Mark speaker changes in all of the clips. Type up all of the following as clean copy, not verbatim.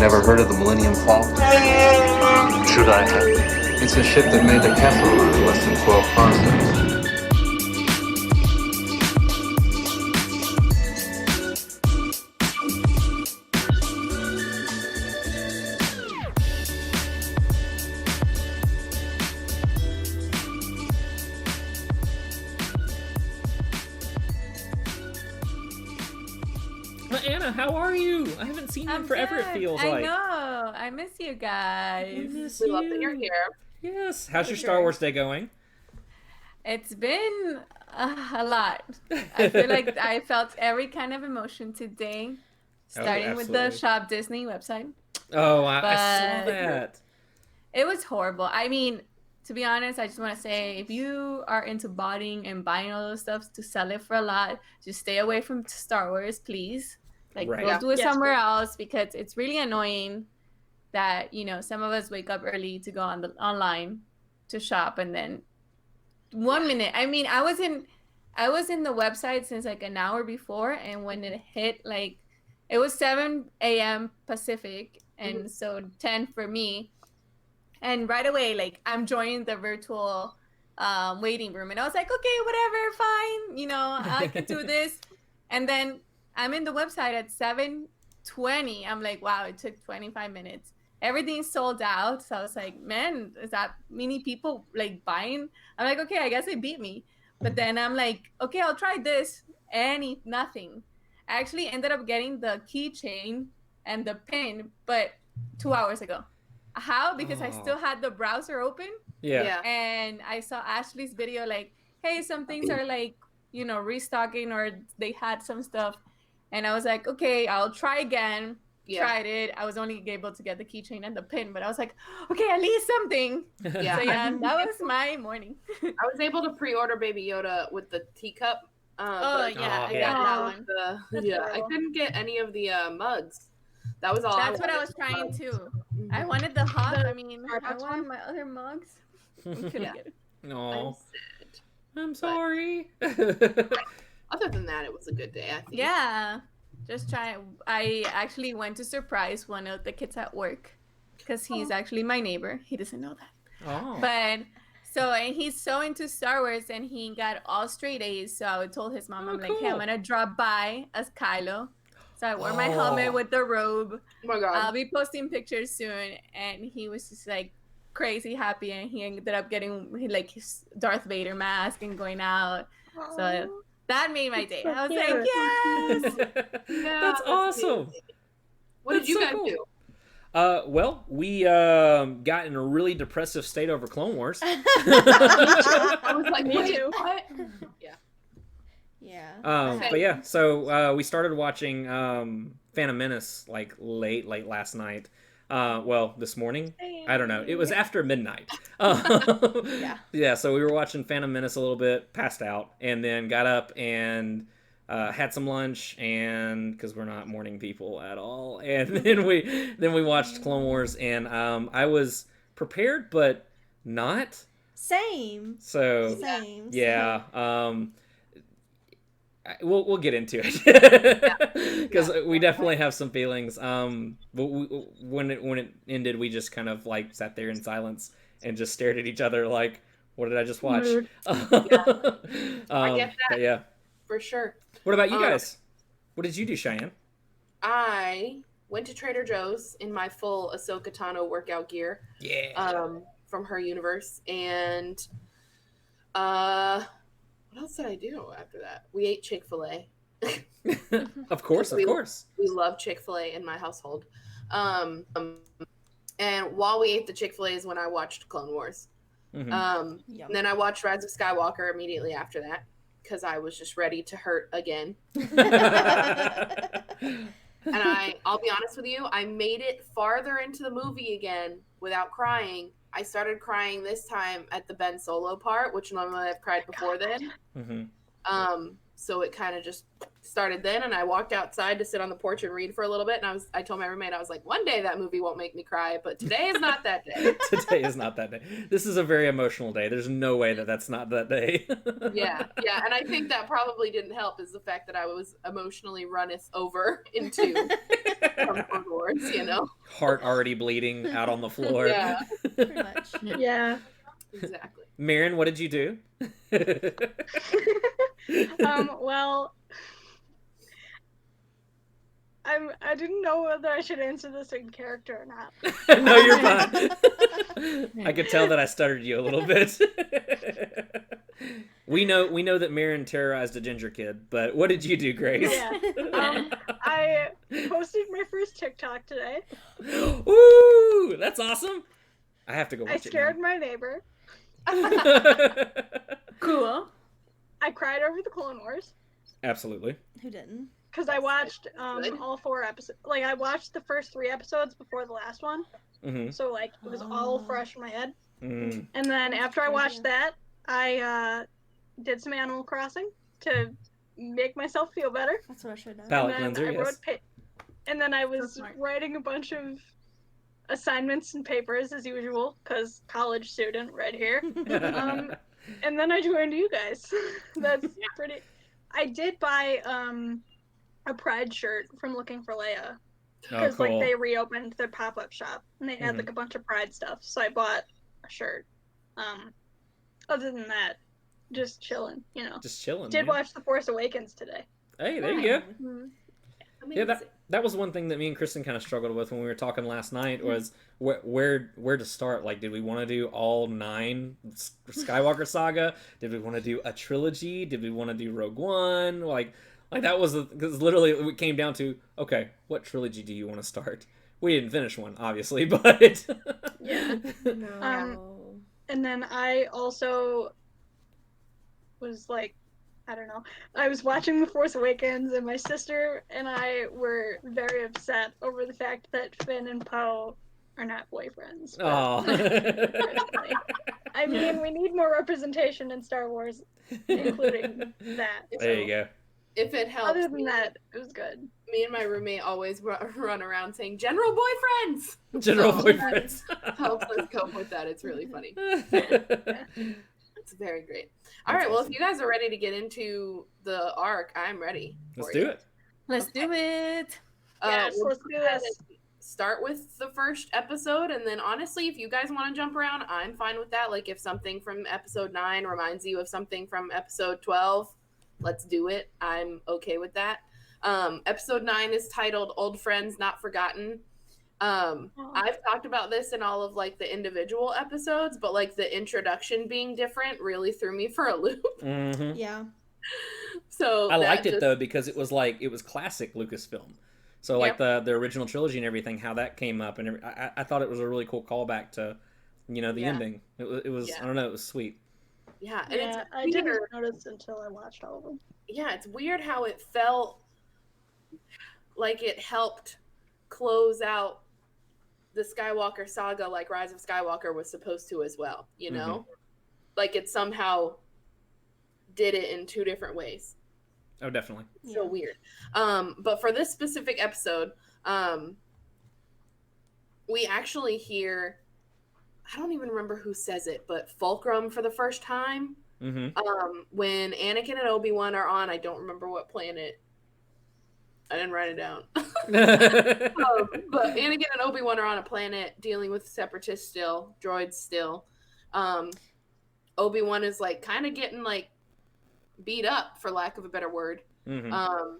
Speaker 1: Never heard of the Millennium Falcon?
Speaker 2: Should I have?
Speaker 1: It's a ship that made the Kessel Run in less than 12 parsecs.
Speaker 3: Anna, how are you? I haven't seen you in forever, it feels
Speaker 4: I
Speaker 3: like.
Speaker 4: know. I miss you guys.
Speaker 5: We love that you're here.
Speaker 3: Yes. How's your Star Wars day going?
Speaker 4: It's been a lot. I feel like I felt every kind of emotion today, starting with the
Speaker 3: absolutely.
Speaker 4: Shop Disney website.
Speaker 3: Oh, I saw
Speaker 4: But-
Speaker 3: that.
Speaker 4: It was horrible. I mean, to be honest, I just want to say if you are into buying and buying all those stuff to sell it for a lot, just stay away from Star Wars, please. Like,
Speaker 3: Right.
Speaker 4: go
Speaker 5: Yeah.
Speaker 4: do it
Speaker 5: Yes,
Speaker 4: somewhere
Speaker 5: please.
Speaker 4: else because it's really annoying that, some of us wake up early to go online to shop and then 1 minute. I mean, I was in the website since like an hour before, and when it hit it was 7 a.m. Pacific, and so 10 for me. And right away, I'm joining the virtual waiting room, and I was like, okay, whatever, fine, I can do this. And then I'm in the website at 7:20. I'm like, wow, it took 25 minutes. Everything's sold out. So I was like, man, is that many people buying? I'm like, okay, I guess they beat me. But then I'm like, okay, I'll try this. Nothing. I actually ended up getting the keychain and the pin, but 2 hours ago. How? Because I
Speaker 3: Oh.
Speaker 4: still had the browser open,
Speaker 3: Yeah.
Speaker 4: and I saw Ashley's video hey, some things are restocking, or they had some stuff. And I was like, okay, I'll try again.
Speaker 5: Yeah.
Speaker 4: Tried it. I was only able to get the keychain and the pin, but I was like, okay, at least something.
Speaker 5: Yeah.
Speaker 4: So yeah, that was my morning.
Speaker 5: I was able to pre-order Baby Yoda with the teacup.
Speaker 4: Oh
Speaker 5: but
Speaker 4: yeah, I
Speaker 3: yeah.
Speaker 4: got that one.
Speaker 5: I
Speaker 4: adorable.
Speaker 5: couldn't get any of the mugs. That was all.
Speaker 4: That's what I
Speaker 5: wanted.
Speaker 4: was trying to.
Speaker 5: Mhm.
Speaker 4: I wanted the hot.
Speaker 5: The
Speaker 4: I mean, I
Speaker 5: Starbucks
Speaker 4: wanted
Speaker 5: one?
Speaker 4: my other mugs. I couldn't
Speaker 5: Yeah.
Speaker 4: get it.
Speaker 5: I'm
Speaker 3: No,
Speaker 5: sad.
Speaker 3: I'm sorry.
Speaker 5: Other than that, it was a good day. I think.
Speaker 4: Yeah, just try. I actually went to surprise one of the kids at work because he's actually my neighbor. He doesn't know that.
Speaker 3: Oh.
Speaker 4: But and he's so into Star Wars, and he got all straight A's. So I told his mom,
Speaker 3: Oh,
Speaker 4: I'm like, hey, I'm
Speaker 3: cool.
Speaker 4: gonna drop by as Kylo. So I wore my
Speaker 3: Oh.
Speaker 4: helmet with the robe.
Speaker 5: Oh my god.
Speaker 4: I'll be posting pictures soon. And he was just crazy happy, and he ended up getting his Darth Vader mask and going out. So that made my day. I was like, yes.
Speaker 5: Yeah,
Speaker 3: That's awesome.
Speaker 5: amazing. What
Speaker 3: That's
Speaker 5: did you
Speaker 3: so
Speaker 5: guys
Speaker 3: cool.
Speaker 5: do?
Speaker 3: Well, we got in a really depressive state over Clone Wars.
Speaker 5: I was like,
Speaker 4: Me
Speaker 5: wait,
Speaker 4: too.
Speaker 5: what? Yeah.
Speaker 4: Yeah.
Speaker 3: But yeah, so we started watching Phantom Menace late last night. Well, this morning. I don't know. It was after midnight. Yeah. So we were watching Phantom Menace a little bit, passed out, and then got up and had some lunch, and because we're not morning people at all, and then we watched Clone Wars, and I was prepared but not.
Speaker 6: Same.
Speaker 3: So
Speaker 6: Same.
Speaker 3: yeah. We'll get into it because we definitely have some feelings. But when it ended, we just kind of sat there in silence and just stared at each other like, "What did I just watch?"
Speaker 5: I get that.
Speaker 3: But yeah.
Speaker 5: For sure.
Speaker 3: What about you guys? What did you do, Cheyenne?
Speaker 5: I went to Trader Joe's in my full Ahsoka Tano workout gear.
Speaker 3: Yeah.
Speaker 5: From her universe, and what else did I do after that? We ate Chick-fil-A.
Speaker 3: Of course.
Speaker 5: We love Chick-fil-A in my household. And while we ate the Chick-fil-A is when I watched Clone Wars.
Speaker 3: Mhm.
Speaker 5: And then I watched Rise of Skywalker immediately after that because I was just ready to hurt again. And I'll be honest with you, I made it farther into the movie again without crying. I started crying this time at the Ben Solo part, which normally I've cried before then.
Speaker 3: Mhm.
Speaker 5: So it kind of just started then, and I walked outside to sit on the porch and read for a little bit, and I told my roommate, I was like, one day that movie won't make me cry, but today is not that day.
Speaker 3: Today is not that day. This is a very emotional day. There's no way that's not that day.
Speaker 5: Yeah, and I think that probably didn't help is the fact that I was emotionally runneth over into from Clone Wars. scenes, you know.
Speaker 3: Heart already bleeding out on the floor.
Speaker 5: Yeah,
Speaker 6: Pretty much.
Speaker 7: Yeah.
Speaker 5: exactly.
Speaker 3: Marin, what did you do?
Speaker 7: Well, I didn't know whether I should answer this in character or not.
Speaker 3: No, you're fine. I could tell that I stuttered you a little bit. We know that Marin terrorized a ginger kid, but what did you do, Grace?
Speaker 7: Yeah. I posted my first TikTok today.
Speaker 3: Ooh, that's awesome. I have to go watch
Speaker 7: I scared my neighbor.
Speaker 3: it now.
Speaker 4: Cool.
Speaker 7: I cried over the Clone Wars
Speaker 3: Absolutely.
Speaker 6: Who didn't?
Speaker 7: because I watched
Speaker 5: Good.
Speaker 7: all 4 episodes. Like I watched the first 3 episodes before the last one,
Speaker 3: Mm-hmm.
Speaker 7: so like it was all fresh in my head.
Speaker 3: Mm.
Speaker 7: And then after I watched that, I did some Animal Crossing to make myself feel better.
Speaker 6: That's what I should have.
Speaker 3: Palate
Speaker 7: And then
Speaker 3: cleanser,
Speaker 7: I
Speaker 3: yes.
Speaker 7: wrote and then I was
Speaker 4: smart.
Speaker 7: writing a bunch of assignments and papers as usual, because college student right here. And then I joined you guys. That's pretty. I did buy a Pride shirt from Looking for Leia,
Speaker 3: Oh,
Speaker 7: because
Speaker 3: cool.
Speaker 7: like they reopened their pop-up shop and they had like a bunch of Pride stuff, so I bought a shirt. Other than that, just chilling, you know.
Speaker 3: Just chilling.
Speaker 7: Did
Speaker 3: man.
Speaker 7: watch The Force Awakens today.
Speaker 3: Hey, there you go.
Speaker 7: Mhm.
Speaker 3: Yeah, that was one thing that me and Kristen kind of struggled with when we were talking last night was where to start. Like, did we want to do all 9 Skywalker saga? Did we want to do a trilogy? Did we want to do Rogue One? Like that was because literally it came down to, okay, what trilogy do you want to start? We didn't finish one, obviously, but
Speaker 7: Yeah.
Speaker 6: No.
Speaker 7: And then I also was like, I don't know. I was watching The Force Awakens, and my sister and I were very upset over the fact that Finn and Poe are not boyfriends. but-
Speaker 3: oh,
Speaker 7: personally. I mean, we need more representation in Star Wars, including that.
Speaker 3: there you go.
Speaker 5: If it helps,
Speaker 7: Other than that, it was good.
Speaker 5: me and my roommate always run around saying "general boyfriends."
Speaker 3: General
Speaker 5: So-
Speaker 3: boyfriends.
Speaker 5: Helps us cope with that. It's really funny. It's very great. All right, well, if you guys are ready to get into the arc, I'm ready.
Speaker 3: Let's
Speaker 5: for
Speaker 3: do
Speaker 5: you.
Speaker 3: it.
Speaker 4: Let's do it.
Speaker 7: Yes,
Speaker 5: we'll
Speaker 7: let's do
Speaker 5: go ahead
Speaker 7: this.
Speaker 5: and Start with the first episode, and then honestly, if you guys want to jump around, I'm fine with that. Like if something from episode 9 reminds you of something from episode 12, let's do it. I'm okay with that. Episode 9 is titled "Old Friends Not Forgotten." I've talked about this in all of like the individual episodes, but like the introduction being different really threw me for a loop.
Speaker 3: Mm-hmm.
Speaker 6: Yeah.
Speaker 5: So
Speaker 3: I
Speaker 5: that
Speaker 3: liked it
Speaker 5: just-
Speaker 3: though because it was classic Lucasfilm. So like the original trilogy and everything, how that came up, and I thought it was a really cool callback to, the
Speaker 5: Yeah.
Speaker 3: ending. It was
Speaker 5: Yeah.
Speaker 3: I don't know, it was sweet.
Speaker 5: Yeah, and
Speaker 7: Yeah,
Speaker 5: it's
Speaker 7: I
Speaker 5: weird.
Speaker 7: didn't notice until I watched all of them.
Speaker 5: Yeah, it's weird how it felt like it helped close out the Skywalker saga like Rise of Skywalker was supposed to as well, you know? Like it somehow did it in 2 different ways.
Speaker 3: Oh, definitely.
Speaker 5: So weird. But for this specific episode, we actually hear, I don't even remember who says it, but Fulcrum for the first time.
Speaker 3: Mm-hmm.
Speaker 5: When Anakin and Obi-Wan are on, I don't remember what planet. I didn't write it down. But Anakin and Obi-Wan are on a planet dealing with separatists still, droids still. Obi-Wan is like kind of getting like beat up, for lack of a better word.
Speaker 3: Mm-hmm.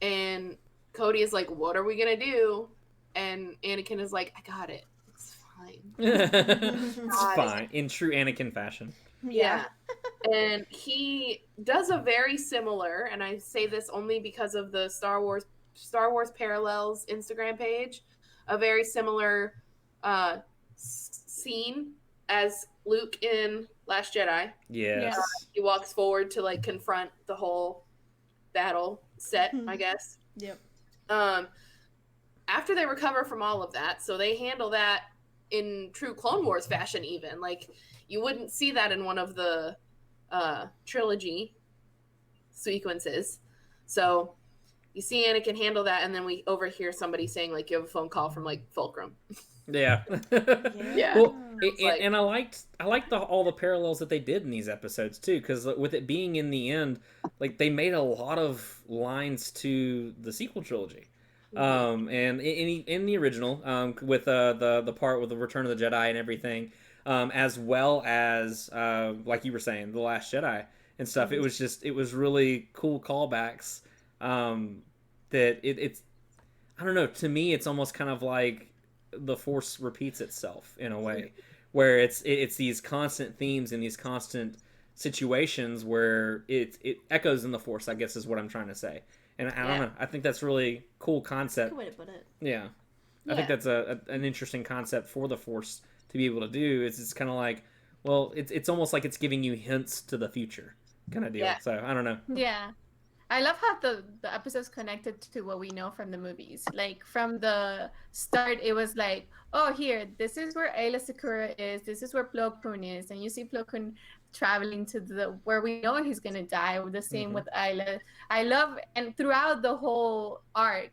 Speaker 5: And Cody is like, "What are we gonna do?" And Anakin is like, "I got it. It's fine."
Speaker 3: It's fine in true Anakin fashion.
Speaker 5: Yeah. And he does a very similar, and I say this only because of the Star Wars Parallels Instagram page, a very similar scene as Luke in Last Jedi.
Speaker 3: Yes.
Speaker 5: He walks forward to like confront the whole battle set, I guess.
Speaker 6: Yep.
Speaker 5: After they recover from all of that, so they handle that in true Clone Wars fashion even. Like, you wouldn't see that in one of the trilogy sequences. So you see Anakin handle that, and then we overhear somebody saying, like, you have a phone call from, like, Fulcrum.
Speaker 3: Yeah.
Speaker 7: Yeah.
Speaker 3: Well,
Speaker 5: like-
Speaker 3: and I liked all the parallels that they did in these episodes too, because with it being in the end, like they made a lot of lines to the sequel trilogy. And in the original, with the part with the Return of the Jedi and everything, as well as like you were saying, The Last Jedi and stuff. It was really cool callbacks. That it's I don't know. To me, it's almost kind of like the Force repeats itself in a way, where it's these constant themes and these constant situations where it echoes in the Force, I guess is what I'm trying to say. And I don't know. I think that's really cool concept.
Speaker 6: Good way to put it.
Speaker 3: Yeah. I think that's an interesting concept for the Force to be able to do. It's kind of like, well, it's almost like it's giving you hints to the future kind of deal.
Speaker 5: Yeah.
Speaker 3: So I don't know.
Speaker 4: Yeah. I love how the episodes connected to what we know from the movies. Like from the start, it was like, oh, here, this is where Ayla Secura is. This is where Plo Koon is, and you see Plo Koon traveling to the where we know he's gonna die. The same with Ayla. I love, and throughout the whole arc,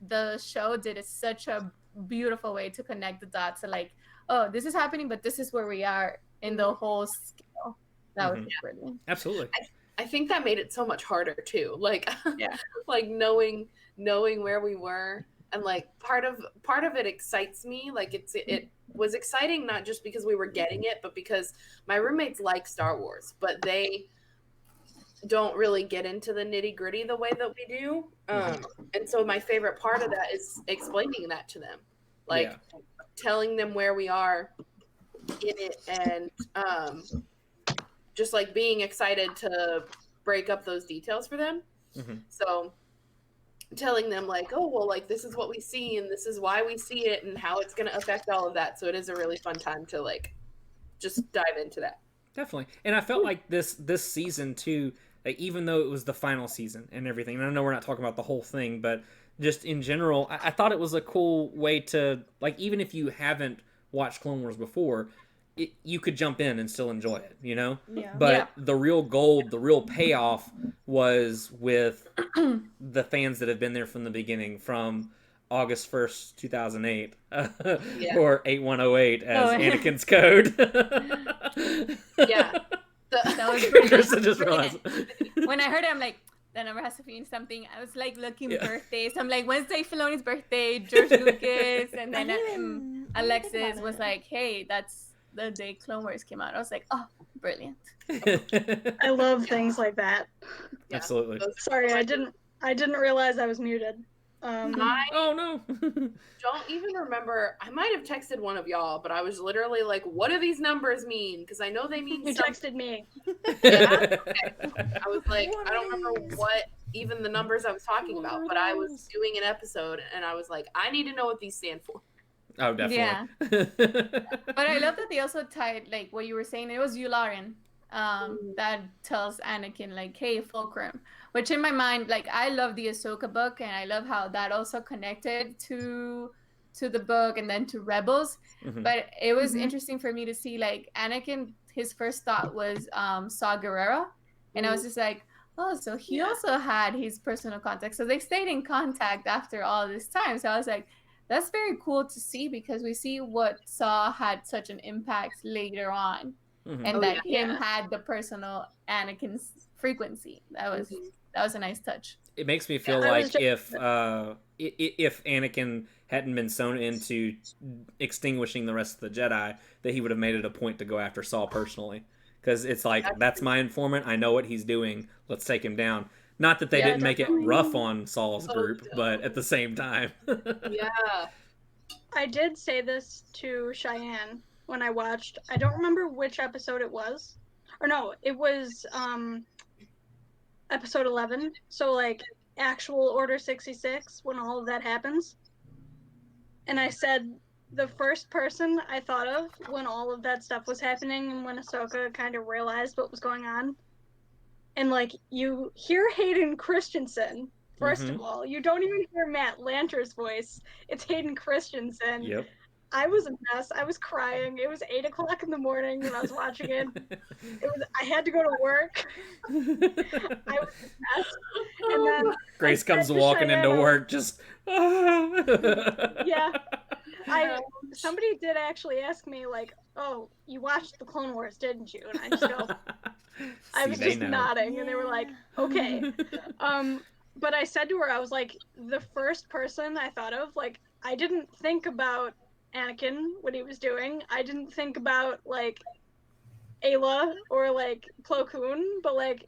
Speaker 4: the show did such a beautiful way to connect the dots. So like, oh, this is happening, but this is where we are in the whole scale. That was brilliant.
Speaker 3: Absolutely.
Speaker 5: I think that made it so much harder too. Like, like knowing where we were, and like part of it excites me. Like it was exciting not just because we were getting it, but because my roommates like Star Wars, but they don't really get into the nitty gritty the way that we do. And so my favorite part of that is explaining that to them, like telling them where we are in it, and just like being excited to break up those details for them. So telling them like, oh, well, like this is what we see and this is why we see it and how it's going to affect all of that. So it is a really fun time to like just dive into that.
Speaker 3: Definitely. And I felt like this season too, like, even though it was the final season and everything, and I know we're not talking about the whole thing, but just in general, I thought it was a cool way to, like, even if you haven't watched Clone Wars before, you could jump in and still enjoy it, you know?
Speaker 6: Yeah.
Speaker 3: But the real gold, the real payoff was with the fans that have been there from the beginning, from August 1st, 2008, or 8108 as Anakin's code.
Speaker 4: That was brilliant.
Speaker 3: Kristen just realized.
Speaker 4: When I heard it, I'm like, that number has to mean something. I was like looking birthdays. I'm like, Wednesday Filoni's birthday, George Lucas, and then Alexis was like, hey, that's the day Clone Wars came out. I was like, oh, brilliant.
Speaker 7: I love things like that.
Speaker 3: Absolutely.
Speaker 7: Sorry, I didn't realize I was muted.
Speaker 3: Oh no.
Speaker 5: Don't even remember. I might have texted one of y'all, but I was literally like, what do these numbers mean? Because I know they mean
Speaker 7: You
Speaker 5: something.
Speaker 7: texted me.
Speaker 5: Okay. I was like, I don't remember what even the numbers I was talking about, but I was doing an episode and I was like, I need to know what these stand for.
Speaker 3: Oh, definitely.
Speaker 4: Yeah. But I love that they also tied, like, what you were saying. It was Yularen that tells Anakin, like, hey, Fulcrum. Which in my mind, like, I love the Ahsoka book, and I love how that also connected to the book and then to Rebels. But it was interesting for me to see, like, Anakin, his first thought was Saw Gerrera. And I was just like, oh, so he also had his personal contact. So they stayed in contact after all this time. So I was like, that's very cool to see, because we see what Saw had such an impact later on, and that him had the personal Anakin's frequency. That was a nice touch.
Speaker 3: It makes me feel like if Anakin hadn't been sewn into extinguishing the rest of the Jedi, that he would have made it a point to go after Saw personally, because it's like, that's my informant. I know what he's doing. Let's take him down. Not that they didn't make it rough on Saul's group, but at the same time.
Speaker 7: I did say this to Cheyenne when I watched. I don't remember which episode it was. Or no, it was episode 11. So, like, actual Order 66, when all of that happens. And I said the first person I thought of when all of that stuff was happening and when Ahsoka kind of realized what was going on. And, like, you hear Hayden Christensen, first of all. You don't even hear Matt Lanter's voice. It's Hayden Christensen.
Speaker 3: Yep.
Speaker 7: I was a mess. I was crying. It was 8 o'clock in the morning when I was watching it. I had to go to work. I was a mess. And then
Speaker 3: Grace comes walking into work just...
Speaker 7: Yeah. Somebody did actually ask me, like, oh, you watched the Clone Wars, didn't you? And I just go... I was just nodding, and they were like, okay. but I said to her, I was like, the first person I thought of, like, I didn't think about Anakin, what he was doing. I didn't think about, like, Ayla or, like, Plo Koon, but, like,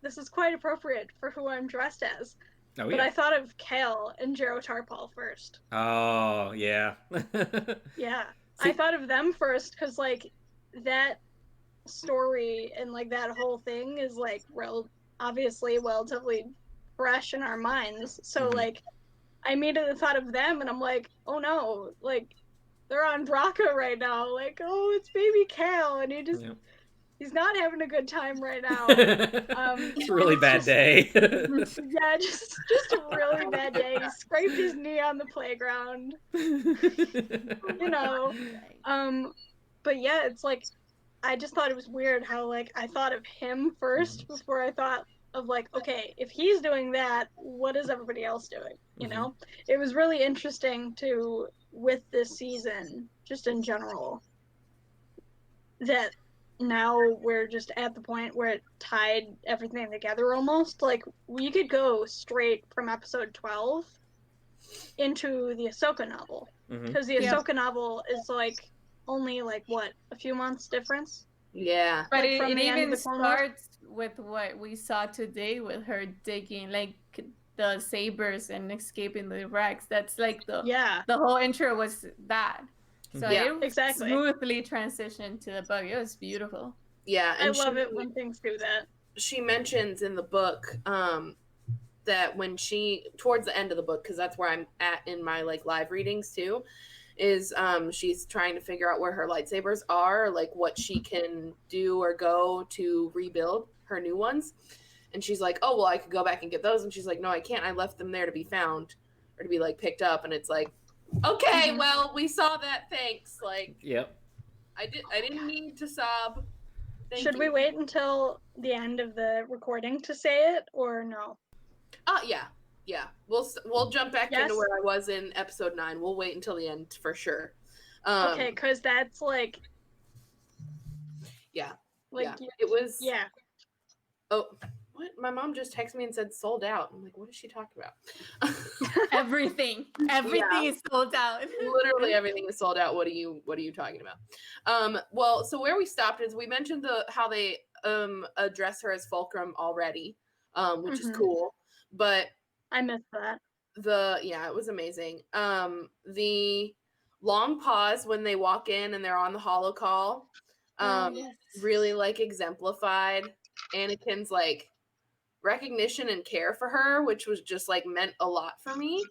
Speaker 7: this is quite appropriate for who I'm dressed as.
Speaker 3: Oh
Speaker 7: But
Speaker 3: yeah.
Speaker 7: I thought of Cal and Jero Tarpal first.
Speaker 3: Oh yeah.
Speaker 7: Yeah.
Speaker 3: See,
Speaker 7: I thought of them first because, like, that story and, like, that whole thing is, like, obviously relatively fresh in our minds. So,
Speaker 3: Mhm.
Speaker 7: like, I immediately thought of them and I'm like, oh no, like, they're on Braca right now. Like, oh, it's baby Cal and
Speaker 3: Yeah.
Speaker 7: he's not having a good time right now.
Speaker 3: It's a really bad
Speaker 7: just,
Speaker 3: day.
Speaker 7: yeah, just a really bad day. He scraped his knee on the playground. You know. But yeah, it's like I just thought it was weird how, like, I thought of him first before I thought of, like, okay, if he's doing that, what is everybody else doing? You know? It was really interesting with this season, just in general, that now we're just at the point where it tied everything together almost. Like, we could go straight from episode 12 into the Ahsoka novel. Because the Ahsoka novel is, like, only, like, what, a few months difference?
Speaker 5: Yeah.
Speaker 4: But
Speaker 7: Like,
Speaker 4: it,
Speaker 7: from
Speaker 4: it
Speaker 7: the end of
Speaker 4: even
Speaker 7: the Clone Wars?
Speaker 4: starts with what we saw today with her digging like the sabers and escaping the wrecks. That's like the whole intro was that. So
Speaker 5: Yeah,
Speaker 4: it
Speaker 7: exactly.
Speaker 4: smoothly transitioned to the book. It was beautiful.
Speaker 5: Yeah,
Speaker 7: I love it when things do that.
Speaker 5: She mentions in the book that when she towards the end of the book, because that's where I'm at in my like live readings too, is she's trying to figure out where her lightsabers are, like what she can do or go to rebuild her new ones. And she's like, oh well, I could go back and get those. And she's like, no, I can't. I left them there to be found or to be like picked up. And it's like, okay, well, we saw that. Thanks. Like,
Speaker 3: Yep.
Speaker 5: I didn't need to sob.
Speaker 7: Should we wait until the end of the recording to say it, or no?
Speaker 5: Yeah. We'll jump back
Speaker 7: Yes?
Speaker 5: into where I was in episode 9. We'll wait until the end for sure.
Speaker 7: Okay, because that's like.
Speaker 5: Yeah.
Speaker 7: Like,
Speaker 5: yeah. It was.
Speaker 7: Yeah.
Speaker 5: Oh, what? My mom just texted me and said sold out. I'm like, what is she talking about?
Speaker 4: Everything is sold out.
Speaker 5: Literally everything is sold out. What are you talking about? Well, so where we stopped is we mentioned how they address her as Fulcrum already, which is cool. But
Speaker 7: I missed that.
Speaker 5: it was amazing. The long pause when they walk in and they're on the holo call, really like exemplified Anakin's like recognition and care for her, which was just like meant a lot for me.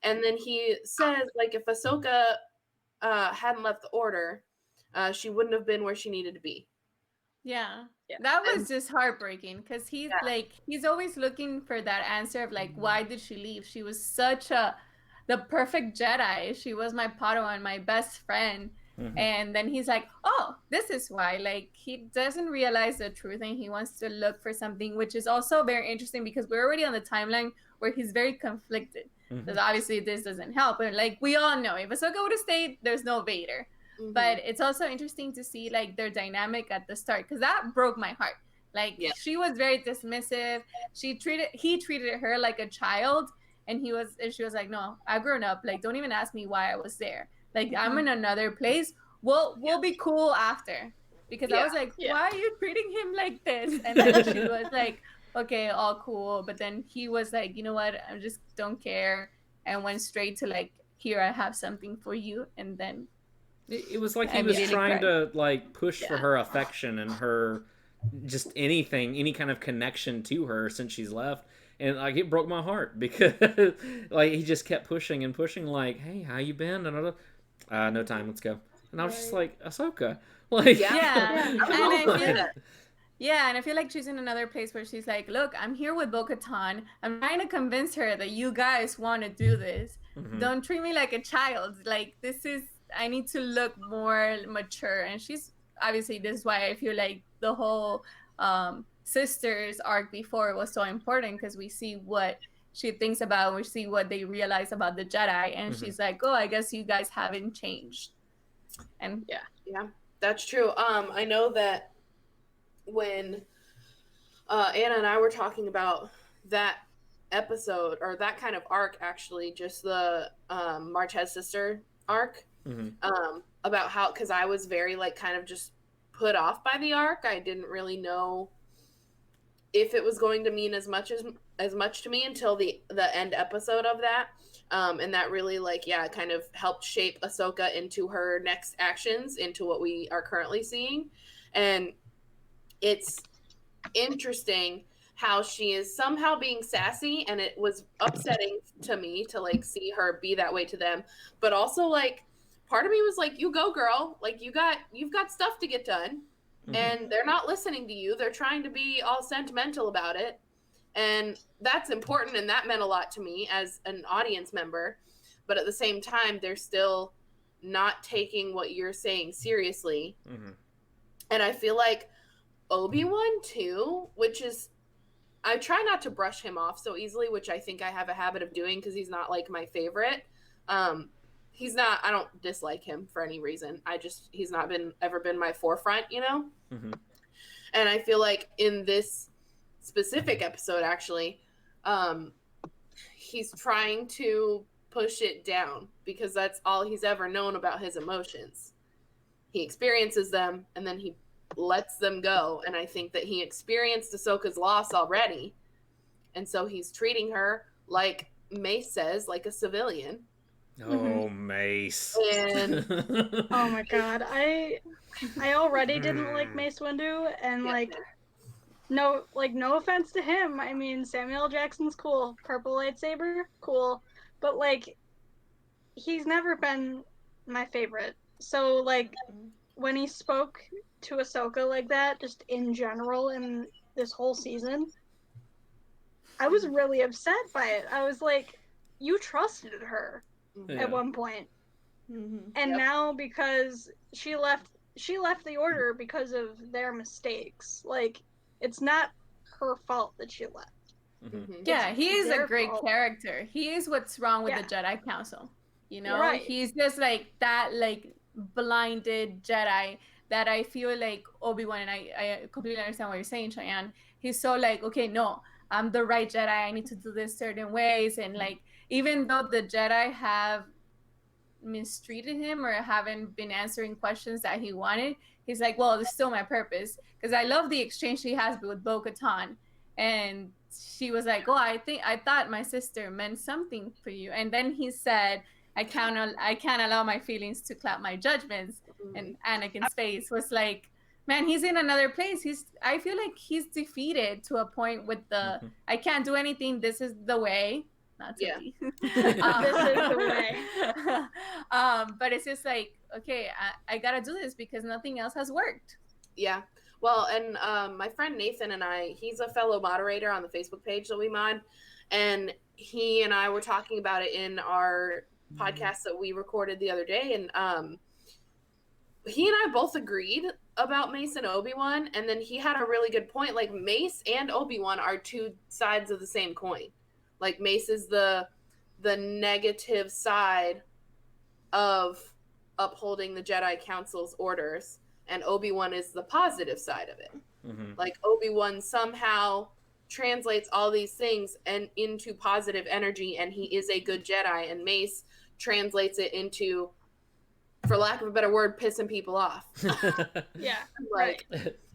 Speaker 5: And then he says, like, if Ahsoka hadn't left the order, she wouldn't have been where she needed to be.
Speaker 4: Yeah. That was just heartbreaking because he's always looking for that answer of like, why did she leave? She was the perfect Jedi. She was my Padawan, my best friend. And then he's like, oh, this is why. Like, he doesn't realize the truth and he wants to look for something, which is also very interesting because we're already on the timeline where he's very conflicted. Because obviously this doesn't help. And like, we all know if Ahsoka would have stayed, there's no Vader. But it's also interesting to see like their dynamic at the start because that broke my heart. Like she was very dismissive. He treated her like a child, and she was like, no, I've grown up. Like, don't even ask me why I was there. Like, I'm in another place. We'll be cool after. Because I was like, why are you treating him like this? And then she was like, okay, all cool. But then he was like, you know what? I just don't care, and went straight to like, here, I have something for you, and then.
Speaker 3: It was like he was trying to like push for her affection and her just anything, any kind of connection to her since she's left. And like it broke my heart because like he just kept pushing and pushing like, hey, how you been? And no time, let's go. And I was just like, Ahsoka. Like
Speaker 4: and I feel like she's in another place where she's like, look, I'm here with Bo-Katan. I'm trying to convince her that you guys want to do this. Don't treat me like a child. Like, I need to look more mature. And she's obviously, this is why I feel like the whole sisters arc before was so important because we see what she thinks about, we see what they realize about the Jedi, and she's like, oh, I guess you guys haven't changed. And
Speaker 5: yeah, that's true. I know that when Anna and I were talking about that episode or that kind of arc, actually, just the Martez sister arc, about how, because I was very like kind of just put off by the arc. I didn't really know if it was going to mean as much to me until the end episode of that. And that really like, kind of helped shape Ahsoka into her next actions, into what we are currently seeing. And it's interesting how she is somehow being sassy, and it was upsetting to me to like see her be that way to them. But also like part of me was like, you go girl, like you've got stuff to get done. And they're not listening to you. They're trying to be all sentimental about it. And that's important, and that meant a lot to me as an audience member. But at the same time, they're still not taking what you're saying seriously. And I feel like Obi-Wan too, which is, I try not to brush him off so easily, which I think I have a habit of doing because he's not like my favorite. He's not, I don't dislike him for any reason. He's not ever been my forefront, you know? And I feel like in this specific episode, actually, he's trying to push it down because that's all he's ever known about his emotions. He experiences them and then he lets them go. And I think that he experienced Ahsoka's loss already. And so he's treating her, like Mace says, like a civilian.
Speaker 3: Oh, Mace.
Speaker 5: And
Speaker 7: oh my god, I already didn't like Mace Windu, and no offense to him. I mean, Samuel Jackson's cool, purple lightsaber, cool, but like he's never been my favorite. So like when he spoke to Ahsoka like that, just in general in this whole season, I was really upset by it. I was like, you trusted her. At one point. And now because she left the order because of their mistakes. Like, it's not her fault that she left.
Speaker 4: Yeah, he is a great
Speaker 7: fault.
Speaker 4: character. He is what's wrong with the Jedi Council. You know,
Speaker 7: Right.
Speaker 4: He's just like that, like blinded Jedi that I feel like Obi-Wan, and I completely understand what you're saying, Cheyenne. He's so like, okay, no, I'm the right Jedi. I need to do this certain ways, and like, even though the Jedi have mistreated him or haven't been answering questions that he wanted, he's like, well, it's still my purpose. Because I love the exchange he has with Bo-Katan. And she was like, oh, I thought my sister meant something for you. And then he said, I can't allow my feelings to cloud my judgments. And Anakin's face was like, man, he's in another place. I feel like he's defeated to a point with the, I can't do anything. This is the way. Not to be.
Speaker 7: This is the way.
Speaker 4: But it's just like, okay, I gotta do this because nothing else has worked.
Speaker 5: Yeah. Well, and my friend Nathan and he's a fellow moderator on the Facebook page that we mod, and he and I were talking about it in our podcast that we recorded the other day, and he and I both agreed about Mace and Obi-Wan, and then he had a really good point. Like, Mace and Obi-Wan are two sides of the same coin. Like, Mace is the negative side of upholding the Jedi Council's orders, and Obi-Wan is the positive side of it. Like, Obi-Wan somehow translates all these things and into positive energy, and he is a good Jedi, and Mace translates it into, for lack of a better word, pissing people off.
Speaker 7: Yeah.
Speaker 5: Like,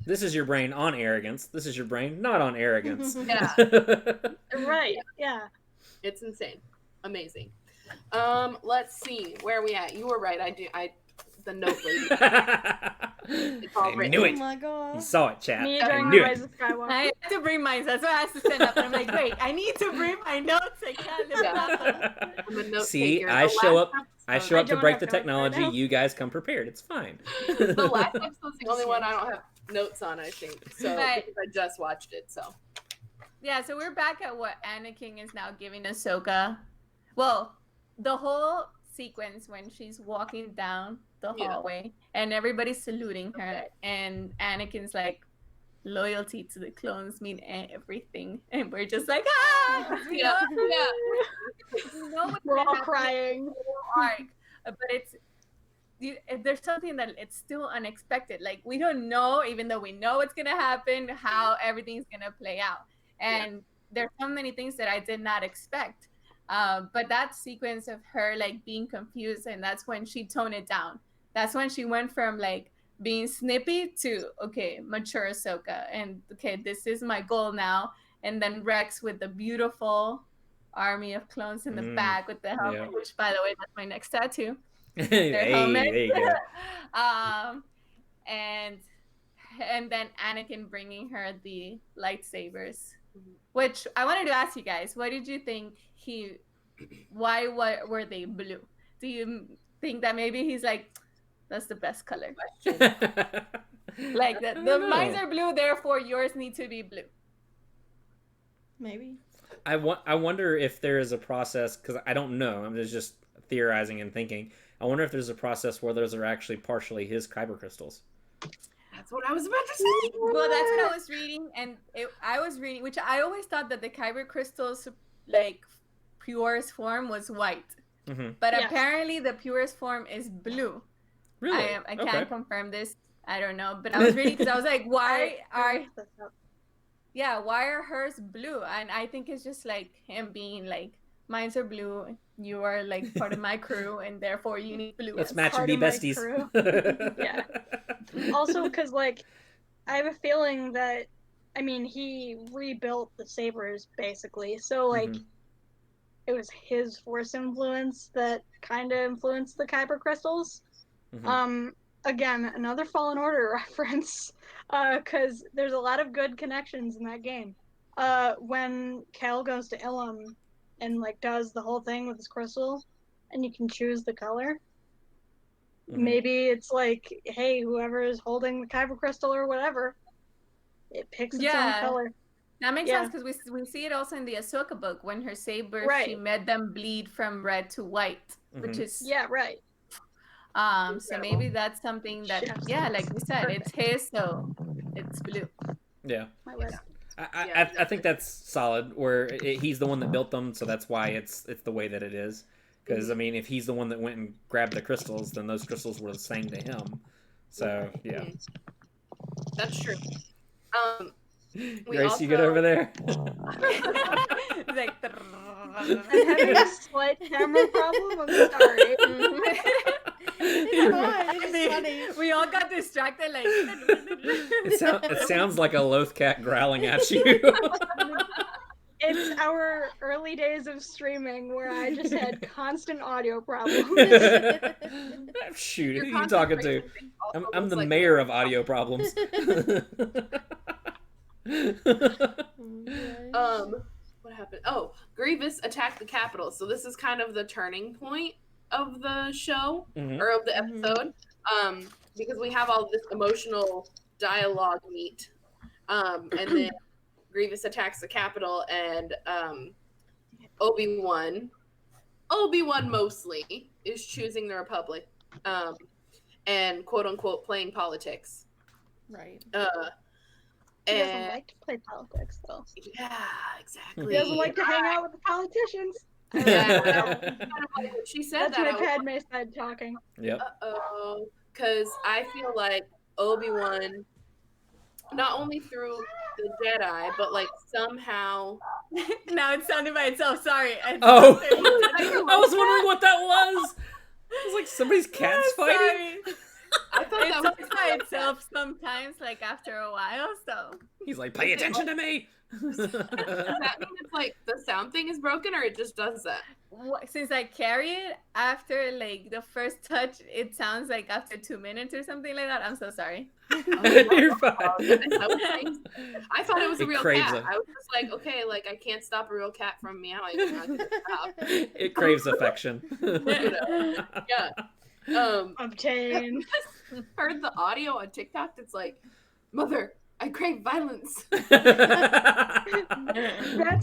Speaker 3: this is your brain on arrogance. This is your brain not on arrogance.
Speaker 5: yeah.
Speaker 7: Right. Yeah.
Speaker 5: It's insane. Amazing. Let's see. Where are we at? You were right. The note lady. It's all
Speaker 3: I
Speaker 5: written.
Speaker 3: knew it.
Speaker 6: Oh my
Speaker 3: You
Speaker 6: god.
Speaker 3: saw it, chat.
Speaker 7: Me
Speaker 3: I
Speaker 7: during
Speaker 3: knew
Speaker 7: the
Speaker 3: it.
Speaker 7: Rise of Skywalker.
Speaker 4: I had to bring mine. That's why I had to stand up. And I'm like, wait, I need to bring my notes. I can't live without them.
Speaker 5: I'm a note
Speaker 3: See,
Speaker 5: taker.
Speaker 3: I
Speaker 5: The
Speaker 3: show
Speaker 5: last
Speaker 3: up. I show
Speaker 7: I
Speaker 3: up to
Speaker 7: don't
Speaker 3: break
Speaker 7: have
Speaker 3: the
Speaker 7: notes right
Speaker 3: technology.
Speaker 7: now.
Speaker 3: You guys come prepared. It's fine.
Speaker 5: The last episode's the only one I don't have notes on, I think. So
Speaker 4: Right.
Speaker 5: because I just watched it, so.
Speaker 4: Yeah, so we're back at what Anakin is now giving Ahsoka. Well, the whole sequence when she's walking down the hallway and everybody's saluting her, and Anakin's like, loyalty to the clones mean everything, and we're just like, ah! We know what's
Speaker 7: We're
Speaker 4: gonna
Speaker 7: all
Speaker 4: happen
Speaker 7: crying.
Speaker 4: in the whole arc, but there's something that it's still unexpected. Like, we don't know, even though we know what's gonna happen, how everything's gonna play out. And there's so many things that I did not expect. But that sequence of her like being confused, and that's when she toned it down. That's when she went from like being snippy to okay, mature Ahsoka, and okay, this is my goal now. And then Rex with the beautiful army of clones in the back with the helmet, which by the way, that's my next tattoo. Their helmet.
Speaker 3: There you go.
Speaker 4: And then Anakin bringing her the lightsabers, which I wanted to ask you guys, what did you think why were they blue? Do you think that maybe he's like, that's the best color? Like the mines are blue, therefore yours need to be blue.
Speaker 6: Maybe.
Speaker 3: I wonder if there is a process, because I don't know. I'm just theorizing and thinking. I wonder if there's a process where those are actually partially his kyber crystals.
Speaker 5: That's what I was about to say.
Speaker 4: Well, that's what I was reading, and I was reading, which I always thought that the kyber crystals, like purest form, was white, but apparently the purest form is blue.
Speaker 3: Really?
Speaker 4: I can't confirm this. I don't know, but I was reading because I was like, why are hers blue? And I think it's just like him being like, mines are blue, you are like part of my crew, and therefore you need blue.
Speaker 3: Let's match and be besties.
Speaker 7: Yeah. Also, because like, I have a feeling that, I mean, he rebuilt the sabers basically, so like, it was his force influence that kind of influenced the kyber crystals. Again, another Fallen Order reference, because there's a lot of good connections in that game. When Cal goes to Ilum and like does the whole thing with his crystal, and you can choose the color. Maybe it's like, hey, whoever is holding the kyber crystal or whatever, it picks its own color.
Speaker 4: That makes sense, because we see it also in the Ahsoka book when her saber, she made them bleed from red to white, which is
Speaker 7: right.
Speaker 4: So maybe that's something that like we said, it's his, so it's blue.
Speaker 3: Yeah. I think that's solid. Where he's the one that built them, so that's why it's the way that it is. Because I mean, if he's the one that went and grabbed the crystals, then those crystals were the same to him. So yeah,
Speaker 5: that's true.
Speaker 3: Grace, you get over there.
Speaker 4: It's like,
Speaker 7: I'm having a slight camera problem. I'm sorry.
Speaker 6: It's funny.
Speaker 4: We all got distracted. Like
Speaker 3: it sounds like a Lothcat growling at you.
Speaker 7: It's our early days of streaming where I just had constant audio problems.
Speaker 3: Shoot, who are you talking to? I'm the mayor of audio problems.
Speaker 5: What happened? Oh, Grievous attacked the Capitol. So this is kind of the turning point of the show or of the episode, because we have all this emotional dialogue meet, and then Grievous attacks the Capitol, and Obi-Wan mostly is choosing the Republic, and quote unquote playing politics.
Speaker 6: Right.
Speaker 7: He doesn't like to play politics, though.
Speaker 5: Yeah, exactly.
Speaker 7: He doesn't like to hang out with the politicians.
Speaker 5: Yeah, kind of like what she said.
Speaker 7: That's my Padme side talking.
Speaker 3: Yep.
Speaker 5: Because I feel like Obi-Wan, not only through the Jedi, but like somehow.
Speaker 4: Now it sounded by itself. Sorry.
Speaker 3: I was wondering what that was. It was like somebody's cat's fighting.
Speaker 4: I thought that was by itself sometimes, like after a while. So
Speaker 3: he's like, "Pay attention to me."
Speaker 5: Does that mean it's like the sound thing is broken, or it just does that?
Speaker 4: Since I carry it after like the first touch, it sounds like after 2 minutes or something like that. I'm so sorry.
Speaker 3: You're fine.
Speaker 5: I thought it was a real cat. I was just like, okay, like I can't stop a real cat from meowing.
Speaker 3: It craves affection.
Speaker 5: Yeah.
Speaker 7: Obtain.
Speaker 5: Heard the audio on TikTok. It's like, mother, I crave violence.
Speaker 7: That's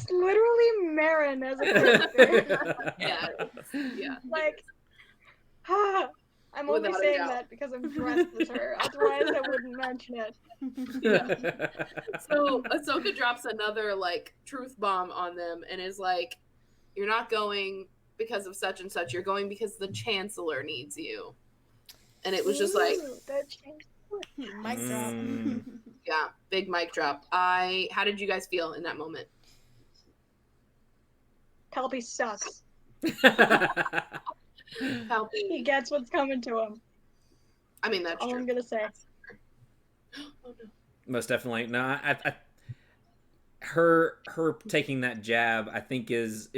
Speaker 7: literally Marin as a character.
Speaker 5: Yeah.
Speaker 7: Like, I'm only saying that because I'm dressed as her. Otherwise, I wouldn't mention it.
Speaker 5: Yeah. So Ahsoka drops another like truth bomb on them and is like, "You're not going because of such and such. You're going because the Chancellor needs you." And it was just like,
Speaker 6: mic drop.
Speaker 5: Yeah, big mic drop. How did you guys feel in that moment?
Speaker 7: Palpy sucks.
Speaker 5: Palpy.
Speaker 7: He gets what's coming to him.
Speaker 5: I mean, that's
Speaker 7: all
Speaker 5: true.
Speaker 7: I'm gonna say.
Speaker 5: Oh, no.
Speaker 3: Most definitely. No, her taking that jab, I think is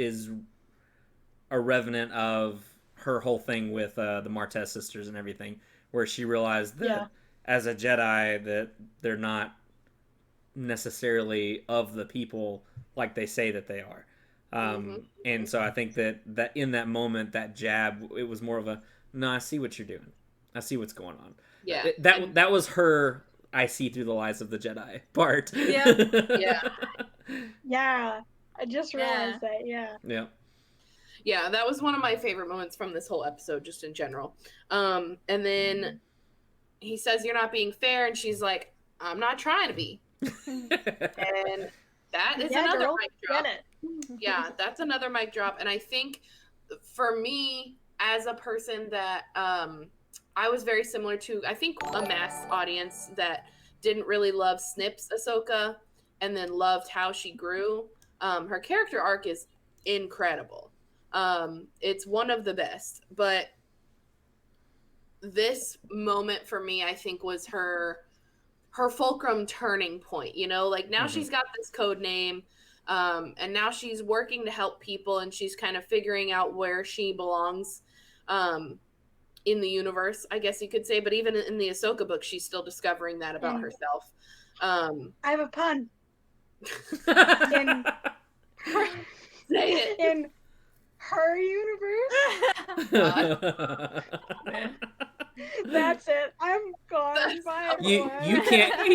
Speaker 3: a revenant of her whole thing with the Martez sisters and everything, where she realized that as a Jedi that they're not necessarily of the people like they say that they are. And so I think that in that moment, that jab, it was more of a, no, I see what you're doing. I see what's going on.
Speaker 5: Yeah.
Speaker 3: That was her, I see through the lies of the Jedi part.
Speaker 4: Yeah.
Speaker 5: Yeah.
Speaker 7: Yeah. I just realized that, yeah.
Speaker 3: Yeah.
Speaker 5: Yeah, that was one of my favorite moments from this whole episode, just in general. And then he says, "You're not being fair," and she's like, "I'm not trying to be." And that is another
Speaker 7: girl,
Speaker 5: mic drop.
Speaker 7: get it.
Speaker 5: Yeah, that's another mic drop. And I think for me, as a person that I was very similar to, I think, a mass audience that didn't really love Snip's Ahsoka and then loved how she grew. Her character arc is incredible. It's one of the best. But this moment for me, I think, was her fulcrum turning point. You know, like now she's got this code name. And now she's working to help people, and she's kind of figuring out where she belongs in the universe, I guess you could say. But even in the Ahsoka book, she's still discovering that about herself.
Speaker 7: I have a pun.
Speaker 5: Say it.
Speaker 7: In her universe. That's it. I'm gone. Bye.
Speaker 3: You can't.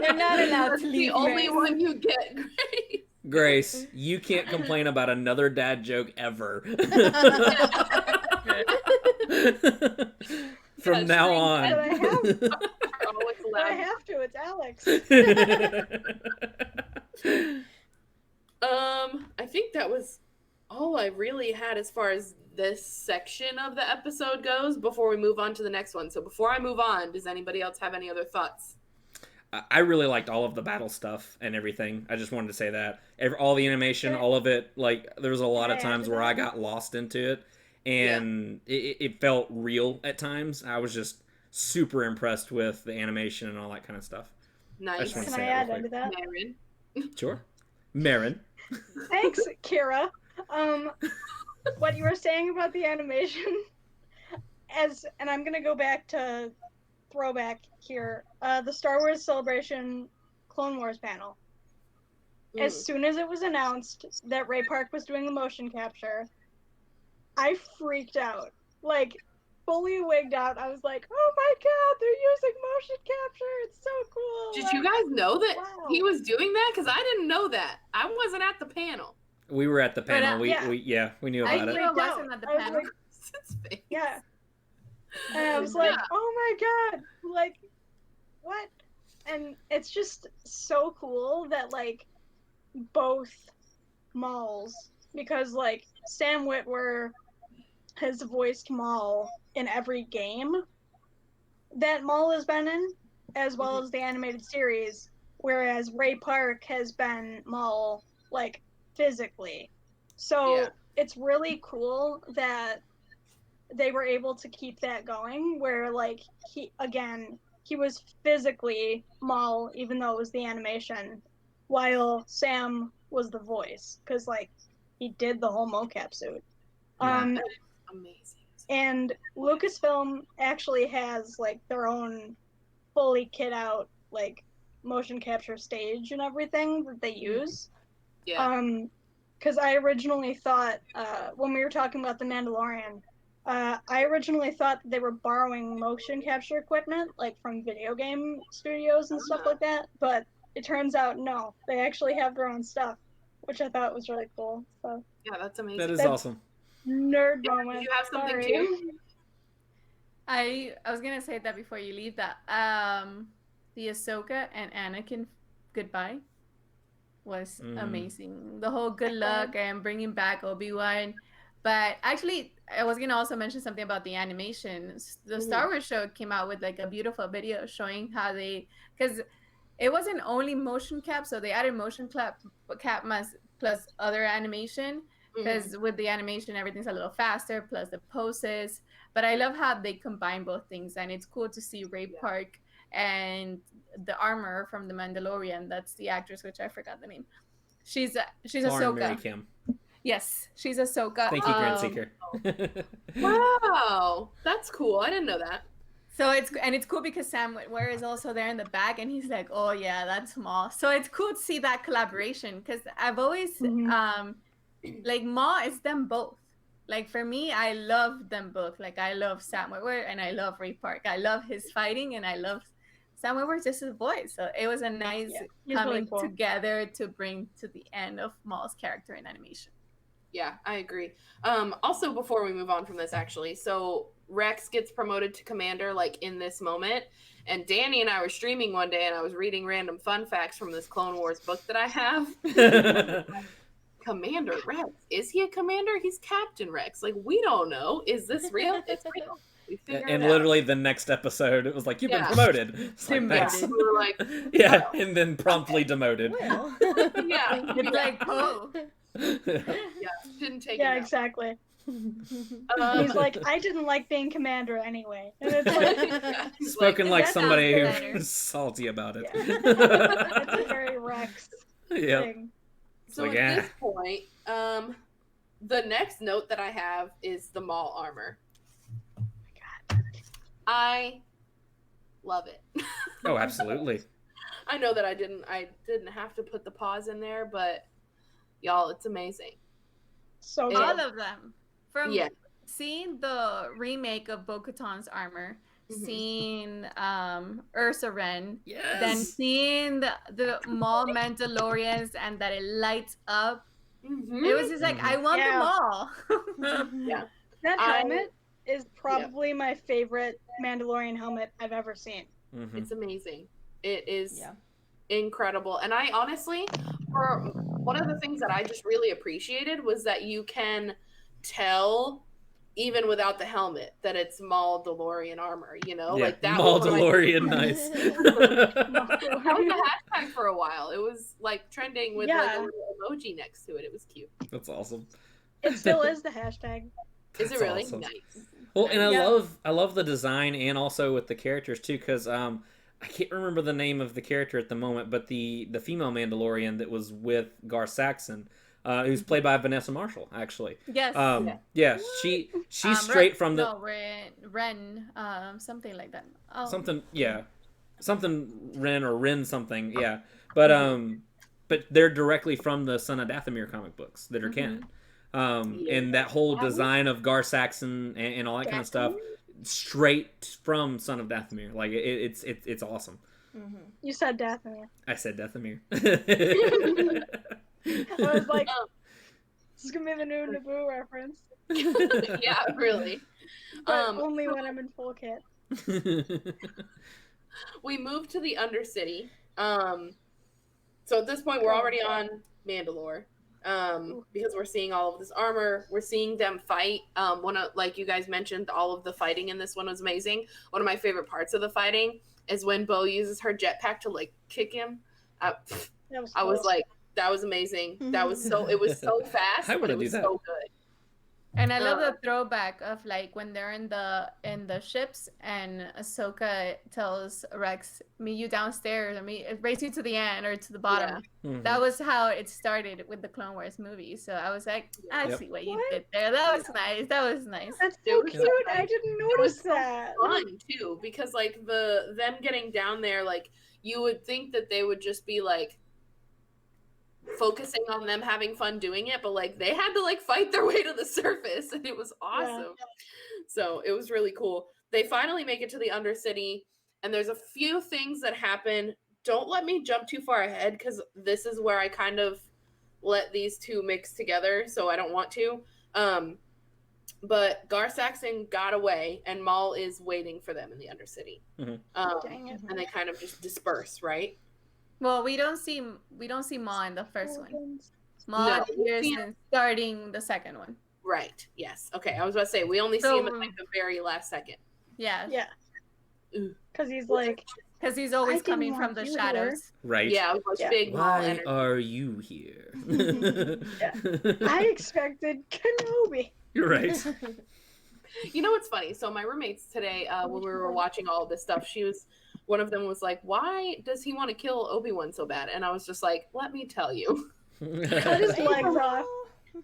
Speaker 4: You're not allowed
Speaker 5: That's
Speaker 4: to
Speaker 5: the
Speaker 4: leave.
Speaker 5: only
Speaker 4: Grace.
Speaker 5: one you get, Grace.
Speaker 3: Grace, you can't complain about another dad joke ever. From now on.
Speaker 7: But I have.
Speaker 5: Oh, it's
Speaker 7: But I
Speaker 5: loud.
Speaker 7: have to. It's Alex.
Speaker 5: I think that was all I really had as far as this section of the episode goes before we move on to the next one. So before I move on, does anybody else have any other thoughts?
Speaker 3: I really liked all of the battle stuff and everything. I just wanted to say that. All the animation, all of it, like, there was a lot of times where I got lost into it, and it felt real at times. I was just super impressed with the animation and all that kind of stuff.
Speaker 5: Nice.
Speaker 7: Can I add into that?
Speaker 5: Marin.
Speaker 3: Sure. Marin.
Speaker 7: Thanks, Kira. What you were saying about the animation, and I'm gonna go back to throwback here. The Star Wars Celebration Clone Wars panel. As soon as it was announced that Ray Park was doing the motion capture, I freaked out. Like, fully wigged out. I was like, oh my god, they're using motion capture. It's so cool.
Speaker 5: Did you guys know that
Speaker 7: Wow.
Speaker 5: he was doing that? Because I didn't know that. I wasn't at the panel.
Speaker 3: We were at the panel. We knew
Speaker 4: I
Speaker 3: about
Speaker 4: knew
Speaker 3: it.
Speaker 4: it wasn't at the
Speaker 7: I was
Speaker 4: panel.
Speaker 7: like,
Speaker 5: His face.
Speaker 7: yeah. And I was like, oh my god, like, what? And it's just so cool that, like, both Mauls, because, like, Sam Witwer has voiced Maul in every game that Maul has been in, as well as the animated series, whereas Ray Park has been Maul, like, physically. So it's really cool that they were able to keep that going, where, like, he was physically Maul, even though it was the animation, while Sam was the voice, because, like, he did the whole mocap suit.
Speaker 5: Amazing.
Speaker 7: And Lucasfilm actually has, like, their own fully kit out, like, motion capture stage and everything that they use.
Speaker 5: Yeah.
Speaker 7: Because I originally thought, when we were talking about The Mandalorian, I originally thought that they were borrowing motion capture equipment, like, from video game studios and stuff like that, but it turns out, no, they actually have their own stuff, which I thought was really cool. So
Speaker 5: Yeah, that's amazing.
Speaker 3: That is awesome.
Speaker 7: nerd
Speaker 5: Yeah,
Speaker 7: moment.
Speaker 5: you have something
Speaker 7: Sorry.
Speaker 5: too?
Speaker 4: I was gonna say that before you leave that. The Ahsoka and Anakin goodbye was amazing. The whole good luck and bringing back Obi-Wan. But actually, I was gonna also mention something about the animation. The Star Wars show came out with like a beautiful video showing how they, because it wasn't only motion cap, so they added motion cap plus other animation. Because with the animation, everything's a little faster, plus the poses. But I love how they combine both things, and it's cool to see Ray Park and the armor from the Mandalorian. That's the actress, which I forgot the name. She's
Speaker 3: Lauren Mary
Speaker 4: Ahsoka.
Speaker 3: Kim.
Speaker 4: Yes, she's Ahsoka.
Speaker 3: Thank you, Grant Seeker.
Speaker 5: Wow, that's cool. I didn't know that.
Speaker 4: So it's cool because Sam Witwer is also there in the back, and he's like, "Oh yeah, that's Maul." So it's cool to see that collaboration because I've always like Maul is them both. Like for me, I love them both. Like I love Sam Witwer and I love Ray Park. I love his fighting and I love Sam Witwer just his voice. So it was a nice coming
Speaker 7: really cool.
Speaker 4: together to bring to the end of Maul's character in animation.
Speaker 5: Yeah, I agree. Also, before we move on from this, actually, so Rex gets promoted to commander like in this moment, and Danny and I were streaming one day, and I was reading random fun facts from this Clone Wars book that I have. Commander Rex, is he a commander? He's Captain Rex. Like, we don't know. Is this real? It's real. We figured
Speaker 3: And
Speaker 5: it out.
Speaker 3: literally the next episode, it was like, you've been promoted. It's like, thanks.
Speaker 5: We were like,
Speaker 3: Yeah, and then promptly demoted.
Speaker 6: Well.
Speaker 5: yeah,
Speaker 4: It's like, oh,
Speaker 5: didn't take
Speaker 7: Yeah,
Speaker 5: it out.
Speaker 7: exactly.
Speaker 5: Um,
Speaker 7: He's like, I didn't like being commander anyway. And it's like,
Speaker 5: he's
Speaker 3: Spoken like
Speaker 4: that
Speaker 3: somebody
Speaker 4: sounds better.
Speaker 3: who's salty about it.
Speaker 7: it's a very Rex
Speaker 3: Yep.
Speaker 7: thing.
Speaker 5: So
Speaker 3: like,
Speaker 5: at this point, the next note that I have is the Maul armor. Oh my god, I love it.
Speaker 3: Oh, absolutely.
Speaker 5: I know that I didn't have to put the pause in there, but y'all, it's amazing.
Speaker 7: So
Speaker 5: Yeah.
Speaker 4: all
Speaker 7: good.
Speaker 4: of them. From seeing the remake of Bo-Katan's armor, seeing Ursa Wren,
Speaker 3: Yes.
Speaker 4: then seeing the Maul Mandalorians and that it lights up. It was just like, I want them all.
Speaker 5: Yeah.
Speaker 7: That helmet is probably my favorite Mandalorian helmet I've ever seen.
Speaker 5: It's amazing. It is incredible. And I honestly, for one of the things that I just really appreciated was that you can tell, even without the helmet, that it's Maul DeLorean armor, you know? Like that
Speaker 3: Maul
Speaker 5: was what I-
Speaker 3: DeLorean, nice.
Speaker 5: That was a hashtag for a while. It was like trending with like a little emoji next to it. It was cute.
Speaker 3: That's awesome.
Speaker 7: It still is the hashtag.
Speaker 5: Is
Speaker 3: That's
Speaker 5: it really?
Speaker 3: awesome.
Speaker 5: Nice.
Speaker 3: Well, and
Speaker 7: Yeah.
Speaker 3: I love the design and also with the characters too, because I can't remember the name of the character at the moment, but the female Mandalorian that was with Gar Saxon, who's played by Vanessa Marshall, actually.
Speaker 4: Yes.
Speaker 3: Yeah, she's straight from the
Speaker 4: Ren, something like that. Oh.
Speaker 3: something Ren or Ren something, yeah. But they're directly from the Son of Dathomir comic books that are canon. And that whole design of Gar Saxon and all that kind of stuff, straight from Son of Dathomir. Like it's awesome.
Speaker 7: You said Dathomir.
Speaker 3: I said Dathomir.
Speaker 7: I was like, this is gonna be the new Naboo reference,
Speaker 5: Yeah, really.
Speaker 7: but only when I'm in full kit.
Speaker 5: We moved to the Undercity. So at this point, we're already on Mandalore. Because we're seeing all of this armor, we're seeing them fight. Like you guys mentioned, all of the fighting in this one was amazing. One of my favorite parts of the fighting is when Bo uses her jetpack to like kick him. I was like, that was amazing. That was it was so fast, but it was so good.
Speaker 4: And I love the throwback of like when they're in the ships and Ahsoka tells Rex, "Meet you downstairs," or race you to the end or to the bottom.
Speaker 3: Yeah.
Speaker 4: That was how it started with the Clone Wars movie. So I was like, I see what you did there. That was nice. That was nice.
Speaker 7: That's so cute. I didn't notice that.
Speaker 5: Fun too, because like them getting down there, like you would think that they would just be like focusing on them having fun doing it, but like they had to like fight their way to the surface, and it was awesome. So it was really cool. They finally make it to the Undercity, and there's a few things that happen. Don't let me jump too far ahead, because this is where I kind of let these two mix together, so I don't want to. But Gar Saxon got away, and Maul is waiting for them in the Undercity.
Speaker 7: Dang it.
Speaker 5: And they kind of just disperse, right?
Speaker 4: Well, we don't see Maul in the first one. Maul
Speaker 5: No.
Speaker 4: appears in starting the second one.
Speaker 5: Right. Yes. Okay. I was about to say we only see him at like the very last second.
Speaker 4: Yeah.
Speaker 7: Yeah.
Speaker 5: Ooh.
Speaker 7: Because he's like,
Speaker 4: Because he's always
Speaker 6: I didn't
Speaker 4: coming from
Speaker 6: want
Speaker 4: the
Speaker 6: you
Speaker 4: shadows.
Speaker 3: Right.
Speaker 5: Yeah, it was
Speaker 6: Yeah.
Speaker 5: big Maul
Speaker 3: Why
Speaker 5: energy.
Speaker 3: are you here?
Speaker 7: I expected Kenobi.
Speaker 3: You're right.
Speaker 5: You know what's funny? So my roommates today, when we were watching all of this stuff, one of them was like, "Why does he want to kill Obi-Wan so bad?" And I was just like, "Let me tell you,
Speaker 7: Cut his legs off.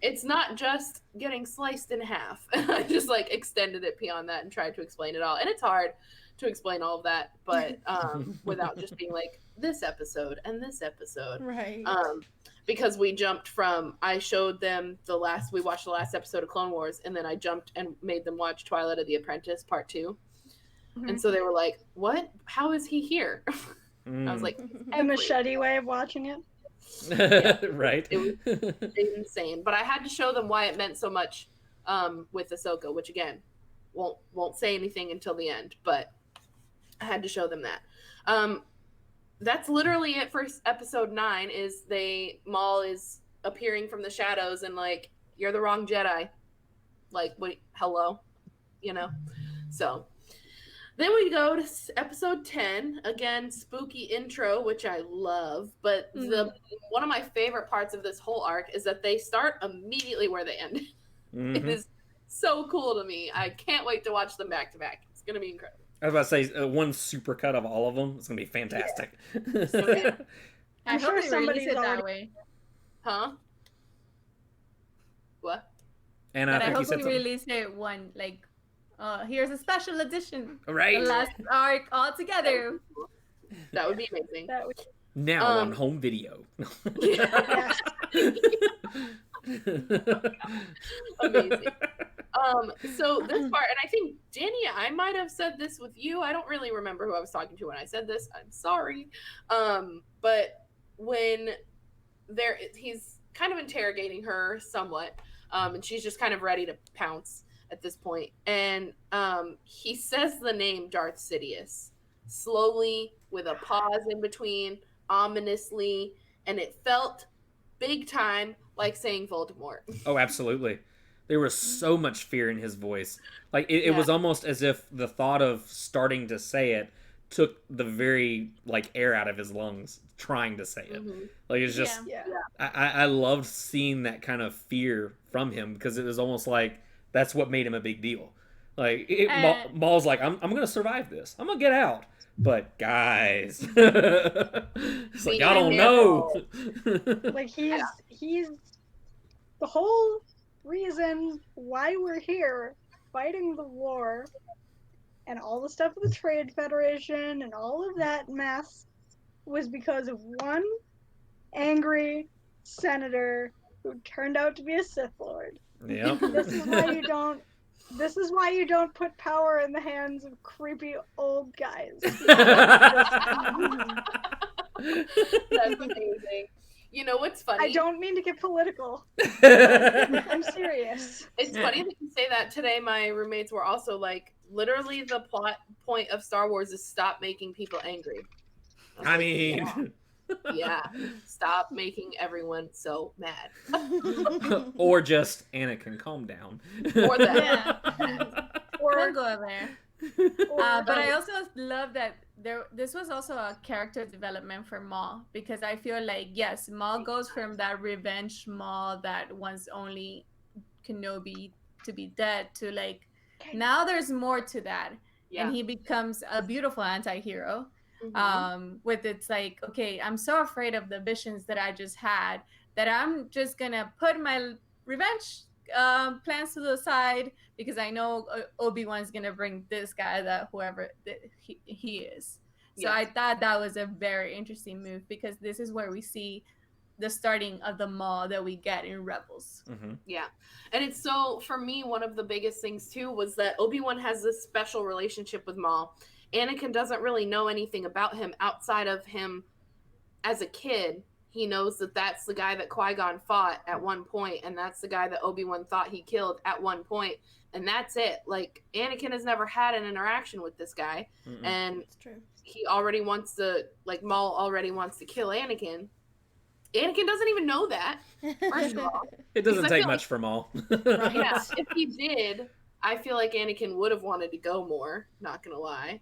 Speaker 5: it's not just getting sliced in half." I just like extended it beyond that and tried to explain it all, and it's hard to explain all of that, but without just being like this episode and this episode,
Speaker 6: Right.
Speaker 5: because we jumped from I showed them we watched the last episode of Clone Wars, and then I jumped and made them watch Twilight of the Apprentice Part 2. And so they were like, "What? How is he here?" I was like,
Speaker 7: A machete way of watching it.
Speaker 3: Right.
Speaker 5: It was insane. But I had to show them why it meant so much with Ahsoka, which again, won't say anything until the end, but I had to show them that. That's literally it for episode 9. Is Maul is appearing from the shadows and like, "You're the wrong Jedi." Like, wait, hello, So then we go to episode 10. Again, spooky intro, which I love. But one of my favorite parts of this whole arc is that they start immediately where they end. It is so cool to me. I can't wait to watch them back to back. It's gonna be incredible.
Speaker 3: I was about to say one super cut of all of them. It's gonna be fantastic.
Speaker 5: Yeah.
Speaker 4: I
Speaker 7: sure
Speaker 4: hope they
Speaker 7: somebody's
Speaker 4: release it that
Speaker 7: already-
Speaker 4: way.
Speaker 5: Huh? What?
Speaker 3: And
Speaker 4: But I
Speaker 3: think you
Speaker 4: hope
Speaker 3: said
Speaker 4: we
Speaker 3: something.
Speaker 4: release it one like, here's a special edition.
Speaker 3: Right.
Speaker 4: The last arc all together.
Speaker 5: That would be amazing.
Speaker 7: That was
Speaker 3: Now on home video.
Speaker 5: Yeah. Amazing. So this part, and I think Danny, I might have said this with you. I don't really remember who I was talking to when I said this. I'm sorry. But when he's kind of interrogating her somewhat, and she's just kind of ready to pounce at this point. And he says the name Darth Sidious slowly with a pause in between, ominously, and it felt big time like saying Voldemort.
Speaker 3: Oh, absolutely. There was so much fear in his voice. Like it was almost as if the thought of starting to say it took the very like air out of his lungs trying to say it. Like it's just I loved seeing that kind of fear from him, because it was almost like that's what made him a big deal. Like Maul's like, I'm gonna survive this. I'm gonna get out. But guys, it's like, y'all don't know.
Speaker 7: like he's the whole reason why we're here fighting the war and all the stuff with the Trade Federation and all of that mess was because of one angry senator who turned out to be a Sith Lord.
Speaker 3: Yep.
Speaker 7: This is why you don't put power in the hands of creepy old guys.
Speaker 5: That's amazing. You know what's funny?
Speaker 7: I don't mean to get political. I'm serious.
Speaker 5: It's funny that you say that. Today my roommates were also like, literally the plot point of Star Wars is stop making people angry.
Speaker 3: I mean,
Speaker 5: yeah, stop making everyone so mad.
Speaker 3: or just Anakin, calm down.
Speaker 5: Or that.
Speaker 4: We'll go there. But I also love that this was also a character development for Maul, because I feel like, yes, Maul goes from that revenge Maul that wants only Kenobi to be dead to like, now there's more to that. And he becomes a beautiful anti-hero. With it's like, okay, I'm so afraid of the visions that I just had that I'm just gonna put my revenge plans to the side, because I know Obi-Wan's gonna bring this guy, that whoever he is. So I thought that was a very interesting move, because this is where we see the starting of the Maul that we get in Rebels.
Speaker 5: Yeah. And it's so, for me, one of the biggest things too was that Obi-Wan has this special relationship with Maul. Anakin doesn't really know anything about him outside of him as a kid. He knows that that's the guy that Qui-Gon fought at one point, and that's the guy that Obi-Wan thought he killed at one point, and that's it. Like, Anakin has never had an interaction with this guy, and he already wants to, like, Maul already wants to kill Anakin. Anakin doesn't even know that, first of all.
Speaker 3: It doesn't take much for Maul.
Speaker 5: Yeah, if he did, I feel like Anakin would have wanted to go more, not gonna lie.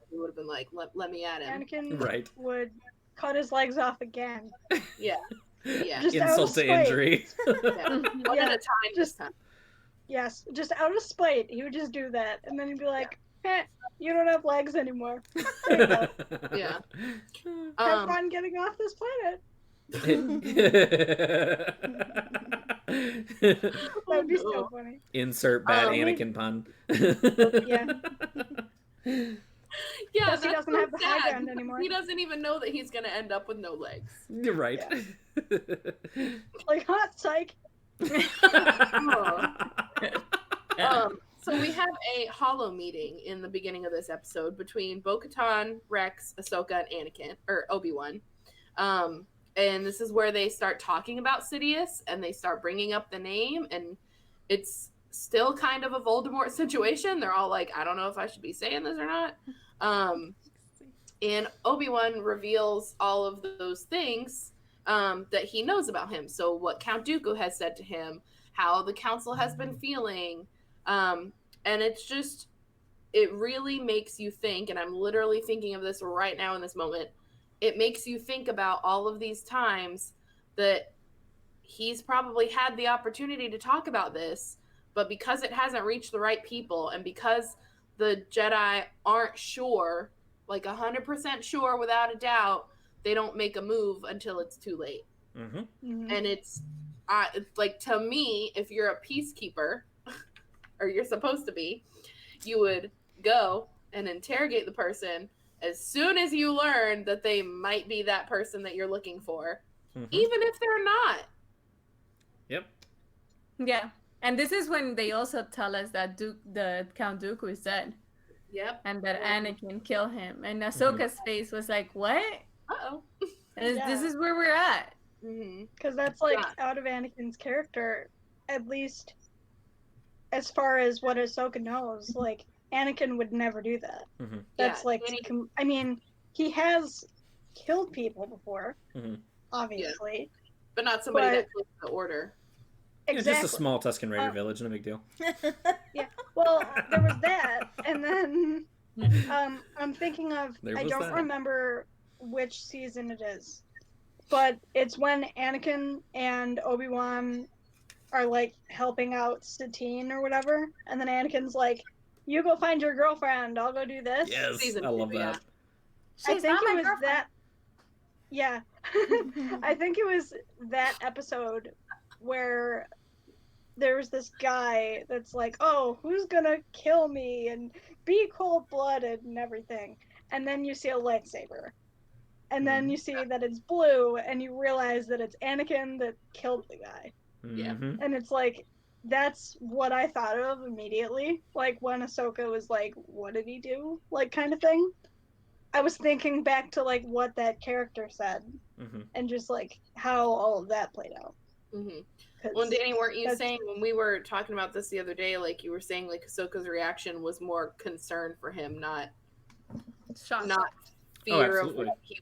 Speaker 5: he would have been like, let me at him.
Speaker 7: Anakin
Speaker 3: Right.
Speaker 7: would cut his legs off again.
Speaker 5: Yeah. Yeah.
Speaker 7: Just out of
Speaker 3: Insult to
Speaker 7: spite.
Speaker 3: injury.
Speaker 5: Yeah. One at a time this
Speaker 7: just-
Speaker 5: time.
Speaker 7: Yes, just out of spite, he would just do that, and then he'd be like, you don't have legs anymore. There you go.
Speaker 5: Yeah.
Speaker 7: Have fun getting off this planet. That would be so funny.
Speaker 3: Insert bad
Speaker 5: Um,
Speaker 3: Anakin pun.
Speaker 7: Yeah.
Speaker 5: Yeah,
Speaker 7: Plus, he
Speaker 5: that's
Speaker 7: doesn't
Speaker 5: so
Speaker 7: have the high
Speaker 5: sad.
Speaker 7: ground anymore.
Speaker 5: He doesn't even know that he's gonna end up with no legs.
Speaker 3: You're right.
Speaker 7: Like, hot psych.
Speaker 5: So we have a hollow meeting in the beginning of this episode between Bo-Katan, Rex, Ahsoka, and Anakin, or Obi-Wan. And this is where they start talking about Sidious, and they start bringing up the name, and it's still kind of a Voldemort situation. They're all like, I don't know if I should be saying this or not. And Obi-Wan reveals all of those things that he knows about him. So what Count Dooku has said to him, how the council has been feeling. And it's just, it really makes you think, and I'm literally thinking of this right now in this moment, it makes you think about all of these times that he's probably had the opportunity to talk about this, but because it hasn't reached the right people, and because the Jedi aren't sure, like 100% sure without a doubt, they don't make a move until it's too late.
Speaker 3: Mm-hmm.
Speaker 5: And it's like, to me, if you're a peacekeeper, or you're supposed to be, you would go and interrogate the person as soon as you learn that they might be that person that you're looking for, even if they're not.
Speaker 3: Yep.
Speaker 4: Yeah. And this is when they also tell us that the Count Dooku is dead.
Speaker 5: Yep.
Speaker 4: And that Anakin killed him. And Ahsoka's face was like, what?
Speaker 5: Uh-oh.
Speaker 4: This is where we're at.
Speaker 7: Because that's like out of Anakin's character, at least as far as what Ahsoka knows. Like, Anakin would never do that. That's I mean, he has killed people before, obviously.
Speaker 5: But not somebody that killed the order.
Speaker 7: Exactly.
Speaker 3: Yeah, just a small Tusken Raider village, no big deal.
Speaker 7: Yeah. Well, there was that, and then I'm thinking of, I don't remember which season it is, but it's when Anakin and Obi-Wan are like helping out Satine or whatever, and then Anakin's like, "You go find your girlfriend. I'll go do this."
Speaker 3: Yes, I love that.
Speaker 7: I think it was that. Yeah, I think it was that episode where there's this guy that's like, "Oh, who's gonna kill me?" and be cold-blooded and everything, and then you see a lightsaber, and then you see that it's blue, and you realize that it's Anakin that killed the guy.
Speaker 5: Yeah.
Speaker 7: And it's like, that's what I thought of immediately. Like, when Ahsoka was like, what did he do? Like, kind of thing. I was thinking back to, like, what that character said. And just, like, how all of that played out.
Speaker 5: Well, Danny, weren't you saying, when we were talking about this the other day, like, you were saying, like, Ahsoka's reaction was more concern for him, not fear of what he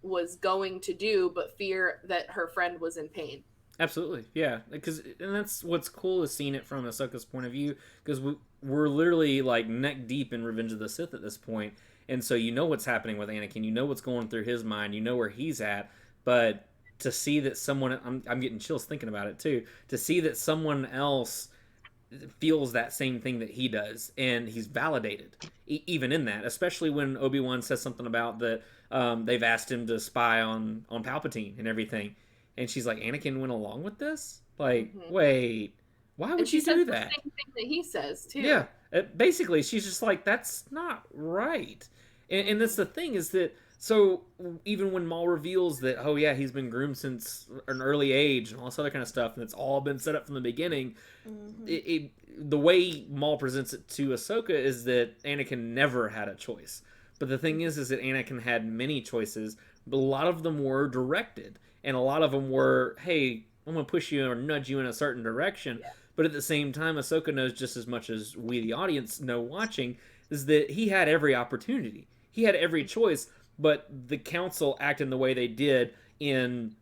Speaker 5: was going to do, but fear that her friend was in pain.
Speaker 3: Absolutely, yeah. And that's what's cool is seeing it from Ahsoka's point of view, because we're literally like neck deep in Revenge of the Sith at this point, and so you know what's happening with Anakin, you know what's going through his mind, you know where he's at, but to see that someone, I'm getting chills thinking about it too, to see that someone else feels that same thing that he does, and he's validated, even in that, especially when Obi-Wan says something about that they've asked him to spy on Palpatine and everything. And she's like, Anakin went along with this? Like, wait, why would you do that?
Speaker 5: The same thing that he says, too.
Speaker 3: Yeah. Basically, she's just like, that's not right. And that's the thing is that, so even when Maul reveals that, oh yeah, he's been groomed since an early age and all this other kind of stuff, and it's all been set up from the beginning, the way Maul presents it to Ahsoka is that Anakin never had a choice. But the thing is that Anakin had many choices, but a lot of them were directed. And a lot of them were, hey, I'm going to push you or nudge you in a certain direction. Yeah. But at the same time, Ahsoka knows just as much as we, the audience, know watching, is that he had every opportunity. He had every choice, but the council acting the way they did in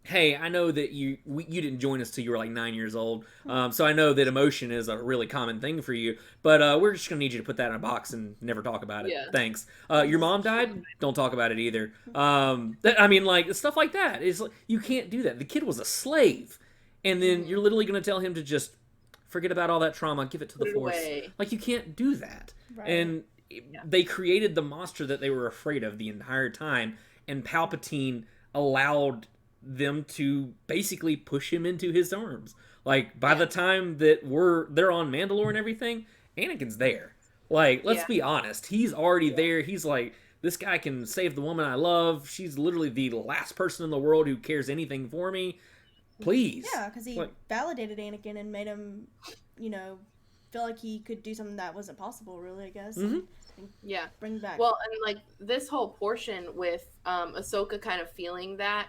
Speaker 3: hey, I know that you didn't join us till you were like 9 years old, so I know that emotion is a really common thing for you, but we're just gonna need you to put that in a box and never talk about it.
Speaker 5: Yeah.
Speaker 3: Thanks. Your mom died. Don't talk about it either. I mean, like stuff like that is like, you can't do that. The kid was a slave, and then you're literally gonna tell him to just forget about all that trauma, give it to the
Speaker 5: Put it
Speaker 3: Force.
Speaker 5: away.
Speaker 3: Like you can't do that.
Speaker 6: Right.
Speaker 3: And they created the monster that they were afraid of the entire time, and Palpatine allowed them to basically push him into his arms. Like by the time that they're on Mandalore and everything, Anakin's there. Like let's be honest, he's already there. He's like, this guy can save the woman I love. She's literally the last person in the world who cares anything for me. Please.
Speaker 6: Yeah, because he validated Anakin and made him, feel like he could do something that wasn't possible, really, I guess.
Speaker 3: Mhm.
Speaker 5: Yeah.
Speaker 6: Bring back.
Speaker 5: Well, and like this whole portion with Ahsoka kind of feeling that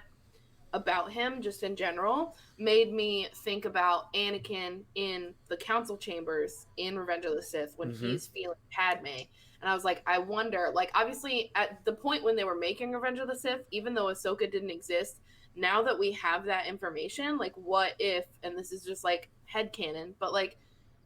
Speaker 5: about him just in general made me think about Anakin in the council chambers in Revenge of the Sith when he's feeling Padme. And I was like, I wonder, like obviously at the point when they were making Revenge of the Sith, even though Ahsoka didn't exist, now that we have that information, like what if, and this is just like headcanon, but like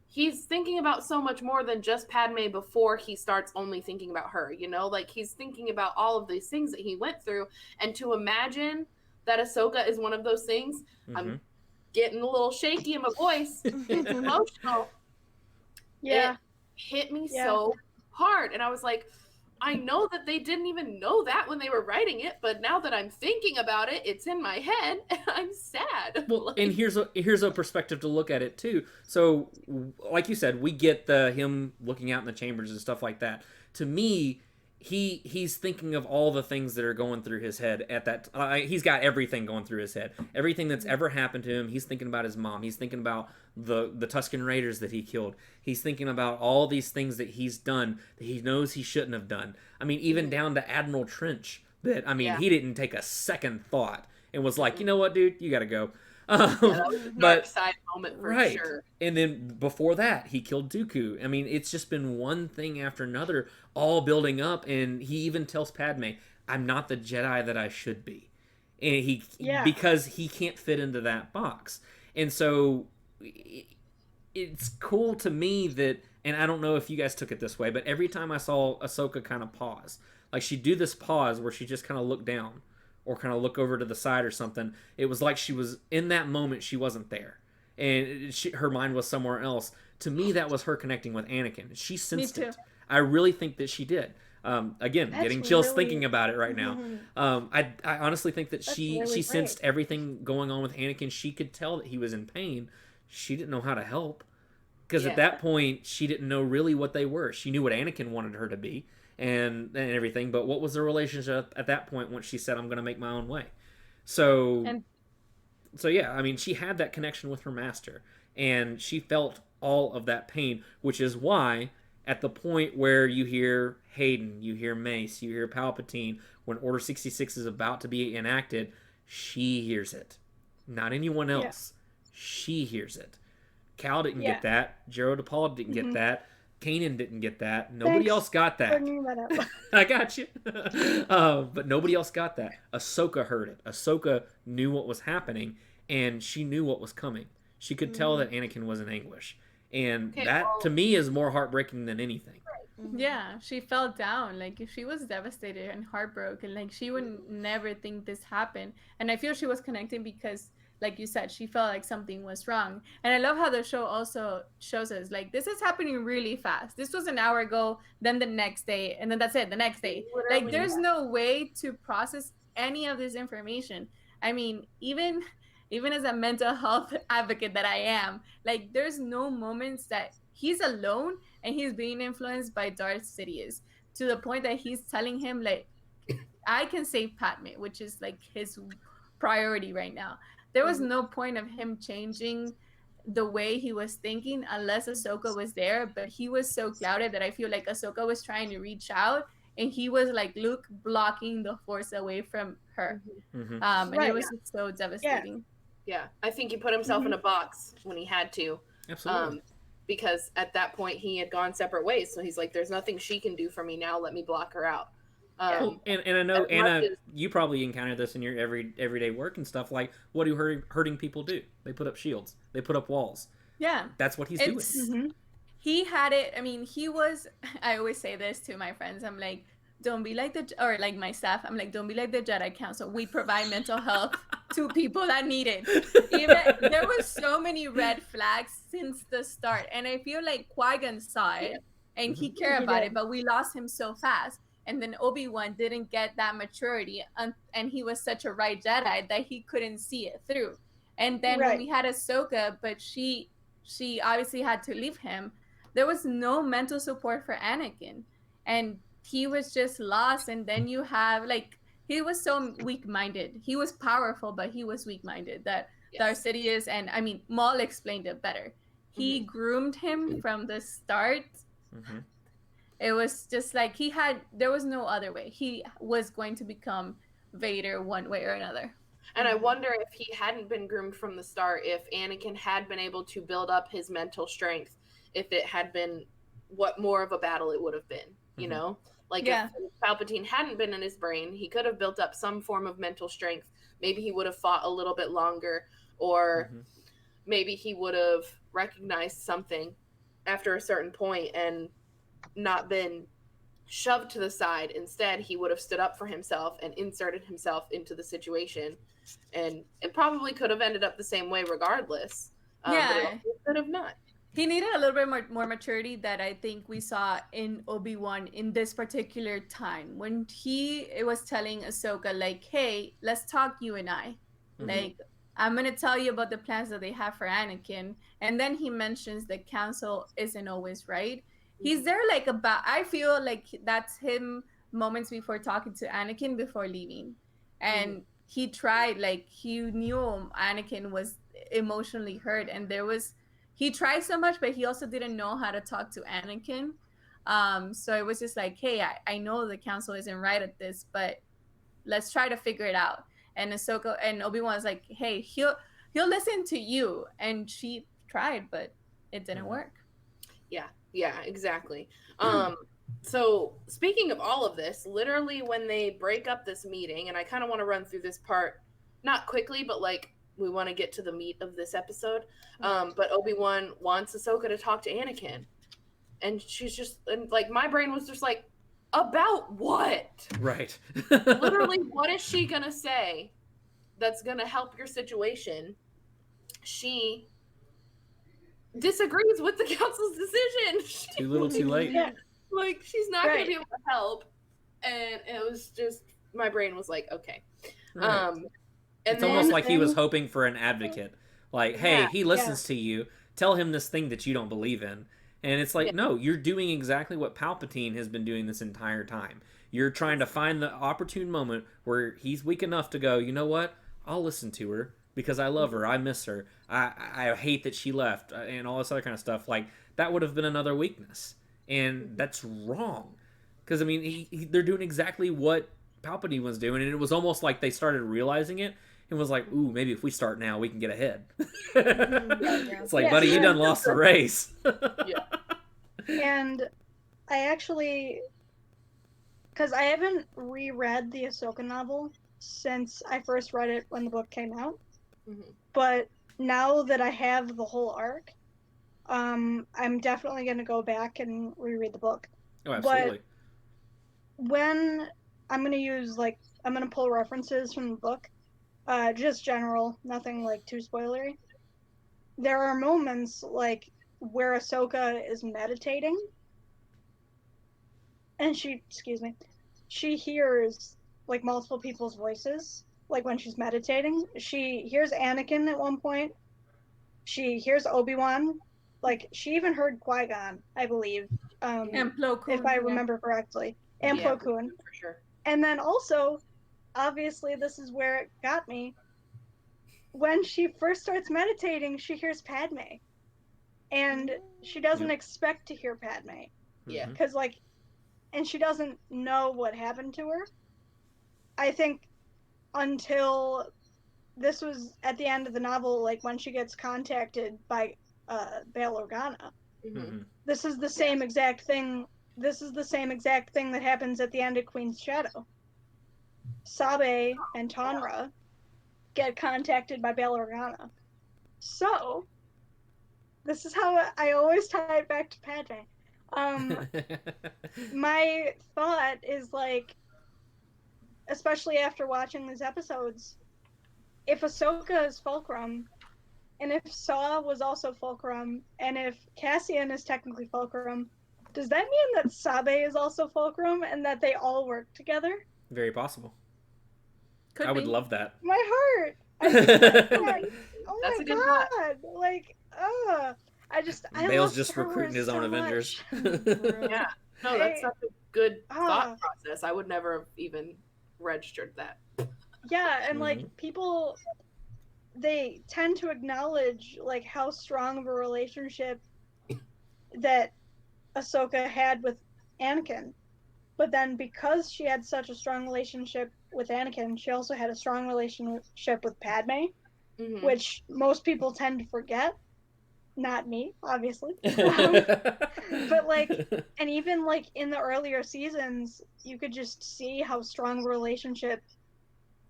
Speaker 5: he's thinking about so much more than just Padme before he starts only thinking about her, like he's thinking about all of these things that he went through. And to imagine that Ahsoka is one of those things, I'm getting a little shaky in my voice. It's emotional.
Speaker 7: Yeah.
Speaker 5: It hit me so hard. And I was like, I know that they didn't even know that when they were writing it, but now that I'm thinking about it, it's in my head and I'm sad.
Speaker 3: Well, and here's a perspective to look at it too. So, like you said, we get him looking out in the chambers and stuff like that. To me, he's thinking of all the things that are going through his head at that. He's got everything going through his head. Everything that's ever happened to him. He's thinking about his mom. He's thinking about the Tusken Raiders that he killed. He's thinking about all these things that he's done that he knows he shouldn't have done. I mean, even down to Admiral Trench. He didn't take a second thought and was like, you know what, dude, you got to go.
Speaker 5: That was a dark side moment for sure.
Speaker 3: And then before that, he killed Dooku. I mean, it's just been one thing after another, all building up. And he even tells Padme, "I'm not the Jedi that I should be," and because he can't fit into that box. And so it's cool to me that, and I don't know if you guys took it this way, but every time I saw Ahsoka kind of pause, like she'd do this pause where she just kind of looked down or kind of look over to the side or something, it was like she was in that moment, she wasn't there. And her mind was somewhere else. To me, that was her connecting with Anakin. She sensed it. I really think that she did. Again, that's getting chills thinking about it right now. I honestly think that she sensed everything going on with Anakin. She could tell that he was in pain. She didn't know how to help. Because at that point, she didn't know really what they were. She knew what Anakin wanted her to be and everything. But what was the relationship at that point when she said, I'm going to make my own way? So yeah, I mean, she had that connection with her master. And she felt all of that pain, which is why at the point where you hear Hayden, you hear Mace, you hear Palpatine, when Order 66 is about to be enacted, she hears it. Not anyone else. Yeah. She hears it. Cal didn't get that. Jero DePaul didn't get that. Kanan didn't get that. Nobody else got that. I got you. But nobody else got that. Ahsoka heard it. Ahsoka knew what was happening, and she knew what was coming. She could tell that Anakin was in anguish. And to me, is more heartbreaking than anything.
Speaker 4: Yeah, she fell down. Like, she was devastated and heartbroken. Like, she would never think this happened. And I feel she was connecting because, like you said, she felt like something was wrong. And I love how the show also shows us, like, this is happening really fast. This was an hour ago, then the next day, and then that's it, the next day. Like, there's no way to process any of this information. I mean, even as a mental health advocate that I am, like, there's no moments that he's alone and he's being influenced by Darth Sidious to the point that he's telling him, like, I can save Padme, which is, like, his priority right now. There was no point of him changing the way he was thinking unless Ahsoka was there, but he was so clouded that I feel like Ahsoka was trying to reach out and he was like Luke blocking the Force away from her. And it was just so devastating.
Speaker 5: Yeah, I think he put himself in a box when he had to.
Speaker 3: Absolutely.
Speaker 5: Because at that point he had gone separate ways. So he's like, there's nothing she can do for me now. Let me block her out.
Speaker 3: Cool. And I know,
Speaker 5: as much
Speaker 3: Anna,
Speaker 5: as-
Speaker 3: you probably encounter this in your everyday work and stuff. Like, what do hurting people do? They put up shields. They put up walls.
Speaker 4: Yeah.
Speaker 3: That's what he's
Speaker 4: It's
Speaker 3: doing.
Speaker 4: he had it. I mean, he was. I always say this to my friends. I'm like, don't be like or like my staff. I'm like, don't be like the Jedi Council. We provide mental health to people that need it. Even there was so many red flags since the start, and I feel like Qui-Gon saw it and he cared
Speaker 7: He
Speaker 4: about
Speaker 7: did.
Speaker 4: it, but we lost him so fast. And then Obi-Wan didn't get that maturity, and he was such a right Jedi that he couldn't see it through. And then when we had Ahsoka, but she obviously had to leave him, there was no mental support for Anakin, and he was just lost. And then you have like he was so weak-minded. He was powerful, but he was weak-minded. That Darth Sidious, and I mean Maul explained it better. He groomed him from the start. It was just like there was no other way. He was going to become Vader one way or another.
Speaker 5: And I wonder if he hadn't been groomed from the start, if Anakin had been able to build up his mental strength, if it had been what more of a battle it would have been, you know? Like if Palpatine hadn't been in his brain, he could have built up some form of mental strength. Maybe he would have fought a little bit longer, or maybe he would have recognized something after a certain point and not been shoved to the side. Instead, he would have stood up for himself and inserted himself into the situation. And it probably could have ended up the same way regardless. But it could have not.
Speaker 4: He needed a little bit more maturity that I think we saw in Obi-Wan in this particular time. When it was telling Ahsoka, like, hey, let's talk, you and I. Like, I'm going to tell you about the plans that they have for Anakin. And then he mentions the council isn't always right. He's there like I feel like that's him moments before talking to Anakin before leaving. And he tried, like, he knew Anakin was emotionally hurt, and he tried so much, but he also didn't know how to talk to Anakin. So it was just like, hey, I know the council isn't right at this, but let's try to figure it out. And Ahsoka and Obi-Wan's like, hey, he'll listen to you. And she tried, but it didn't work.
Speaker 5: Yeah, exactly. So speaking of all of this, literally when they break up this meeting, and I kind of want to run through this part, not quickly, but like we want to get to the meat of this episode. But Obi-Wan wants Ahsoka to talk to Anakin. And she's just, and like my brain was just like, about what?
Speaker 3: Right.
Speaker 5: Literally, what is she going to say that's going to help your situation? She disagrees with the council's decision.
Speaker 3: Too little, too late.
Speaker 5: Like, she's not going to be able to help. And it was just, my brain was like, okay.
Speaker 3: Right. It's almost like he was hoping for an advocate. Like, hey, he listens to you. Tell him this thing that you don't believe in. And it's like, no, you're doing exactly what Palpatine has been doing this entire time. You're trying to find the opportune moment where he's weak enough to go, you know what? I'll listen to her because I love her. I miss her. I hate that she left and all this other kind of stuff. Like, that would have been another weakness. And that's wrong. Because, I mean, they're doing exactly what Palpatine was doing. And it was almost like they started realizing it. And was like, ooh, maybe if we start now, we can get ahead. It's like, buddy, you done lost the race.
Speaker 7: And I actually, because I haven't reread the Ahsoka novel since I first read it when the book came out. But now that I have the whole arc, I'm definitely going to go back and reread the book.
Speaker 3: Oh, absolutely.
Speaker 7: But when I'm going to pull references from the book, just general, nothing like too spoilery. There are moments like where Ahsoka is meditating, and she hears like multiple people's voices. Like when she's meditating, she hears Anakin at one point. She hears Obi-Wan. Like she even heard Qui-Gon, I believe,
Speaker 4: and Plo Koon,
Speaker 7: if I remember correctly, and Plo Koon.
Speaker 5: For sure.
Speaker 7: And then also, obviously, this is where it got me. When she first starts meditating, she hears Padme. And she doesn't expect to hear Padme.
Speaker 5: Yeah.
Speaker 7: Because, and she doesn't know what happened to her. I think until this was at the end of the novel, like when she gets contacted by Bail Organa. This is the same exact thing this is the same exact thing that happens at the end of Queen's Shadow. Sabe and Tonra get contacted by Bail Organa. So, this is how I always tie it back to Padme. My thought is like, especially after watching these episodes, if Ahsoka is Fulcrum, and if Saw was also Fulcrum, and if Cassian is technically Fulcrum, does that mean that Sabe is also Fulcrum and that they all work together?
Speaker 3: Very possible.
Speaker 4: Could
Speaker 3: I would
Speaker 4: be.
Speaker 3: love that.
Speaker 7: My heart. I just like that. Oh
Speaker 5: That's
Speaker 7: my
Speaker 5: a good thought.
Speaker 7: god! Like, I
Speaker 3: Bale's
Speaker 7: love
Speaker 3: just
Speaker 7: Star
Speaker 3: recruiting
Speaker 7: Wars
Speaker 3: his
Speaker 7: so
Speaker 3: own Avengers.
Speaker 5: Yeah. No, that's such a good thought
Speaker 7: Ah.
Speaker 5: process. I would never have even registered that.
Speaker 7: Yeah, and like people, they tend to acknowledge like how strong of a relationship that Ahsoka had with Anakin. But then because she had such a strong relationship with Anakin, she also had a strong relationship with Padme, which most people tend to forget. Not me, obviously. But like, and even like in the earlier seasons, you could just see how strong a relationship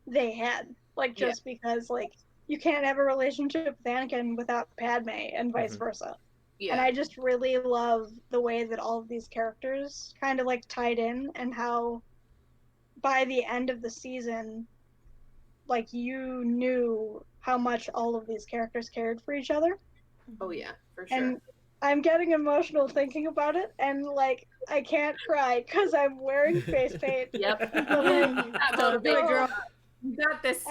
Speaker 7: they had. Like, just because like you can't have a relationship with Anakin without Padme and vice versa.
Speaker 5: Yeah.
Speaker 7: And I just really love the way that all of these characters kind of like tied in, and how by the end of the season, like you knew how much all of these characters cared for each other.
Speaker 5: Oh yeah, for sure.
Speaker 7: And I'm getting emotional thinking about it, and like I can't cry because I'm wearing face paint.
Speaker 5: Yep.
Speaker 7: But like,
Speaker 5: That
Speaker 4: So do it,
Speaker 5: motivates
Speaker 4: girl.
Speaker 5: you.
Speaker 4: You got this.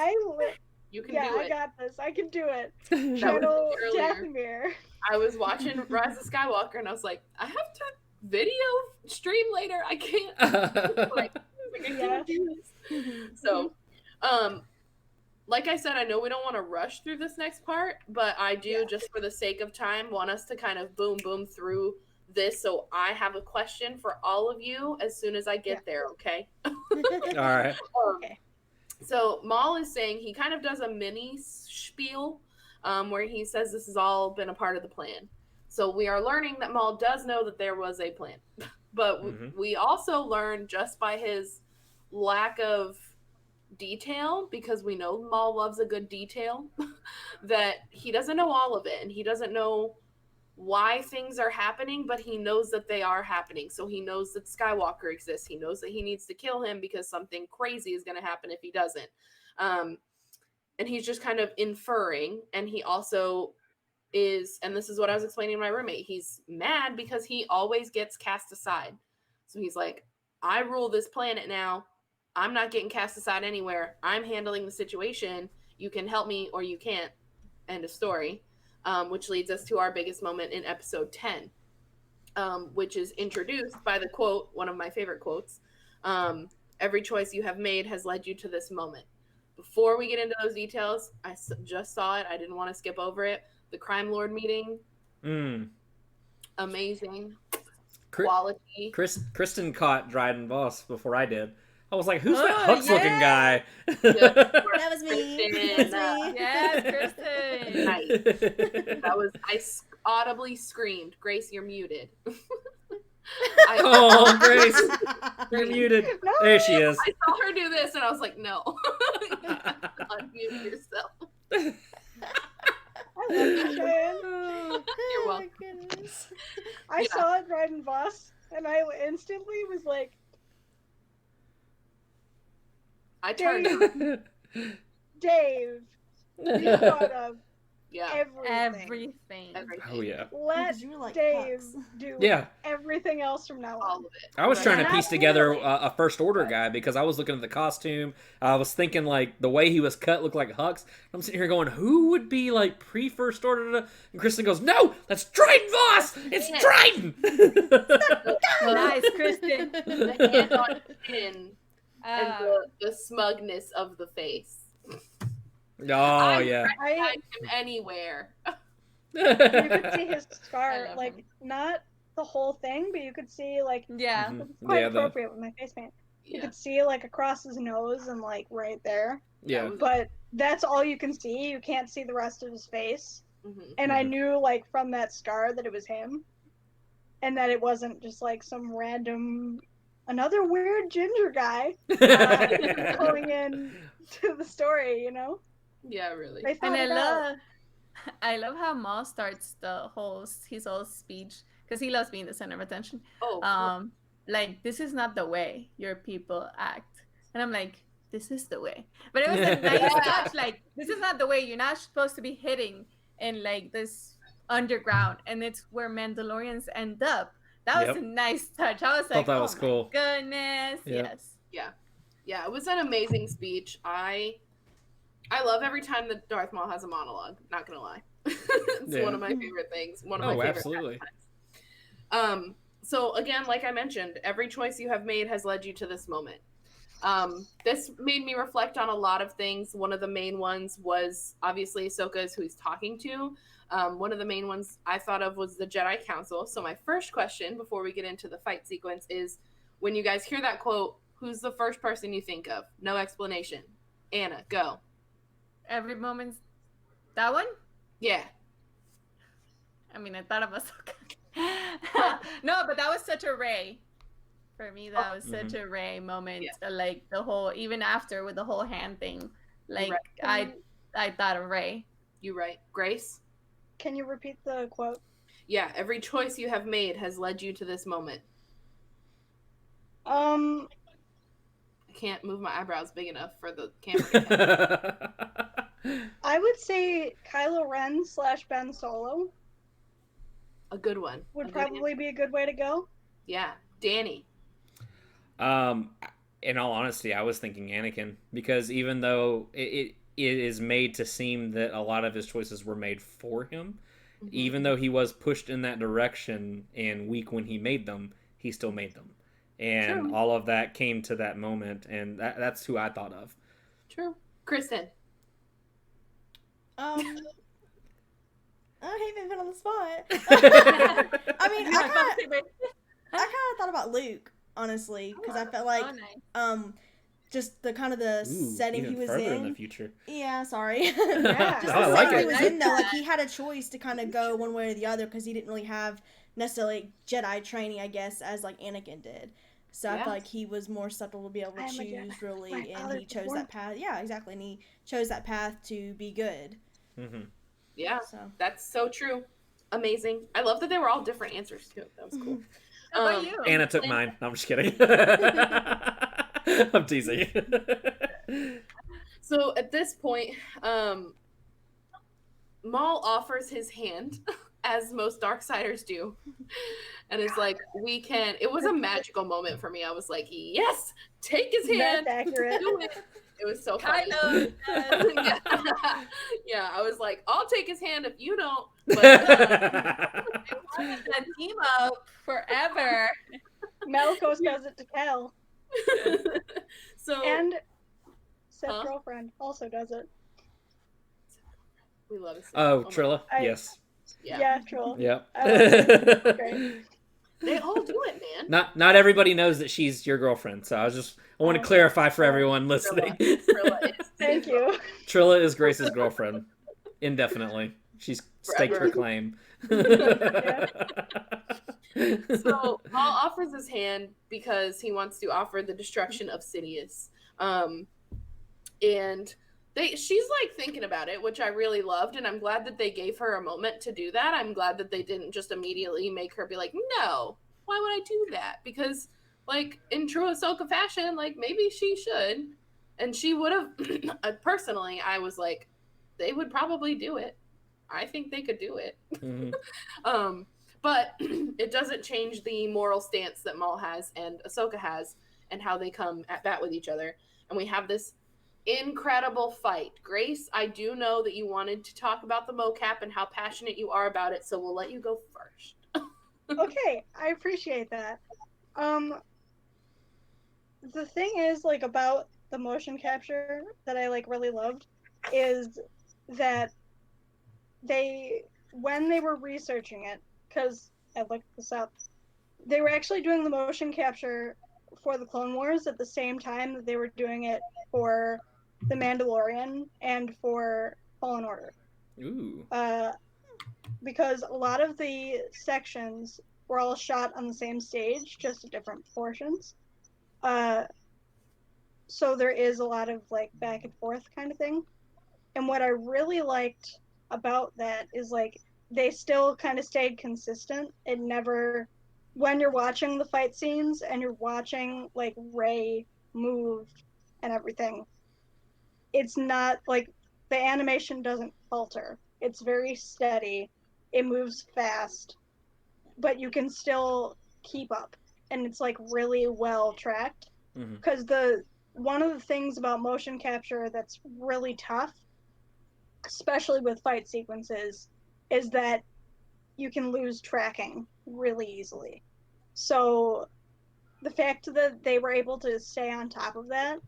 Speaker 5: You can do
Speaker 7: I
Speaker 5: it.
Speaker 7: got this. I can do it.
Speaker 5: That
Speaker 7: Channel
Speaker 5: was earlier.
Speaker 7: Dathomir.
Speaker 5: I was watching Rise of Skywalker and I was like, I have to video stream later. I can't. I can't do this. So, like I said, I know we don't want to rush through this next part, but I do, just for the sake of time, want us to kind of boom through this. So I have a question for all of you as soon as I get there, okay?
Speaker 3: All right.
Speaker 7: Okay.
Speaker 5: So Maul is saying, he kind of does a mini spiel where he says this has all been a part of the plan. So we are learning that Maul does know that there was a plan. But we also learn, just by his lack of detail, because we know Maul loves a good detail, that he doesn't know all of it, and he doesn't know why things are happening, but he knows that they are happening. So he knows that Skywalker exists. He knows that he needs to kill him because something crazy is going to happen if he doesn't. And he's just kind of inferring. And he also is, and this is what I was explaining to my roommate, he's mad because he always gets cast aside. So he's like, I rule this planet now. I'm not getting cast aside anywhere. I'm handling the situation. You can help me or you can't. End of story. Which leads us to our biggest moment in episode 10, which is introduced by the quote, one of my favorite quotes, every choice you have made has led you to this moment. Before we get into those details, I just saw it. I didn't want to skip over it. The crime lord meeting. Amazing. Quality.
Speaker 3: Kristen caught Dryden Voss before I did. I was like, who's that Hux looking guy?
Speaker 6: That was me.
Speaker 4: Yes, Kristen.
Speaker 5: Nice. I audibly screamed, Grace, you're muted.
Speaker 3: Oh, Grace, you're muted.
Speaker 7: No.
Speaker 3: There she is.
Speaker 5: I saw her do this and I was like, no. Unmute yourself.
Speaker 7: I love you, Cheyenne.
Speaker 5: You're welcome.
Speaker 7: I saw Dryden Voss, and I instantly was like,
Speaker 5: I turned on.
Speaker 7: Dave, you thought of
Speaker 4: Everything.
Speaker 3: Oh yeah.
Speaker 7: Let
Speaker 6: You were like,
Speaker 7: Dave
Speaker 6: Hux.
Speaker 7: do
Speaker 3: Yeah.
Speaker 7: everything else from now
Speaker 5: All
Speaker 7: on.
Speaker 5: of it.
Speaker 3: I was trying to
Speaker 7: Not
Speaker 3: piece together
Speaker 7: really.
Speaker 3: a First Order guy because I was looking at the costume. I was thinking like the way he was cut looked like Hux. I'm sitting here going, who would be like pre-First Order? And Kristen goes, no, that's Dryden Voss. It's Dryden.
Speaker 4: Nice, Kristen.
Speaker 5: The hand on chin and the smugness of the face.
Speaker 3: Oh yeah.
Speaker 5: I him anywhere.
Speaker 7: You could see his
Speaker 4: I
Speaker 7: scar,
Speaker 4: love
Speaker 7: like,
Speaker 4: him.
Speaker 7: not the whole thing, but you could see, like,
Speaker 4: Yeah.
Speaker 3: Mhm.
Speaker 7: it's quite
Speaker 3: Yeah,
Speaker 7: appropriate with my face paint. You
Speaker 5: Yeah.
Speaker 7: could see, like, across his nose and, like, right there.
Speaker 3: Yeah.
Speaker 7: But that's all you can see. You can't see the rest of his face.
Speaker 5: Mhm.
Speaker 7: And I knew, like, from that scar that it was him. and that it wasn't just like some random, another weird ginger guy going in to the story, you know?
Speaker 5: Yeah, really.
Speaker 7: They thought
Speaker 4: And
Speaker 7: it out.
Speaker 4: I love how Maul starts his whole speech because he loves being the center of attention.
Speaker 5: Oh,
Speaker 4: Like, this is not the way your people act, and I'm like, this is the way. But it was a nice touch. Like, this is not the way. You're not supposed to be hitting in like this underground, and it's where Mandalorians end up. That was a nice touch. I was like,
Speaker 3: that
Speaker 4: oh
Speaker 3: was
Speaker 4: my
Speaker 3: cool.
Speaker 4: goodness, yes.
Speaker 5: Yeah, it was an amazing speech. I love every time that Darth Maul has a monologue. Not gonna lie, it's one of my favorite things. One of my favorite
Speaker 3: absolutely.
Speaker 5: pastimes. So again, like I mentioned, every choice you have made has led you to this moment. This made me reflect on a lot of things. One of the main ones was obviously Ahsoka is who he's talking to. One of the main ones I thought of was the Jedi Council. So my first question before we get into the fight sequence is, when you guys hear that quote, who's the first person you think of? No explanation. Anna, go.
Speaker 4: Every moment's that one?
Speaker 5: Yeah.
Speaker 4: I mean, I thought of Ahsoka. No, but that was such a Rey. For me, that was such a Rey moment. Like the whole, even after with the whole hand thing, like I thought of Rey.
Speaker 5: You right. Grace?
Speaker 7: Can you repeat the quote?
Speaker 5: Yeah, every choice you have made has led you to this moment.
Speaker 7: I
Speaker 5: can't move my eyebrows big enough for the camera.
Speaker 7: I would say Kylo Ren / Ben Solo.
Speaker 5: A good one.
Speaker 7: Would probably be a good way to go.
Speaker 5: Yeah. Danny.
Speaker 3: In all honesty, I was thinking Anakin, because even though it is made to seem that a lot of his choices were made for him, even though he was pushed in that direction and weak when he made them, he still made them. And all of that came to that moment, and that's who I thought of.
Speaker 5: True. Kristen.
Speaker 6: I hate being put on the spot. I mean, I kind of thought about Luke, honestly, because I felt like just the kind of the setting he was in
Speaker 3: the future.
Speaker 6: Yeah, sorry.
Speaker 7: Yeah.
Speaker 6: Just the setting he was in, though, like he had a choice to kind of go one way or the other, because he didn't really have necessarily Jedi training, I guess, as like Anakin did. So I felt like he was more subtle to be able to choose, really, and he chose that path. Yeah, exactly, and he chose that path to be good.
Speaker 3: Mm-hmm.
Speaker 5: Yeah, that's so true. Amazing. I love that they were all different answers too. That was cool.
Speaker 4: How about you?
Speaker 3: Anna took mine. No, I'm just kidding. I'm teasing.
Speaker 5: So at this point, Maul offers his hand, as most Darksiders do, and it's like, we can. It was a magical moment for me. I was like, yes, take his hand.
Speaker 7: That's accurate.
Speaker 5: Do it. It was so funny. Yeah, I was like, I'll take his hand if you don't. But
Speaker 4: they wanted that team up forever.
Speaker 7: Malchus does it to Cal. And Seth's girlfriend also does it.
Speaker 5: We love it.
Speaker 3: Oh, Trilla? Yes.
Speaker 7: Yeah, Trilla.
Speaker 3: Yep.
Speaker 5: They all do it, man.
Speaker 3: Not everybody knows that she's your girlfriend, so I want to clarify for everyone listening.
Speaker 5: Trilla is.
Speaker 7: Thank you.
Speaker 3: Trilla is Grace's girlfriend, indefinitely. She's staked her claim.
Speaker 5: So Maul offers his hand because he wants to offer the destruction of Sidious, and she's like thinking about it, which I really loved, and I'm glad that they gave her a moment to do that. I'm glad that they didn't just immediately make her be like, no, why would I do that? Because like in true Ahsoka fashion, like maybe she should, and she would have. Personally, I was like, they would probably do it. I think they could do it.
Speaker 3: Mm-hmm.
Speaker 5: But it doesn't change the moral stance that Maul has and Ahsoka has, and how they come at bat with each other. And we have this incredible fight. Grace, I do know that you wanted to talk about the mocap and how passionate you are about it, so we'll let you go first.
Speaker 7: Okay, I appreciate that. The thing is, like, about the motion capture that I like really loved is that when they were researching it, because I looked this up, they were actually doing the motion capture for the Clone Wars at the same time that they were doing it for The Mandalorian and for Fallen Order.
Speaker 3: Ooh.
Speaker 7: Because a lot of the sections were all shot on the same stage, just at different portions. So there is a lot of like back and forth kind of thing. And what I really liked about that is like they still kind of stayed consistent. It never, when you're watching the fight scenes and you're watching like Rey move and everything, it's not like the animation doesn't falter. It's very steady. It moves fast, but you can still keep up, and it's like really well tracked. Because one of the things about motion capture that's really tough, especially with fight sequences, is that you can lose tracking really easily. So the fact that they were able to stay on top of that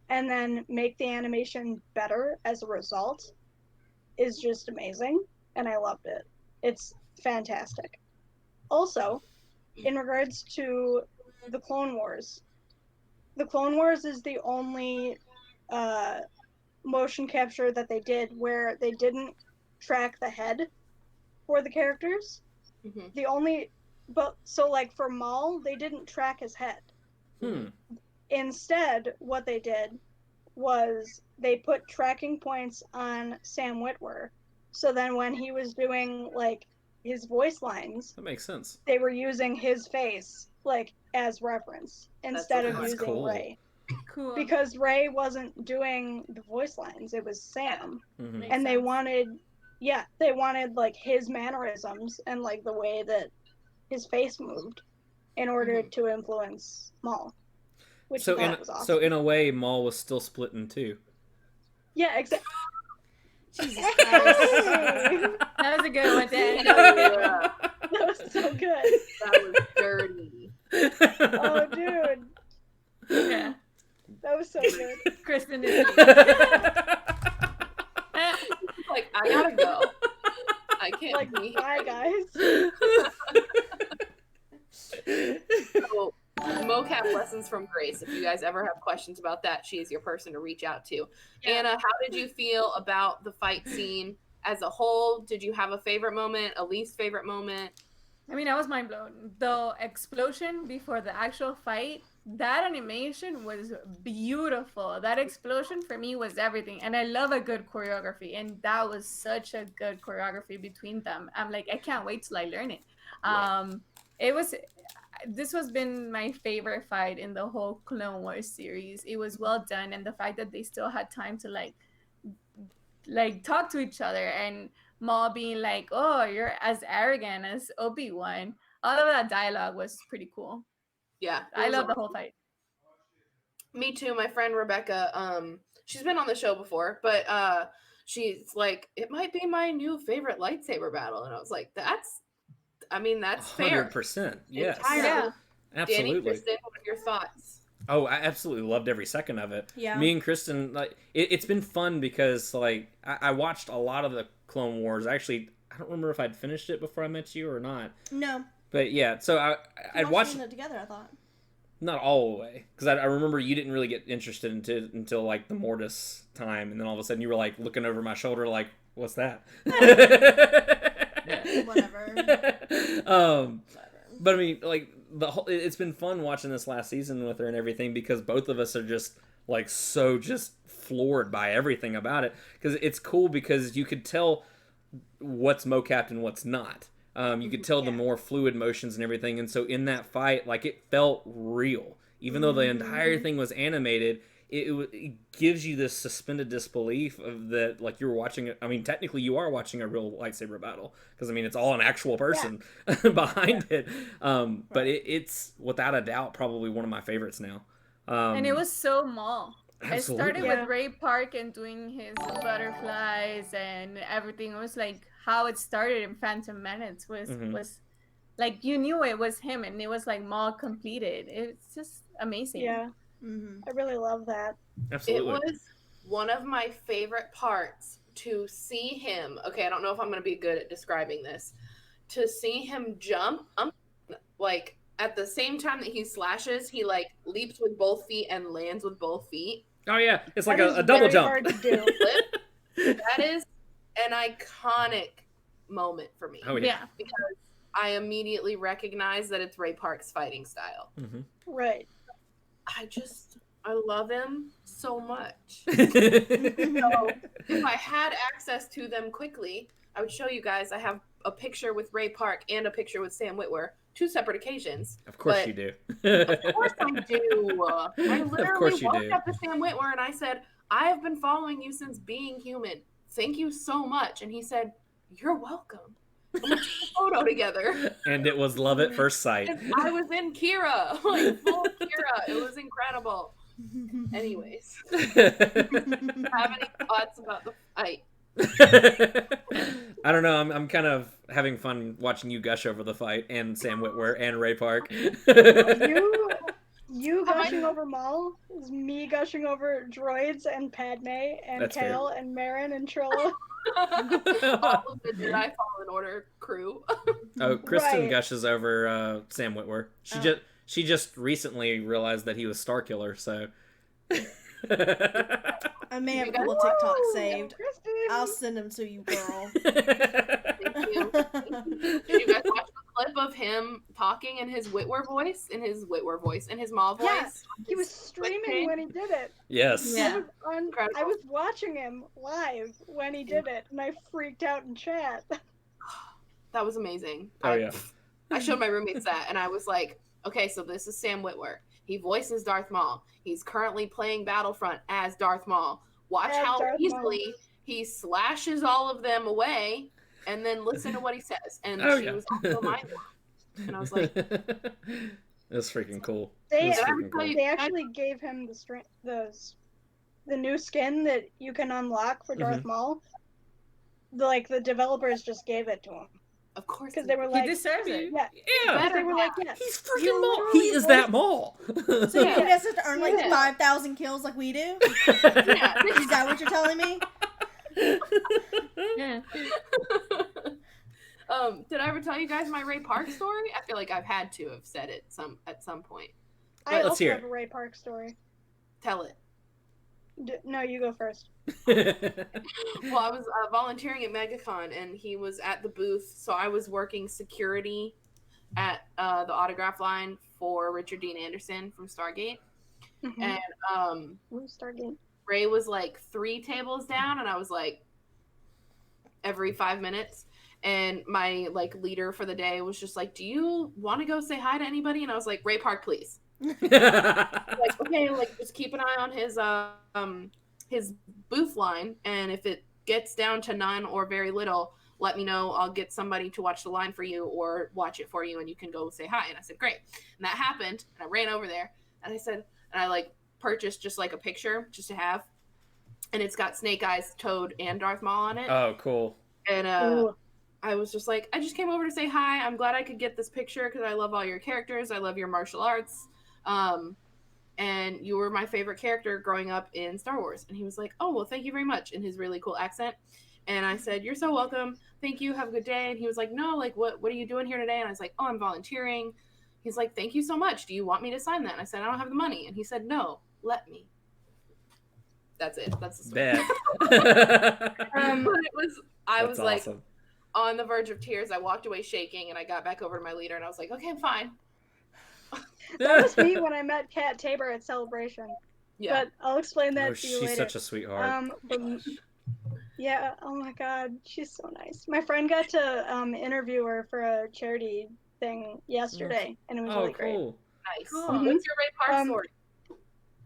Speaker 7: and then make the animation better as a result is just amazing, and I loved it. It's fantastic. Also, in regards to the Clone Wars is the only motion capture that they did where they didn't track the head for the characters. So like for Maul, they didn't track his head. Instead, what they did was they put tracking points on Sam Witwer. So then when he was doing like his voice lines,
Speaker 3: that makes sense.
Speaker 7: They were using his face like as reference instead of using
Speaker 3: cool.
Speaker 7: Rey.
Speaker 4: Cool.
Speaker 7: Because Rey wasn't doing the voice lines, it was Sam. And they wanted like his mannerisms and like the way that his face moved in order to influence Maul. Which was awesome.
Speaker 3: So in a way, Maul was still split in two.
Speaker 7: Yeah, exactly.
Speaker 4: Jesus Christ. That was a good one, Dan.
Speaker 7: That was so good.
Speaker 5: That was dirty.
Speaker 7: Oh, dude.
Speaker 4: Yeah.
Speaker 7: That was so good.
Speaker 4: Kristen is
Speaker 5: like, I gotta go. I can't
Speaker 7: like,
Speaker 5: be
Speaker 7: bye, guys.
Speaker 5: So, mocap lessons from Grace. If you guys ever have questions about that, she is your person to reach out to. Yeah. Anna, how did you feel about the fight scene as a whole? Did you have a favorite moment, a least favorite moment?
Speaker 4: I mean, I was mind blown. The explosion before the actual fight, that animation was beautiful. That explosion for me was everything. And I love a good choreography. And that was such a good choreography between them. I'm like, I can't wait till I learn it. This has been my favorite fight in the whole Clone Wars series. It was well done, and the fact that they still had time to like talk to each other, and Maul being like, "Oh, you're as arrogant as Obi-Wan." All of that dialogue was pretty cool.
Speaker 5: Yeah,
Speaker 4: I love the whole fight.
Speaker 5: Me too. My friend Rebecca, she's been on the show before, but she's like, it might be my new favorite lightsaber battle, and I was like, that's
Speaker 3: 100%. Yes.
Speaker 4: Yeah.
Speaker 3: Absolutely.
Speaker 5: Danny, Kristen, what are your thoughts?
Speaker 3: Oh, I absolutely loved every second of it.
Speaker 6: Yeah.
Speaker 3: Me and Kristen, like, it's been fun because like I watched a lot of the Clone Wars. Actually, I don't remember if I'd finished it before I met you or not.
Speaker 6: No.
Speaker 3: But yeah, so I'd watched
Speaker 6: it together, I thought.
Speaker 3: Not all the way, because I remember you didn't really get interested until like the Mortis time, and then all of a sudden you were like looking over my shoulder like, what's that?
Speaker 6: Whatever.
Speaker 3: But I mean, like it's been fun watching this last season with her and everything, because both of us are just like so just floored by everything about it. Because it's cool because you could tell what's mocap and what's not. You could tell the more fluid motions and everything, and so in that fight, like, it felt real, even though the entire thing was animated. It gives you this suspended disbelief of that, like, you're watching. I mean, technically, you are watching a real lightsaber battle, because I mean, it's all an actual person behind it. But it's without a doubt probably one of my favorites now.
Speaker 4: And it was so Maul. It started
Speaker 7: Yeah.
Speaker 4: with Ray Park and doing his butterflies and everything. It was like how it started in Phantom Menace was like, you knew it was him, and it was like Maul completed. It's just amazing.
Speaker 7: Yeah. I really love that.
Speaker 3: Absolutely.
Speaker 5: It was one of my favorite parts to see him. Okay, I don't know if I'm going to be good at describing this. To see him jump, like, at the same time that he slashes, he, like, leaps with both feet and lands with both feet.
Speaker 3: Oh yeah, it's like
Speaker 7: That
Speaker 3: a
Speaker 7: is
Speaker 3: double
Speaker 7: very
Speaker 3: jump.
Speaker 7: hard to do.
Speaker 5: That is an iconic moment for me.
Speaker 3: Oh yeah.
Speaker 5: Because I immediately recognize that it's Ray Park's fighting style.
Speaker 3: Mm-hmm.
Speaker 7: Right.
Speaker 5: I love him so much. So if I had access to them quickly, I would show you guys. I have a picture with Ray Park and a picture with Sam Witwer, 2 separate occasions.
Speaker 3: Of course you do.
Speaker 5: Of course I do. I literally
Speaker 3: you
Speaker 5: walked
Speaker 3: do.
Speaker 5: up to Sam Witwer and I said, I have been following you since Being Human. Thank you so much. And he said, you're welcome. And we took a photo together.
Speaker 3: And it was love at first sight.
Speaker 5: And I was in Kira, like full Kira. It was incredible. Anyways, have any thoughts about the fight?
Speaker 3: I don't know. I'm kind of having fun watching you gush over the fight and Sam Witwer and Ray Park.
Speaker 7: You gushing over Maul is me gushing over droids and Padme and
Speaker 3: That's
Speaker 7: Kale
Speaker 3: fair.
Speaker 7: and Marin and Trilla.
Speaker 5: All of the Jedi Fallen Order crew.
Speaker 3: Oh, Kristen
Speaker 7: Right.
Speaker 3: gushes over Sam Witwer. She just recently realized that he was Starkiller, so.
Speaker 6: I may have a
Speaker 5: You
Speaker 6: couple
Speaker 5: guys-
Speaker 6: TikToks saved.
Speaker 7: Kristen.
Speaker 6: I'll send them to you, girl.
Speaker 5: Thank you. Did you guys watch the clip of him talking in his Witwer voice, in his Maul voice?
Speaker 7: Yeah, he was streaming when he did it.
Speaker 3: Yes.
Speaker 4: Yeah.
Speaker 5: Incredible.
Speaker 7: I was watching him live when he did it, and I freaked out in chat.
Speaker 5: That was amazing.
Speaker 3: Oh, yeah.
Speaker 5: I showed my roommates that, and I was like, okay, so this is Sam Witwer. He voices Darth Maul. He's currently playing Battlefront as Darth Maul. Watch
Speaker 7: As
Speaker 5: how
Speaker 7: Darth
Speaker 5: easily
Speaker 7: Maul.
Speaker 5: he slashes all of them away, and then listen to what he says. And
Speaker 3: Oh,
Speaker 5: she
Speaker 3: yeah.
Speaker 5: was also mind blown. And I was like,
Speaker 3: That's freaking cool.
Speaker 7: They
Speaker 3: That's
Speaker 5: Did I
Speaker 3: freaking
Speaker 5: ever tell
Speaker 3: cool.
Speaker 5: you-
Speaker 7: they actually gave him the new skin that you can unlock for Darth Maul. The developers just gave it to him
Speaker 5: of course.
Speaker 7: because they were like,
Speaker 4: He deserves it.
Speaker 7: yeah,
Speaker 3: Yeah.
Speaker 7: because they were like, yeah,
Speaker 3: He's
Speaker 7: You
Speaker 3: freaking Maul. He
Speaker 7: literally
Speaker 3: is
Speaker 7: voiced-
Speaker 3: that Maul.
Speaker 6: So he doesn't earn like
Speaker 5: Yeah.
Speaker 6: 5,000 kills like we do?
Speaker 5: Yeah.
Speaker 6: Is that what you're telling me?
Speaker 4: Yeah.
Speaker 5: Did I ever tell you guys my Ray Park story? I feel like I've had to have said it at some point.
Speaker 7: I
Speaker 3: Let's
Speaker 7: also
Speaker 3: hear
Speaker 7: have a Ray Park story.
Speaker 5: Tell it.
Speaker 7: No, you go first.
Speaker 5: Well, I was volunteering at MegaCon, and he was at the booth, so I was working security at the autograph line for Richard Dean Anderson from Stargate.
Speaker 7: Mm-hmm.
Speaker 5: And
Speaker 7: Stargate.
Speaker 5: Ray was like 3 tables down, and I was like every 5 minutes. And my like leader for the day was just like, "Do you want to go say hi to anybody?" And I was like, "Ray Park, please." Like, okay, like just keep an eye on his booth line, and if it gets down to none or very little, let me know. I'll get somebody to watch the line for you or watch it for you, and you can go say hi. And I said, great. And that happened, and I ran over there, and I said, and I like purchased just like a picture just to have, and it's got Snake Eyes, Toad, and Darth Maul on it.
Speaker 3: Oh, cool.
Speaker 5: And
Speaker 7: Ooh.
Speaker 5: I was just like, I just came over to say hi. I'm glad I could get this picture because I love all your characters. I love your martial arts. And you were my favorite character growing up in Star Wars. And he was like, oh, well, thank you very much, in his really cool accent. And I said, you're so welcome. Thank you. Have a good day. And he was like, no, like, what are you doing here today? And I was like, oh, I'm volunteering. He's like, thank you so much. Do you want me to sign that? And I said, I don't have the money. And he said, no, let me. That's it. That's the story.
Speaker 3: Bet.
Speaker 5: But I was like,
Speaker 3: awesome.
Speaker 5: on the verge of tears. I walked away shaking, and I got back over to my leader, and I was like, okay, I'm fine.
Speaker 7: That was me when I met Kat Tabor at Celebration.
Speaker 5: Yeah.
Speaker 7: But I'll explain that
Speaker 3: Oh,
Speaker 7: to you
Speaker 3: she's
Speaker 7: later.
Speaker 3: such a sweetheart.
Speaker 7: But yeah, oh my god, she's so nice. My friend got to interview her for a charity thing yesterday, and it was
Speaker 3: Oh,
Speaker 7: really great.
Speaker 3: cool.
Speaker 5: Nice.
Speaker 4: Cool.
Speaker 5: What's your Ray Park story?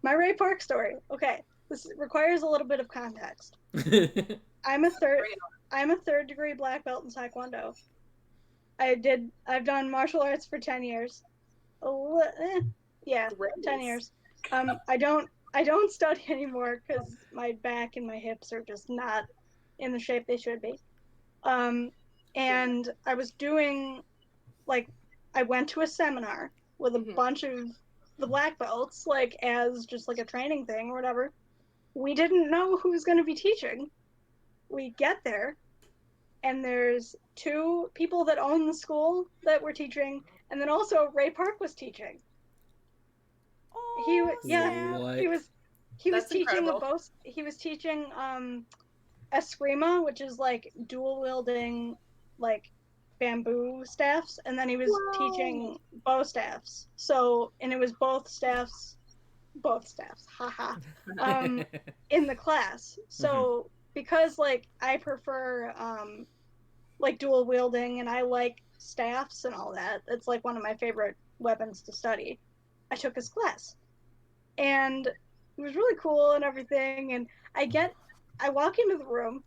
Speaker 7: My Ray Park story. Okay, this requires a little bit of context. I'm a third degree black belt in Taekwondo. I've done martial arts for 10 years. Yeah,
Speaker 5: Great.
Speaker 7: 10 years. I don't study anymore because my back and my hips are just not in the shape they should be. And I was doing, like, I went to a seminar with a bunch of the black belts, like, as just like a training thing or whatever. We didn't know who was going to be teaching. We get there, and there's 2 people that own the school that were teaching, and then also Ray Park was teaching. He was
Speaker 5: That's
Speaker 7: teaching
Speaker 5: incredible.
Speaker 7: he was teaching Eskrima, which is like dual wielding like bamboo staffs, and then he was teaching bow staffs. So, and it was both staffs, haha, in the class. So, because like I prefer like dual wielding, and I like staffs and all that, it's like one of my favorite weapons to study. I took his class, and it was really cool and everything. And I walk into the room,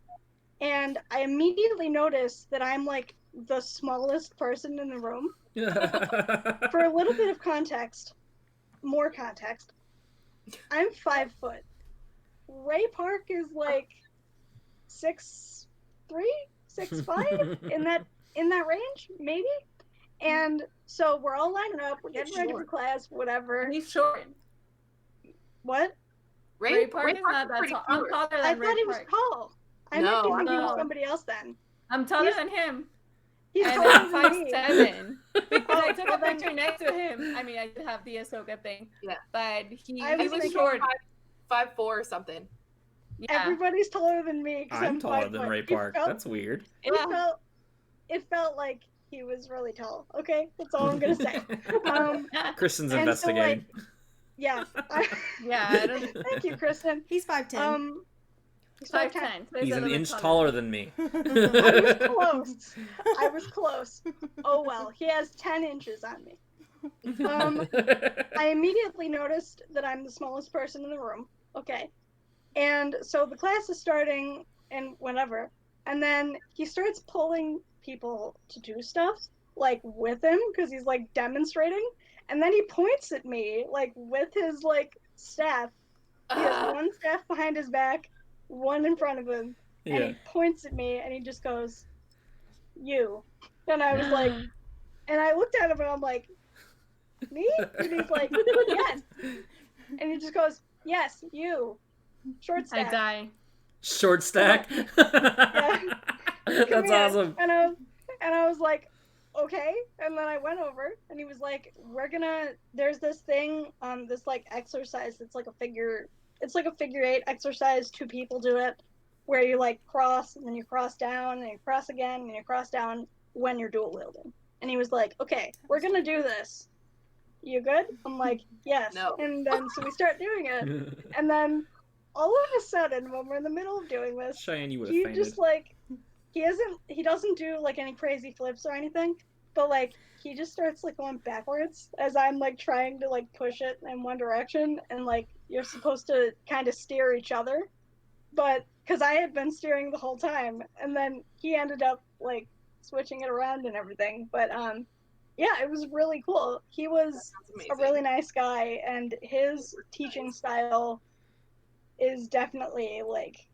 Speaker 7: and I immediately notice that I'm like the smallest person in the room. For a little bit of context, more context, I'm 5 foot. Ray Park is like 6'3", 6'5", in that range, maybe. And so we're all lining up, we're getting ready for class, whatever.
Speaker 4: He's short.
Speaker 7: What?
Speaker 4: Ray Park is not that tall. I'm taller than
Speaker 7: I
Speaker 4: Ray
Speaker 7: thought he was
Speaker 4: Park.
Speaker 7: tall. I might be thinking of somebody else then.
Speaker 4: I'm taller than him.
Speaker 7: He's
Speaker 4: and
Speaker 7: taller
Speaker 4: I'm
Speaker 7: than me.
Speaker 4: 5'7". Because I took a picture next to him. I mean, I did have the Ahsoka thing.
Speaker 5: Yeah.
Speaker 4: But he
Speaker 7: was
Speaker 4: was short.
Speaker 5: 5'4" or something.
Speaker 4: Yeah.
Speaker 7: Everybody's taller than me.
Speaker 3: I'm taller than Ray Park. That's weird.
Speaker 7: It felt like he was really tall. Okay, that's all I'm gonna say.
Speaker 3: Kristen's investigating.
Speaker 7: So, like, yeah.
Speaker 4: I don't...
Speaker 7: Thank you, Kristen.
Speaker 6: He's 5'10".
Speaker 7: He's
Speaker 4: 5'10".
Speaker 3: He's an inch taller than me.
Speaker 7: I was close. Oh well, he has 10 inches on me. I immediately noticed that I'm the smallest person in the room. Okay. And so the class is starting and whatever. And then he starts pulling people to do stuff, like, with him, because he's, like, demonstrating. And then he points at me, like, with his, like, staff. He has one staff behind his back, one in front of him. Yeah. And he points at me, and he just goes, "You." And I was like, and I looked at him, and I'm like, "Me?" And he's like, "Yes." And he just goes, "Yes, you. Short stack."
Speaker 4: I die.
Speaker 3: Short stack?
Speaker 7: Yeah.
Speaker 3: That's awesome.
Speaker 7: And I was like, okay. And then I went over, and he was like, there's this thing, this like exercise that's like a figure 8 exercise. 2 people do it, where you like cross, and then you cross down, and you cross again, and you cross down when you're dual wielding. And he was like, okay, we're gonna do this. You good? I'm like, yes.
Speaker 5: No.
Speaker 7: And then so we start doing it, and then all of a sudden, when we're in the middle of doing this,
Speaker 3: Cheyenne, you would have
Speaker 7: he
Speaker 3: fainted.
Speaker 7: just like, he doesn't do like any crazy flips or anything, but like he just starts like going backwards as I'm like trying to like push it in one direction, and like you're supposed to kind of steer each other, but because I had been steering the whole time, and then he ended up like switching it around and everything. But yeah, it was really cool. He was a really nice guy, and his teaching style is definitely like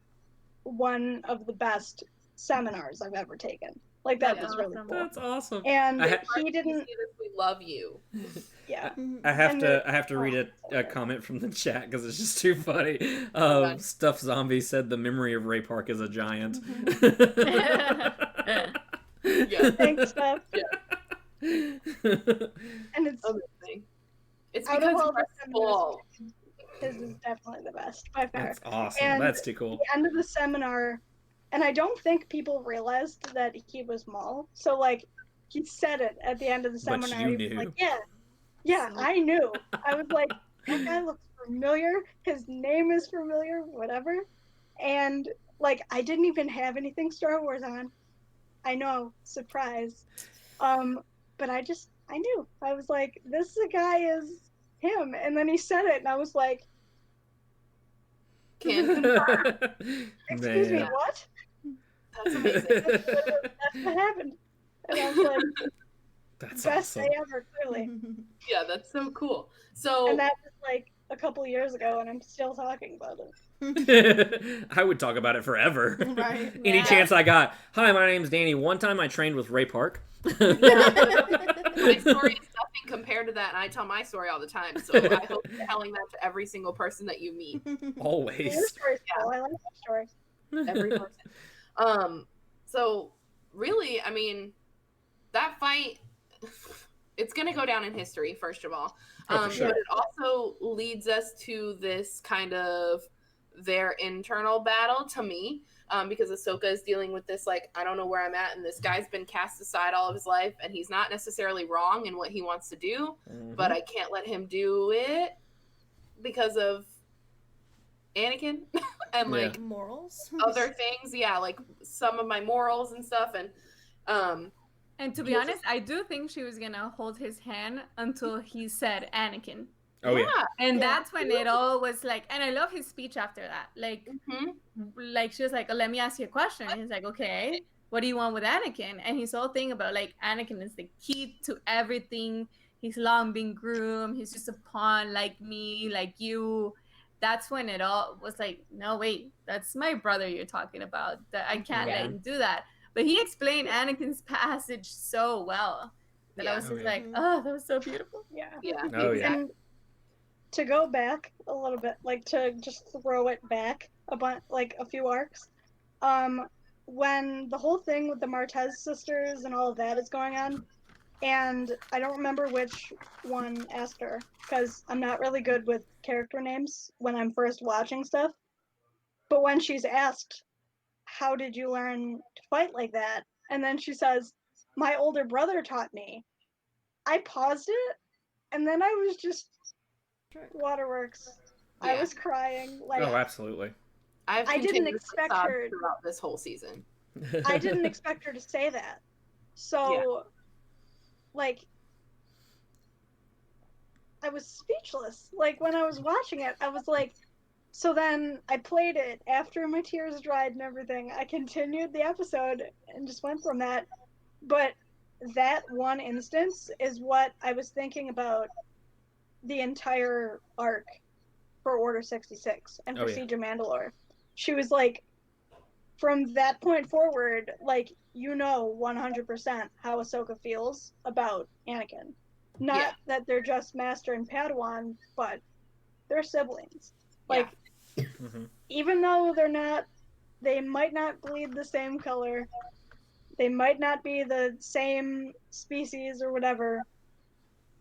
Speaker 7: one of the best seminars I've ever taken. Like that was really cool.
Speaker 3: That's awesome.
Speaker 7: And he didn't.
Speaker 5: We love you.
Speaker 7: Yeah.
Speaker 3: I have to read a comment from the chat because it's just too funny. Stuff Zombie said the memory of Ray Park is a giant.
Speaker 5: Yeah.
Speaker 7: Thanks, Steph.
Speaker 5: Yeah.
Speaker 7: And it's
Speaker 5: amazing. It's because of small.
Speaker 7: His is definitely the best by far.
Speaker 3: That's awesome.
Speaker 7: And
Speaker 3: that's too cool.
Speaker 7: At the end of the seminar, and I don't think people realized that he was small. So like, he said it at the end of the seminar.
Speaker 3: But you knew.
Speaker 7: Like, yeah, I knew. I was like, that guy looks familiar. His name is familiar. Whatever. And like, I didn't even have anything Star Wars on. I know, surprise. But I knew. I was like, this guy is him. And then he said it, and I was like, excuse me, what?
Speaker 5: That's amazing.
Speaker 7: That's what happened. And I was like,
Speaker 3: that's
Speaker 7: best
Speaker 3: awesome.
Speaker 7: day ever, clearly.
Speaker 5: Yeah, that's so cool. So,
Speaker 7: and that was like a couple years ago, and I'm still talking about it.
Speaker 3: I would talk about it forever.
Speaker 6: Right.
Speaker 3: Any chance I got. Hi, my name's Danny. One time I trained with Ray Park.
Speaker 5: My story is nothing compared to that, and I tell my story all the time. So I hope you're telling that to every single person that you meet.
Speaker 3: Always.
Speaker 7: Your story's cool. I like that story.
Speaker 5: Every person. So really, I mean, that fight, it's gonna go down in history, first of all.
Speaker 3: For sure.
Speaker 5: But it also leads us to this kind of their internal battle, to me, because Ahsoka is dealing with this, like, I don't know where I'm at, and this guy's been cast aside all of his life, and he's not necessarily wrong in what he wants to do, but I can't let him do it because of Anakin and like
Speaker 6: morals,
Speaker 5: other things. Yeah, like some of my morals and stuff,
Speaker 4: and to be honest, I do think she was gonna hold his hand until he said Anakin.
Speaker 3: Oh yeah.
Speaker 4: And that's when it all was like, and I love his speech after that. Like, like she was like, oh, let me ask you a question. And he's like, okay, what do you want with Anakin? And his whole thing about like Anakin is the key to everything. He's long been groomed. He's just a pawn like me, like you. That's when it all was like, no, wait, that's my brother you're talking about. That I can't let him do that. But he explained Anakin's passage so well that I was just like, oh, that was so beautiful.
Speaker 7: Yeah.
Speaker 3: Oh yeah.
Speaker 7: And to go back a little bit, like to just throw it back like a few arcs, when the whole thing with the Martez sisters and all of that is going on, and I don't remember which one asked her, because I'm not really good with character names when I'm first watching stuff, but when she's asked, how did you learn to fight like that? And then she says, my older brother taught me. I paused it, and then I was just waterworks. I was crying. Like,
Speaker 3: oh, absolutely.
Speaker 5: I
Speaker 7: didn't expect her
Speaker 5: throughout this whole season.
Speaker 7: I didn't expect her to say that. So, like, I was speechless. Like, when I was watching it, I was like, so then I played it after my tears dried and everything. I continued the episode and just went from that. But that one instance is what I was thinking about the entire arc for Order 66 and for Siege of Mandalore. She was like, from that point forward, like, 100% how Ahsoka feels about Anakin. Not that they're just Master and Padawan, but they're siblings. Like, even though they might not bleed the same color, they might not be the same species or whatever,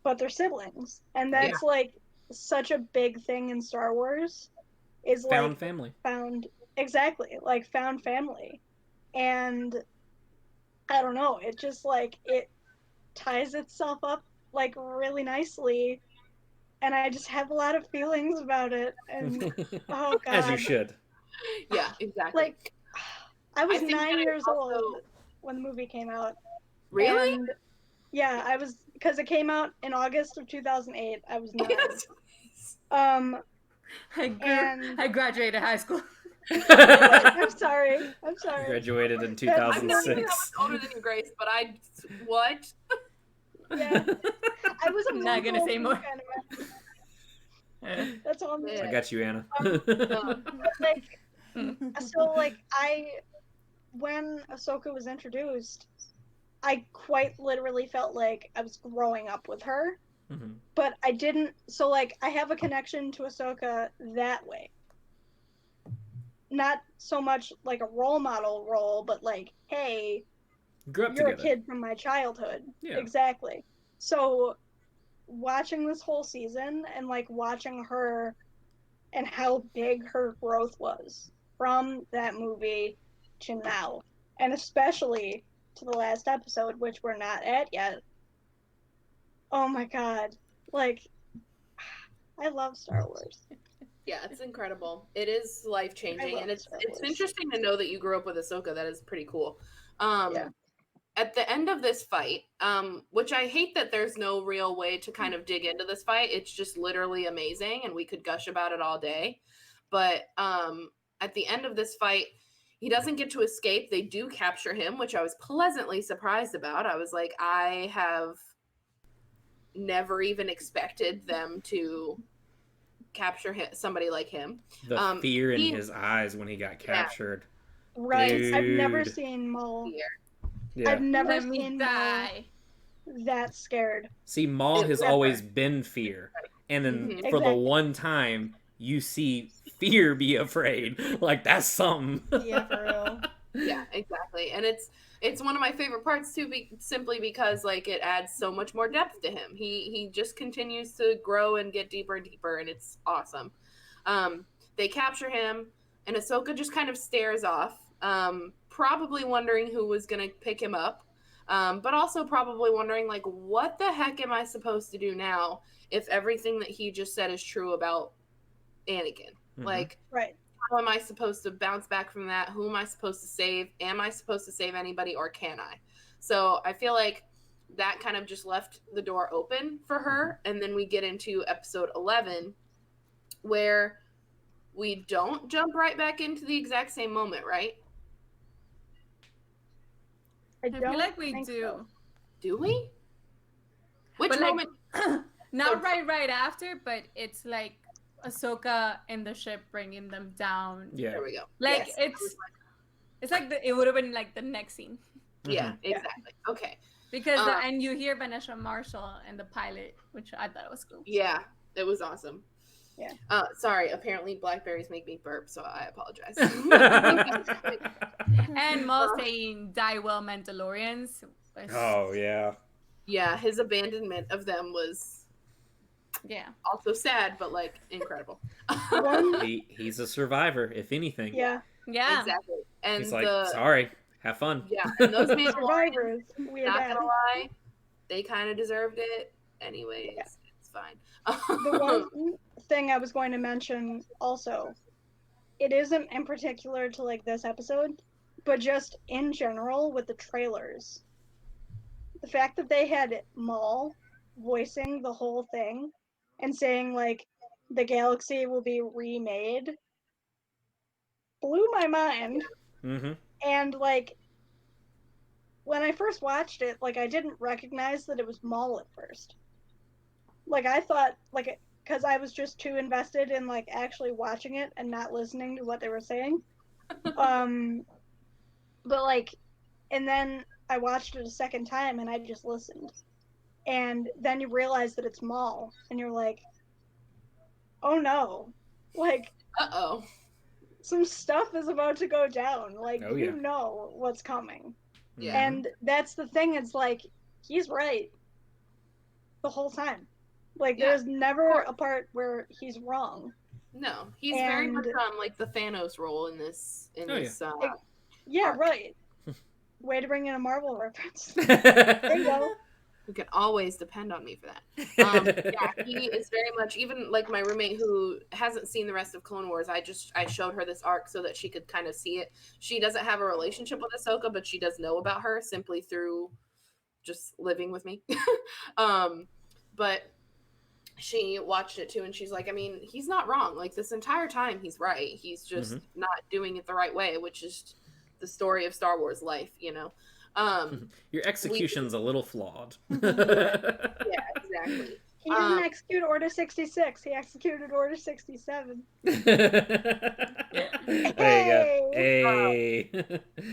Speaker 7: but they're siblings. And that's like such a big thing in Star Wars, is
Speaker 3: found
Speaker 7: like
Speaker 3: family.
Speaker 7: Found family. And I don't know, it just like it ties itself up like really nicely, and I just have a lot of feelings about it. And oh god,
Speaker 3: as you should.
Speaker 5: Yeah, exactly.
Speaker 7: Like, I was 9 years old when the movie came out.
Speaker 5: Really?
Speaker 7: And yeah, I was, because it came out in August of 2008. I was 9.
Speaker 4: I graduated high school.
Speaker 7: I'm sorry.
Speaker 3: Graduated in 2006.
Speaker 5: I was older than you, Grace, but what?
Speaker 7: Yeah, I was
Speaker 4: not gonna say more.
Speaker 7: That's all I'm saying.
Speaker 3: I got you, Anna.
Speaker 7: Like, so like when Ahsoka was introduced, I quite literally felt like I was growing up with her, but I didn't. So like, I have a connection to Ahsoka that way. Not so much like a role model role, but like, hey,
Speaker 3: grew up
Speaker 7: you're
Speaker 3: together.
Speaker 7: a kid from my childhood.
Speaker 3: Yeah.
Speaker 7: Exactly. So watching this whole season and like watching her and how big her growth was from that movie to now, and especially to the last episode, which we're not at yet. Oh my god. Like, I love Star Wars.
Speaker 5: Yeah, it's incredible. It is life-changing, and it's interesting to know that you grew up with Ahsoka. That is pretty cool. At the end of this fight, which I hate that there's no real way to kind of dig into this fight. It's just literally amazing, and we could gush about it all day. But at the end of this fight, he doesn't get to escape. They do capture him, which I was pleasantly surprised about. I was like, I have never even expected them to capture somebody like him.
Speaker 3: The fear in his eyes when he got captured.
Speaker 7: Right.
Speaker 3: Dude.
Speaker 7: I've never seen Maul.
Speaker 3: Yeah.
Speaker 7: I've never seen Maul that scared.
Speaker 3: See, Maul has always been fear. And then for the one time you see fear be afraid, like, that's something.
Speaker 6: Yeah, for real.
Speaker 5: Yeah, exactly. And it's one of my favorite parts too, simply because like it adds so much more depth to him. He just continues to grow and get deeper and deeper, and it's awesome. They capture him, and Ahsoka just kind of stares off, probably wondering who was going to pick him up, but also probably wondering, like, what the heck am I supposed to do now if everything that he just said is true about Anakin? Like, how am I supposed to bounce back from that? Who am I supposed to save? Am I supposed to save anybody, or can I? So I feel like that kind of just left the door open for her. And then we get into episode 11, where we don't jump right back into the exact same moment, right?
Speaker 4: I feel like we do.
Speaker 7: So.
Speaker 5: Do we? Which
Speaker 4: but
Speaker 5: moment?
Speaker 4: Like, not right after, but it's like Ahsoka in the ship bringing them down.
Speaker 3: Yeah.
Speaker 5: There we go.
Speaker 4: Like,
Speaker 5: yes.
Speaker 4: it's like it would have been like the next scene.
Speaker 5: Yeah, exactly. Okay.
Speaker 4: Because and you hear Vanessa Marshall and the pilot, which I thought was cool.
Speaker 5: Yeah, it was awesome.
Speaker 7: Yeah.
Speaker 5: Sorry, apparently blackberries make me burp, so I apologize.
Speaker 4: And Maul saying "Die well, Mandalorians."
Speaker 3: Oh yeah.
Speaker 5: Yeah, his abandonment of them was also sad, but like incredible.
Speaker 3: He's a survivor, if anything.
Speaker 7: Yeah.
Speaker 5: Exactly. And
Speaker 3: he's like, sorry, have fun.
Speaker 5: Yeah, and those
Speaker 7: survivors,
Speaker 5: not gonna lie, they kind of deserved it. Anyways, it's fine.
Speaker 7: The one thing I was going to mention also, it isn't in particular to like this episode, but just in general with the trailers. The fact that they had Maul voicing the whole thing and saying like the galaxy will be remade blew my mind.
Speaker 3: Mm-hmm.
Speaker 7: And like when I first watched it, like I didn't recognize that it was Maul at first. Like I thought, like, because I was just too invested in like actually watching it and not listening to what they were saying. But like, and then I watched it a second time and I just listened, and then you realize that it's Maul, and you're like, oh no, like, some stuff is about to go down. Like, you know what's coming.
Speaker 5: Yeah.
Speaker 7: And that's the thing. It's like he's right the whole time. Like there's never a part where he's wrong.
Speaker 5: No, he's very much on like the Thanos role in this.
Speaker 7: Right. Way to bring in a Marvel reference. There you go.
Speaker 5: You can always depend on me for that. He is very much, even like my roommate who hasn't seen the rest of Clone Wars, I showed her this arc so that she could kind of see it. She doesn't have a relationship with Ahsoka, but she does know about her simply through just living with me. But she watched it too, and she's like, I mean, he's not wrong. Like this entire time he's right. He's just not doing it the right way, which is the story of Star Wars life, you know.
Speaker 3: Your execution's a little flawed.
Speaker 5: Yeah, exactly.
Speaker 7: He didn't execute Order 66. He executed Order 67.
Speaker 3: There you go. Hey.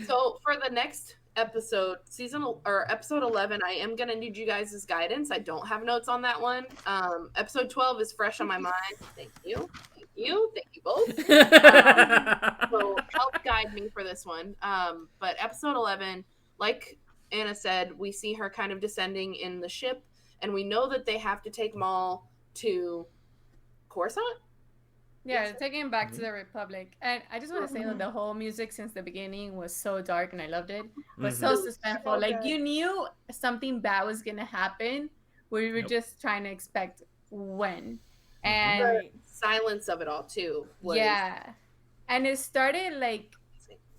Speaker 5: So for the next episode, episode 11, I am gonna need you guys' guidance. I don't have notes on that one. Episode 12 is fresh on my mind. Thank you both. So help guide me for this one. But episode 11, like Anna said, we see her kind of descending in the ship, and we know that they have to take Maul to Coruscant.
Speaker 4: Yeah, taking him back to the Republic. And I just want to say that the whole music since the beginning was so dark, and I loved it. It was so suspenseful. Like, you knew something bad was going to happen. We were just trying to expect when. And
Speaker 5: the silence of it all, too.
Speaker 4: And it started, like,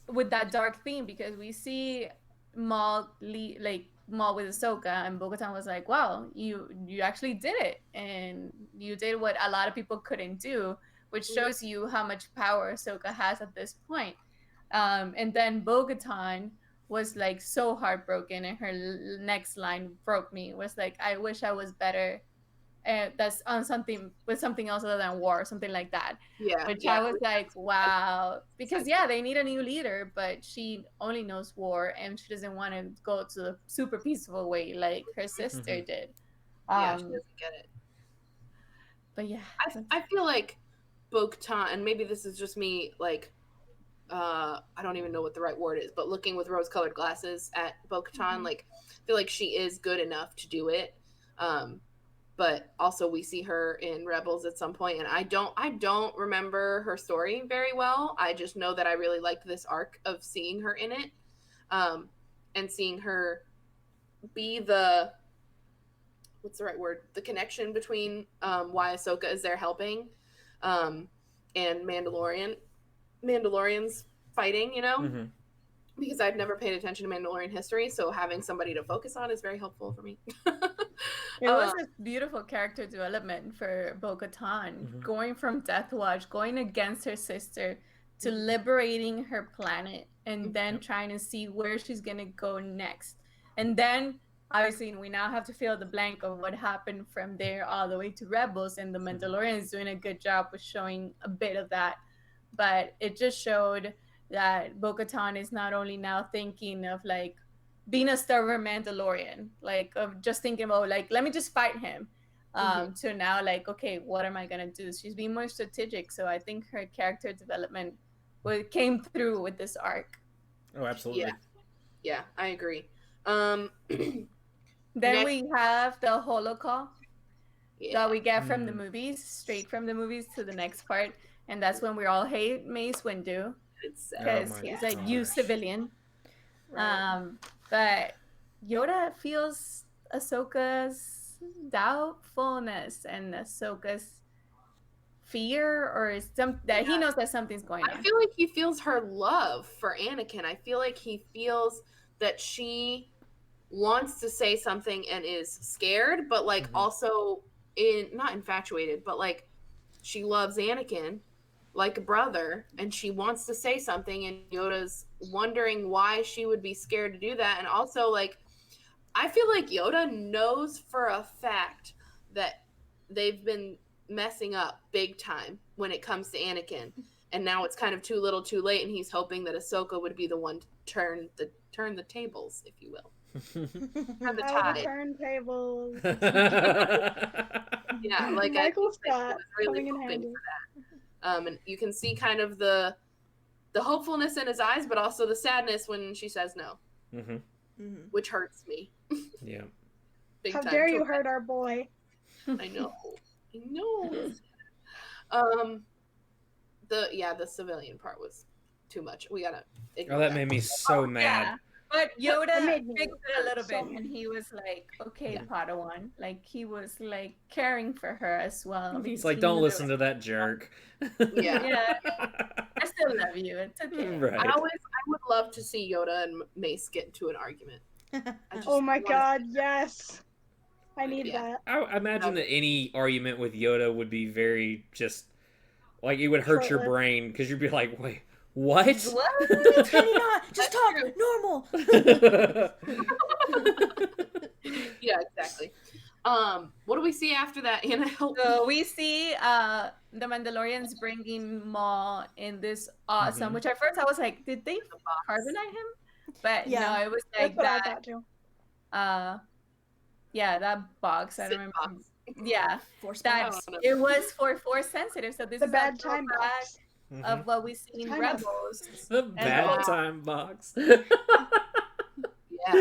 Speaker 4: with that dark theme, because we see Maul with Ahsoka, and Bo-Katan was like, wow, you actually did it. And you did what a lot of people couldn't do, which shows you how much power Ahsoka has at this point. And then Bo-Katan was like so heartbroken, and her next line broke me. Was like, I wish I was better. That's on something else other than war, something like that. I was like, wow, because they need a new leader, but she only knows war, and she doesn't want to go to the super peaceful way like her sister did.
Speaker 5: She doesn't get it.
Speaker 4: But
Speaker 5: I feel like Bo-Katan, and maybe this is just me, like, I don't even know what the right word is, but looking with rose-colored glasses at Bo-Katan, like, I feel like she is good enough to do it. but also we see her in Rebels at some point, and I don't remember her story very well. I just know that I really liked this arc of seeing her in it, and seeing her be the, what's the right word, the connection between why Ahsoka is there helping, and Mandalorians fighting, you know.
Speaker 3: Mm-hmm.
Speaker 5: Because I've never paid attention to Mandalorian history, so having somebody to focus on is very helpful for me.
Speaker 4: It was a beautiful character development for Bo-Katan, going from Death Watch, going against her sister, to liberating her planet, and then trying to see where she's gonna go next. And then, obviously, we now have to fill the blank of what happened from there all the way to Rebels, and the Mandalorian is doing a good job with showing a bit of that. But it just showed that Bo-Katan is not only now thinking of like being a stubborn Mandalorian, like of just thinking about like, let me just fight him, to now like, okay, what am I gonna do? She's being more strategic. So I think her character development came through with this arc.
Speaker 3: Oh, absolutely.
Speaker 5: Yeah, I agree.
Speaker 4: Then we have the holocall that we get from the movies, straight from the movies to the next part, and that's when we all hate Mace Windu. Because he's like, you civilian.
Speaker 5: Right.
Speaker 4: But Yoda feels Ahsoka's doubtfulness and Ahsoka's fear, or that he knows that something's going on.
Speaker 5: I feel like he feels her love for Anakin. I feel like he feels that she wants to say something and is scared, but like also not infatuated, but like she loves Anakin like a brother, and she wants to say something, and Yoda's wondering why she would be scared to do that. And also, like, I feel like Yoda knows for a fact that they've been messing up big time when it comes to Anakin, and now it's kind of too little too late, and he's hoping that Ahsoka would be the one to turn the tables, if you will. Turn the tide.
Speaker 7: Turntables.
Speaker 5: Yeah, like
Speaker 7: Michael
Speaker 5: I
Speaker 7: Scott
Speaker 5: was really
Speaker 7: coming in
Speaker 5: hoping
Speaker 7: handy.
Speaker 5: for that. And you can see kind of the hopefulness in his eyes, but also the sadness when she says no, which hurts me.
Speaker 3: Yeah.
Speaker 5: Big
Speaker 7: How
Speaker 5: time.
Speaker 7: dare you hurt our boy?
Speaker 5: I know. The civilian part was too much. We gotta ignore
Speaker 3: that made me so mad.
Speaker 4: Yeah. But Yoda
Speaker 7: made me
Speaker 4: fixed it a little bit,
Speaker 7: so
Speaker 4: and he was like, okay, Padawan. Like, he was like caring for her as well.
Speaker 3: He's like, don't listen to that jerk.
Speaker 5: Yeah.
Speaker 4: I still love you. It's okay.
Speaker 3: Right.
Speaker 5: I would love to see Yoda and Mace get into an argument.
Speaker 7: Oh my god, yes. I need that.
Speaker 3: I imagine that any argument with Yoda would be very just, like, it would hurt your brain, because you'd be like, wait, what?
Speaker 4: What?
Speaker 6: Can you not just talk normal?
Speaker 5: Yeah, exactly. What do we see after that, Anna?
Speaker 4: So we see the Mandalorians bringing Maul in this awesome, which at first I was like, did they carbonite him? But no, it was like
Speaker 7: that's what I thought too.
Speaker 4: That box. I don't remember.
Speaker 5: Box.
Speaker 4: Yeah,
Speaker 6: Force
Speaker 4: it was for Force sensitive. So this
Speaker 7: The
Speaker 4: is
Speaker 7: bad
Speaker 4: a
Speaker 7: time box.
Speaker 4: of what we see in Rebels.
Speaker 3: The bad time box.
Speaker 5: Yeah,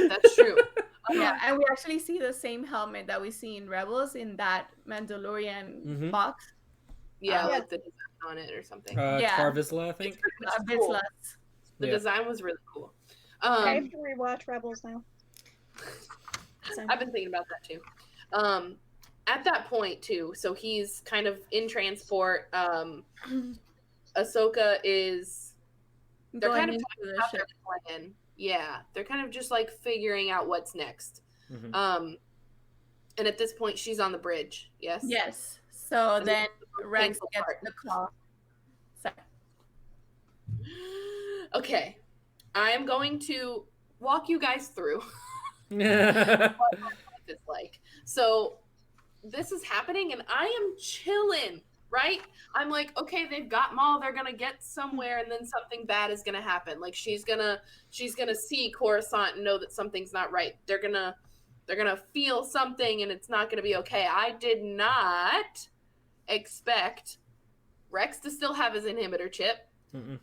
Speaker 5: that's true.
Speaker 4: Yeah, and we actually see the same helmet that we see in Rebels in that Mandalorian box.
Speaker 5: Yeah, like the design on it or something.
Speaker 3: Tar Vizsla, I think.
Speaker 5: Cool. The design was really cool.
Speaker 7: I have to rewatch Rebels now.
Speaker 5: I've been thinking about that too. At that point too, so he's kind of in transport. Ahsoka is. They're kind of talking about their plan. Yeah, they're kind of just like figuring out what's next. And at this point, she's on the bridge. Yes.
Speaker 4: Yes. So
Speaker 5: And
Speaker 4: then
Speaker 5: the
Speaker 4: Rex
Speaker 5: painful
Speaker 4: gets
Speaker 5: part.
Speaker 4: the call. Sorry.
Speaker 5: Okay, I am going to walk you guys through what my life is like. So this is happening, and I am chilling. Right? I'm like, okay, they've got Maul. They're gonna get somewhere, and then something bad is gonna happen. Like she's gonna see Coruscant and know that something's not right. They're gonna feel something, and it's not gonna be okay. I did not expect Rex to still have his inhibitor chip,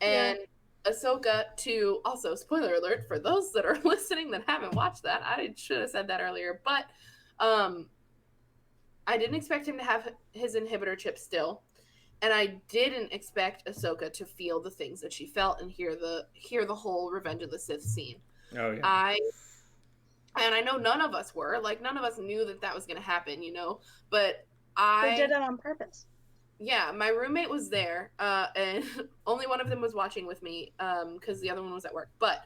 Speaker 5: and Ahsoka to also, spoiler alert for those that are listening that haven't watched that. I should have said that earlier, but I didn't expect him to have his inhibitor chip still. And I didn't expect Ahsoka to feel the things that she felt and hear the whole Revenge of the Sith scene.
Speaker 3: Oh yeah.
Speaker 5: And I know none of us were, like, none of us knew that was going to happen, but
Speaker 7: They did it on purpose.
Speaker 5: Yeah, my roommate was there, and only one of them was watching with me, because the other one was at work, but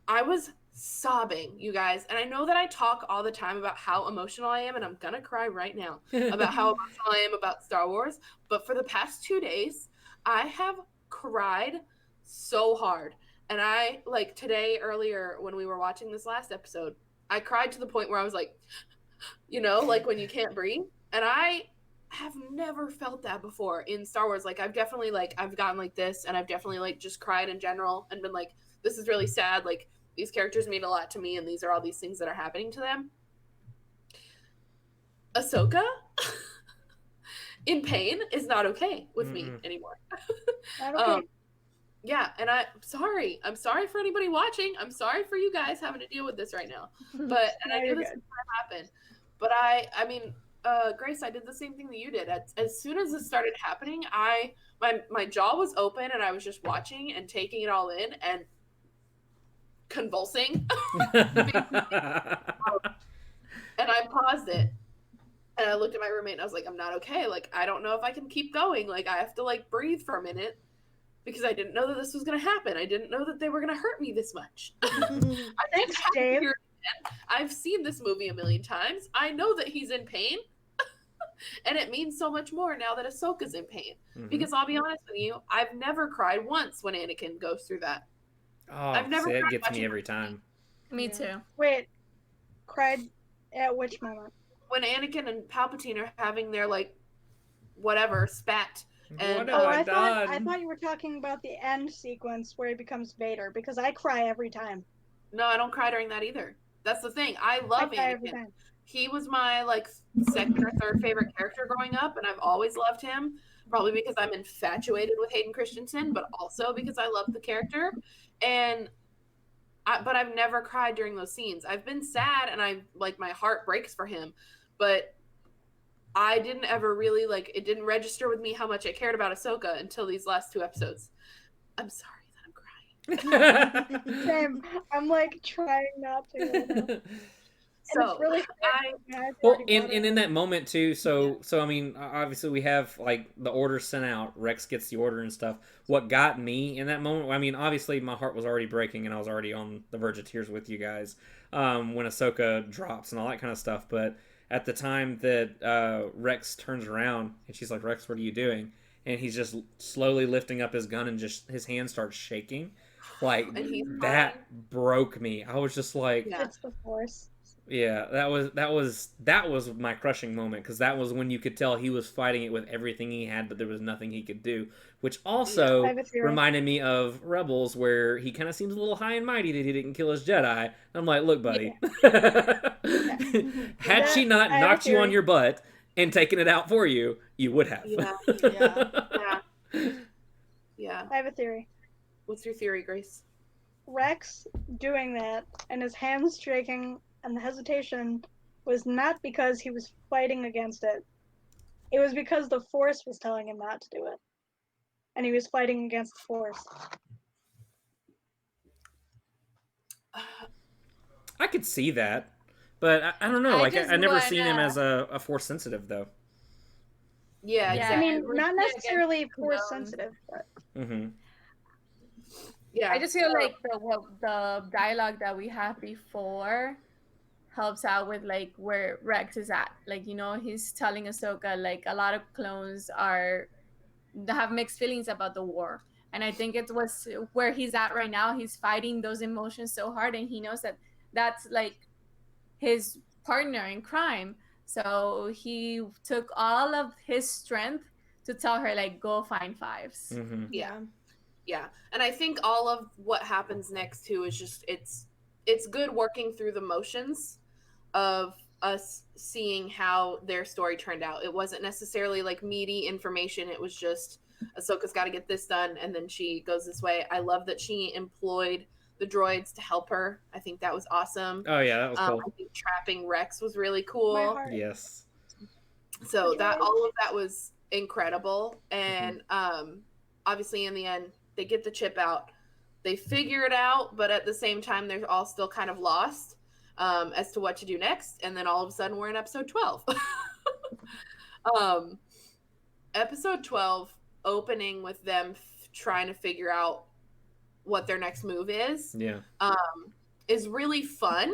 Speaker 5: I was sobbing, you guys, and I know that I talk all the time about how emotional I am, and I'm gonna cry right now about how emotional I am about Star Wars, but for the past 2 days, I have cried so hard. And I, like, today, earlier, when we were watching this last episode, I cried to the point where I was like, like when you can't breathe. And I have never felt that before in Star Wars. Like, I've definitely, like, I've gotten like this, and I've definitely, like, just cried in general and been like, this is really sad. Like, these characters mean a lot to me, and these are all these things that are happening to them. Ahsoka in pain is not okay with me anymore.
Speaker 7: Not okay.
Speaker 5: Yeah, and I'm sorry for anybody watching. I'm sorry for you guys having to deal with this right now. But and I knew this was gonna happen. But I mean, Grace, I did the same thing that you did. As soon as this started happening, my jaw was open, and I was just watching and taking it all in and convulsing. And I paused it. And I looked at my roommate and I was like, I'm not okay. Like, I don't know if I can keep going. Like, I have to, like, breathe for a minute. Because I didn't know that this was going to happen. I didn't know that they were going to hurt me this much.
Speaker 7: Thanks, Dave.
Speaker 5: I've seen this movie a million times. I know that he's in pain. And it means so much more now that Ahsoka's in pain. Because I'll be honest with you, I've never cried once when Anakin goes through that.
Speaker 3: Oh,
Speaker 5: I've never
Speaker 3: it gets me every time.
Speaker 4: Me too.
Speaker 7: Wait, cried at which moment?
Speaker 5: When Anakin and Palpatine are having their, like, whatever, spat. And
Speaker 7: I thought you were talking about the end sequence where he becomes Vader, because I cry every time.
Speaker 5: No, I don't cry during that either. That's the thing. I love Anakin. He was my, like, second or third favorite character growing up, and I've always loved him. Probably because I'm infatuated with Hayden Christensen, but also because I love the character. But I've never cried during those scenes. I've been sad, and my heart breaks for him, but I didn't ever really, like, it didn't register with me how much I cared about Ahsoka until these last 2 episodes. I'm sorry that I'm crying.
Speaker 7: Same. I'm, like, trying not to.
Speaker 5: So,
Speaker 3: in that moment, too, so I mean, obviously we have, like, the order sent out. Rex gets the order and stuff. What got me in that moment, I mean, obviously my heart was already breaking, and I was already on the verge of tears with you guys when Ahsoka drops and all that kind of stuff, but at the time that Rex turns around and she's like, Rex, what are you doing? And he's just slowly lifting up his gun and just his hand starts shaking. Like, that broke me. I was just like,
Speaker 7: it's the Force.
Speaker 3: Yeah, that was my crushing moment, because that was when you could tell he was fighting it with everything he had, but there was nothing he could do, which also reminded me of Rebels, where he kind of seems a little high and mighty that he didn't kill his Jedi. I'm like, look, buddy, had she not knocked you on your butt and taken it out for you, you would have.
Speaker 5: Yeah.
Speaker 7: I have a theory.
Speaker 5: What's your theory, Grace?
Speaker 7: Rex doing that and his hands shaking and the hesitation was not because he was fighting against it. It was because the Force was telling him not to do it. And he was fighting against the Force.
Speaker 3: I could see that, but I don't know. I never seen him as a Force sensitive, though.
Speaker 5: Yeah, exactly.
Speaker 7: I mean, not necessarily Force sensitive, but...
Speaker 5: Yeah.
Speaker 4: I just feel like the dialogue that we have before helps out with, like, where Rex is at. Like, he's telling Ahsoka, like, a lot of clones have mixed feelings about the war. And I think it was where he's at right now. He's fighting those emotions so hard, and he knows that that's, like, his partner in crime. So he took all of his strength to tell her, like, go find Fives.
Speaker 5: Yeah. And I think all of what happens next too is just it's good working through the motions of us seeing how their story turned out. It wasn't necessarily, like, meaty information. It was just Ahsoka's got to get this done, and then she goes this way. I love that she employed the droids to help her. I think that was awesome.
Speaker 3: Oh yeah, that was cool.
Speaker 5: I think trapping Rex was really cool.
Speaker 3: Yes.
Speaker 5: So that all of that was incredible. And obviously in the end they get the chip out. They figure it out, but at the same time they're all still kind of lost as to what to do next. And then all of a sudden we're in episode 12. Episode 12 opening with them trying to figure out what their next move is.
Speaker 3: Yeah.
Speaker 5: Is really fun.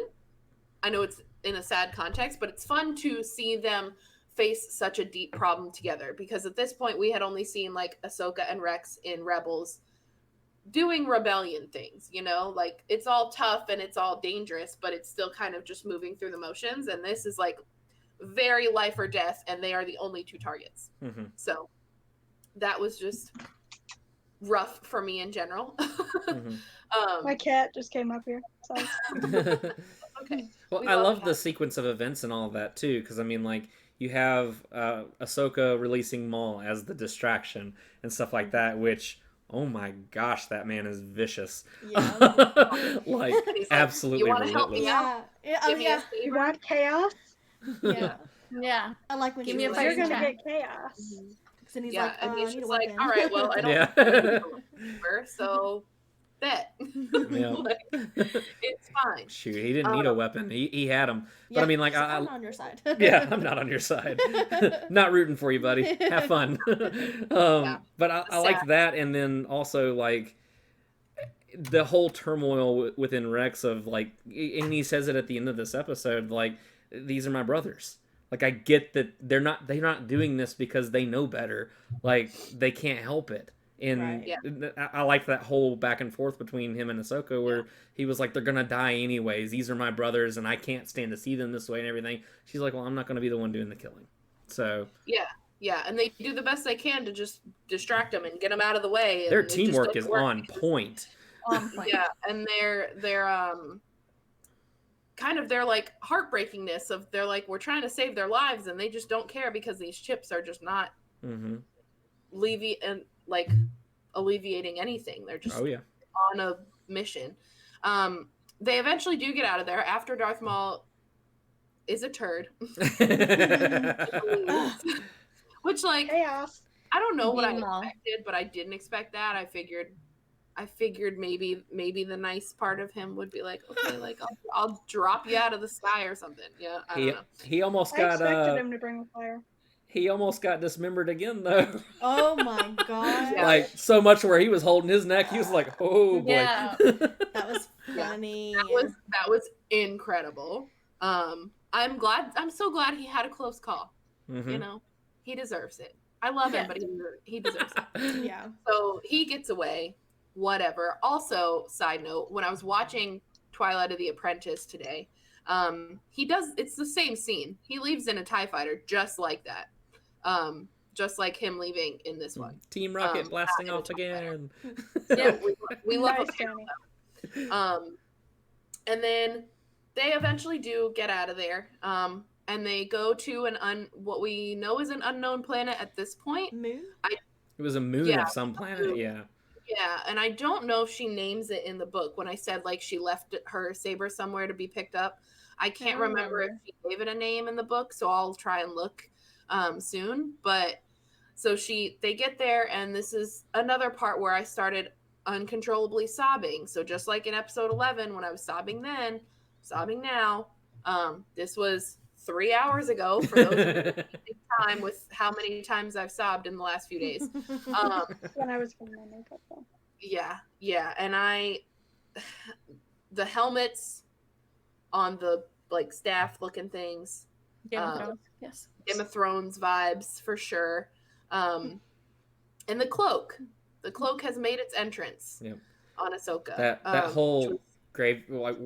Speaker 5: I know it's in a sad context, but it's fun to see them face such a deep problem together, because at this point we had only seen like Ahsoka and Rex in Rebels doing rebellion things, you know, like it's all tough and it's all dangerous, but it's still kind of just moving through the motions. And this is like very life or death, and they are the only two targets. So that was just rough for me in general.
Speaker 7: My cat just came up here. Sorry.
Speaker 5: Okay.
Speaker 3: Well, I love the sequence of events and all of that too, because I mean, like, you have Ahsoka releasing Maul as the distraction and stuff like that, which, oh my gosh, that man is vicious. Yeah. Like, absolutely
Speaker 5: you relentless. Help me
Speaker 6: out? Yeah.
Speaker 7: You want chaos?
Speaker 6: Yeah.
Speaker 4: Yeah.
Speaker 6: I like when
Speaker 4: Give me a
Speaker 7: You're
Speaker 4: fighting
Speaker 7: gonna
Speaker 4: chat.
Speaker 7: get chaos.
Speaker 6: And he's
Speaker 5: yeah,
Speaker 6: like,
Speaker 5: and he's
Speaker 6: I need
Speaker 5: just
Speaker 6: a
Speaker 5: like,
Speaker 6: weapon.
Speaker 5: all right, well, I don't
Speaker 3: Yeah.
Speaker 5: so bet.
Speaker 3: Yeah.
Speaker 5: Like, it's fine.
Speaker 3: Shoot, he didn't need a weapon. He had them. But
Speaker 6: Yeah,
Speaker 3: I mean, like,
Speaker 6: I'm not on your side.
Speaker 3: yeah, I'm not on your side. Not rooting for you, buddy. Have fun. But I like that, and then also like the whole turmoil within Rex of like, and he says it at the end of this episode, like, these are my brothers. Like, I get that they're not doing this because they know better. Like, they can't help it. And I like that whole back and forth between him and Ahsoka, where he was like, they're gonna die anyways. These are my brothers, and I can't stand to see them this way and everything. She's like, well, I'm not gonna be the one doing the killing. So
Speaker 5: yeah, and they do the best they can to just distract them and get them out of the way.
Speaker 3: Their teamwork is on point.
Speaker 5: Yeah, and they're kind of their like heartbreakingness of they're like, we're trying to save their lives, and they just don't care because these chips are just not alleviating anything. They're just on a mission. They eventually do get out of there after Darth Maul is a turd. Which, like,
Speaker 7: chaos.
Speaker 5: I don't know what I expected, but I didn't expect that. I figured maybe the nice part of him would be like, okay, like I'll drop you out of the sky or something. Yeah, I don't know.
Speaker 3: He almost
Speaker 7: I expected him to bring a fire.
Speaker 3: He almost got dismembered again, though.
Speaker 6: Oh my god!
Speaker 3: Like, so much where he was holding his neck, he was like, "Oh boy."
Speaker 4: Yeah.
Speaker 6: That was funny.
Speaker 5: That was incredible. I'm so glad he had a close call. You know, he deserves it. I love him, but he deserves it.
Speaker 6: Yeah.
Speaker 5: So he gets away. Whatever. Also, side note, when I was watching Twilight of the Apprentice today, it's the same scene. He leaves in a TIE fighter just like that. Just like him leaving in this one.
Speaker 3: Team Rocket blasting off again.
Speaker 5: Yeah, we love a parallel. And then they eventually do get out of there. And they go to what we know is an unknown planet at this point.
Speaker 6: Moon?
Speaker 3: It was a moon of some planet, yeah.
Speaker 5: Yeah, and I don't know if she names it in the book. When I said, like, she left her saber somewhere to be picked up, I can't remember if she gave it a name in the book, so I'll try and look soon. But so they get there, and this is another part where I started uncontrollably sobbing. So just like in episode 11, when I was sobbing then, sobbing now, this was 3 hours ago for those who take time with how many times I've sobbed in the last few days.
Speaker 7: When I was getting my makeup done.
Speaker 5: Yeah, and the helmets on the like staff looking things.
Speaker 4: Game of Thrones. Yes.
Speaker 5: Game of Thrones vibes for sure. And the cloak. The cloak has made its entrance on Ahsoka.
Speaker 3: That whole grave, like,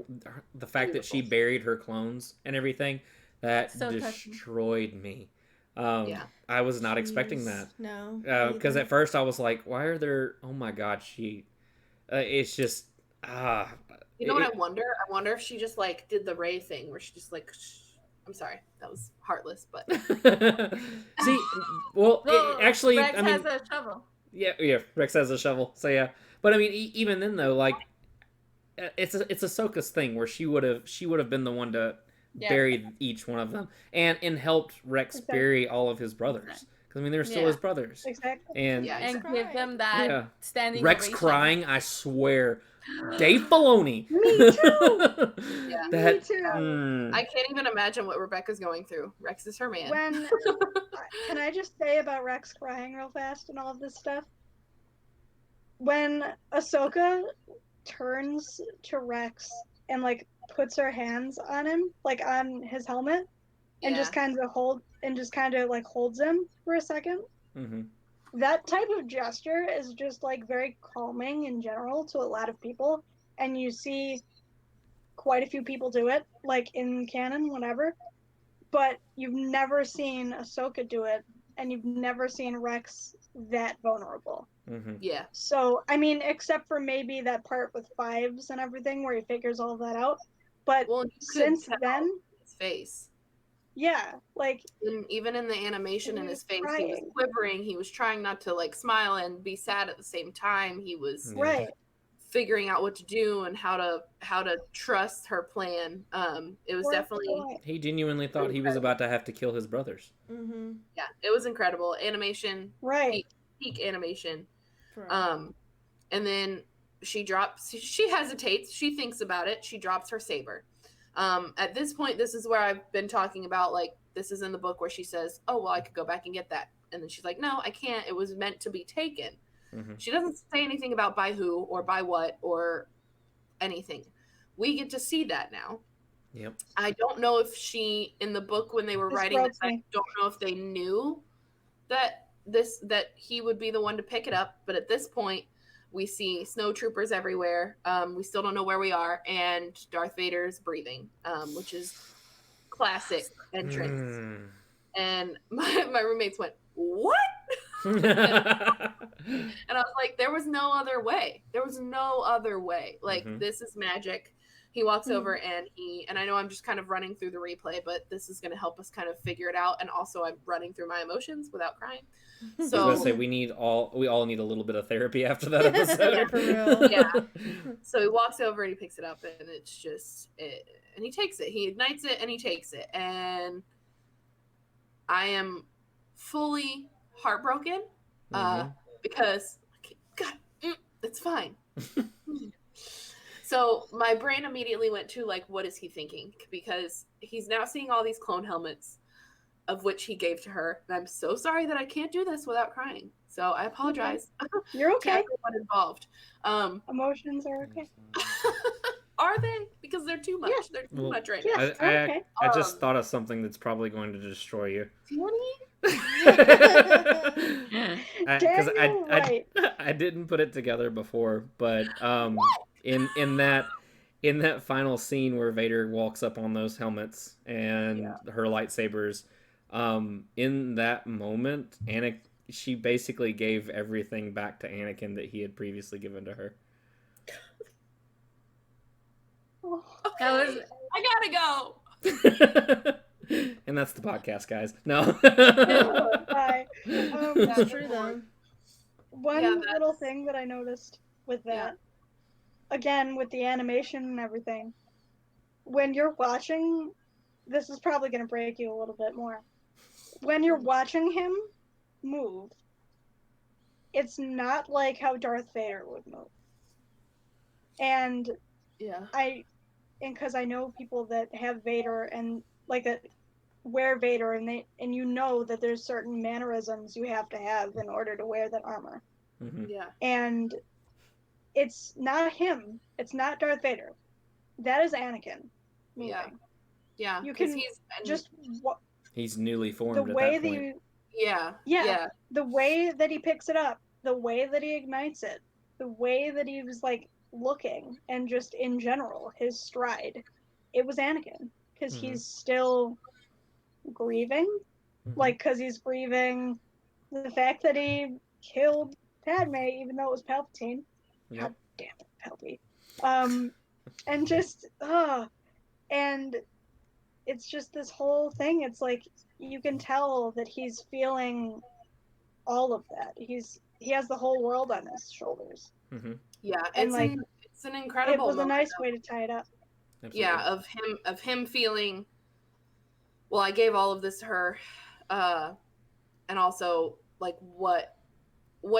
Speaker 3: the fact that she buried her clones and everything, that so destroyed me. I was not expecting that.
Speaker 6: No.
Speaker 3: Because at first I was like, why are there? Oh my god, it's just
Speaker 5: You know what I wonder? I wonder if she just like did the Rey thing where she just like. I'm sorry, that was heartless, but.
Speaker 3: See, well, actually,
Speaker 4: Rex has a shovel.
Speaker 3: Yeah, Rex has a shovel. So yeah, but I mean, even then though, like, it's Ahsoka's thing where she would have been the one to bury each one of them and helped Rex bury all of his brothers. Because I mean, they're still his brothers.
Speaker 7: Exactly.
Speaker 3: And
Speaker 4: give them that standing
Speaker 3: Rex
Speaker 4: ovation.
Speaker 3: crying, I swear. Dave Filoni.
Speaker 7: Me too.
Speaker 3: Me
Speaker 7: too.
Speaker 5: I can't even imagine what Rebecca's going through. Rex is her man.
Speaker 7: Can I just say about Rex crying real fast and all of this stuff? When Ahsoka turns to Rex and like puts her hands on him, like on his helmet, and just kind of holds him for a second.
Speaker 3: Mm-hmm.
Speaker 7: That type of gesture is just like very calming in general to a lot of people, and you see quite a few people do it, like in canon, whatever. But you've never seen Ahsoka do it, and you've never seen Rex that vulnerable.
Speaker 3: Mm-hmm.
Speaker 5: Yeah.
Speaker 7: So, I mean, except for maybe that part with Fives and everything where he figures all that out. But since then,
Speaker 5: his face.
Speaker 7: Yeah, like
Speaker 5: even in the animation in his face,
Speaker 7: crying.
Speaker 5: he was quivering. He was trying not to like smile and be sad at the same time. He was figuring out what to do and how to trust her plan. It was definitely.
Speaker 3: He genuinely thought he was about to have to kill his brothers.
Speaker 6: Mm-hmm.
Speaker 5: Yeah, it was incredible animation. Peak animation.
Speaker 6: Right.
Speaker 5: And then she hesitates. She thinks about it. She drops her saber. At this point, this is where I've been talking about, like, this is in the book where she says, oh, well, I could go back and get that. And then she's like, no, I can't. It was meant to be taken. Mm-hmm. She doesn't say anything about by who or by what or anything. We get to see that now.
Speaker 3: Yep.
Speaker 5: I don't know if in the book when they were writing this, I don't know if they knew that he would be the one to pick it up. But at this point, we see snow troopers everywhere. We still don't know where we are, and Darth Vader's breathing, which is classic entrance. And my roommates went, "What?" and I was like, "There was no other way. There was no other way. Like this is magic." He walks over and I know I'm just kind of running through the replay, but this is going to help us kind of figure it out. And also, I'm running through my emotions without crying. So
Speaker 3: I was gonna say we all need a little bit of therapy after that episode.
Speaker 6: Yeah, for real.
Speaker 5: Yeah. So he walks over and he picks it up, and it's just and he takes it. He ignites it and he takes it, and I am fully heartbroken because God, it's fine. So my brain immediately went to, like, what is he thinking? Because he's now seeing all these clone helmets, of which he gave to her. And I'm so sorry that I can't do this without crying. So I apologize.
Speaker 7: You're okay.
Speaker 5: To everyone involved.
Speaker 7: Emotions are okay.
Speaker 5: Are they? Because they're too much.
Speaker 7: Yeah.
Speaker 5: They're too much right
Speaker 7: now.
Speaker 3: I just thought of something that's probably going to destroy you. Because I didn't put it together before, but in that final scene where Vader walks up on those helmets and her lightsabers, in that moment, she basically gave everything back to Anakin that he had previously given to her.
Speaker 5: I gotta go.
Speaker 3: And that's the podcast, guys. No.
Speaker 7: Bye.
Speaker 6: That's true though.
Speaker 7: One little thing that I noticed with that, again with the animation and everything, when you're watching, this is probably going to break you a little bit more. When you're watching him move, it's not like how Darth Vader would move. And because I know people that have Vader and like that wear Vader, and you know that there's certain mannerisms you have to have in order to wear that armor.
Speaker 5: Yeah.
Speaker 7: And it's not him. It's not Darth Vader. That is Anakin moving.
Speaker 5: Yeah.
Speaker 7: You can
Speaker 3: he's newly formed
Speaker 7: the
Speaker 3: at
Speaker 7: way
Speaker 3: that point.
Speaker 7: Yeah. The way that he picks it up, the way that he ignites it, the way that he was like looking, and just in general, his stride. It was Anakin. Because he's still grieving. Like, because he's grieving the fact that he killed Padme, even though it was Palpatine.
Speaker 3: Yep.
Speaker 7: God damn it, Palpatine. And just, and it's just this whole thing. It's like, you can tell that he's feeling all of that. He has the whole world on his shoulders.
Speaker 5: Yeah,
Speaker 7: and
Speaker 5: it's It's an incredible.
Speaker 7: It was a
Speaker 5: moment,
Speaker 7: nice way to tie it up.
Speaker 3: Absolutely.
Speaker 5: Yeah, of him feeling. Well, I gave all of this to her, and also like what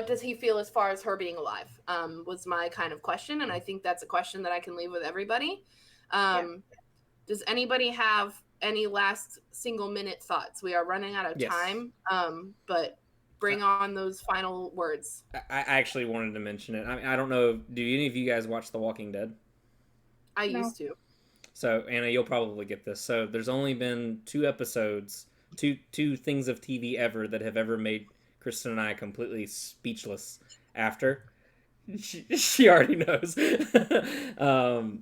Speaker 5: does he feel as far as her being alive? Was my kind of question, and I think that's a question that I can leave with everybody. Does anybody have any last single minute thoughts? We are running out of time, but bring on those final words.
Speaker 3: I actually wanted to mention it. I mean, I don't know. Do any of you guys watch The Walking Dead?
Speaker 5: I used to.
Speaker 3: So Anna, you'll probably get this. So there's only been 2 episodes, two things of TV ever that have ever made Kristen and I completely speechless. After she already knows.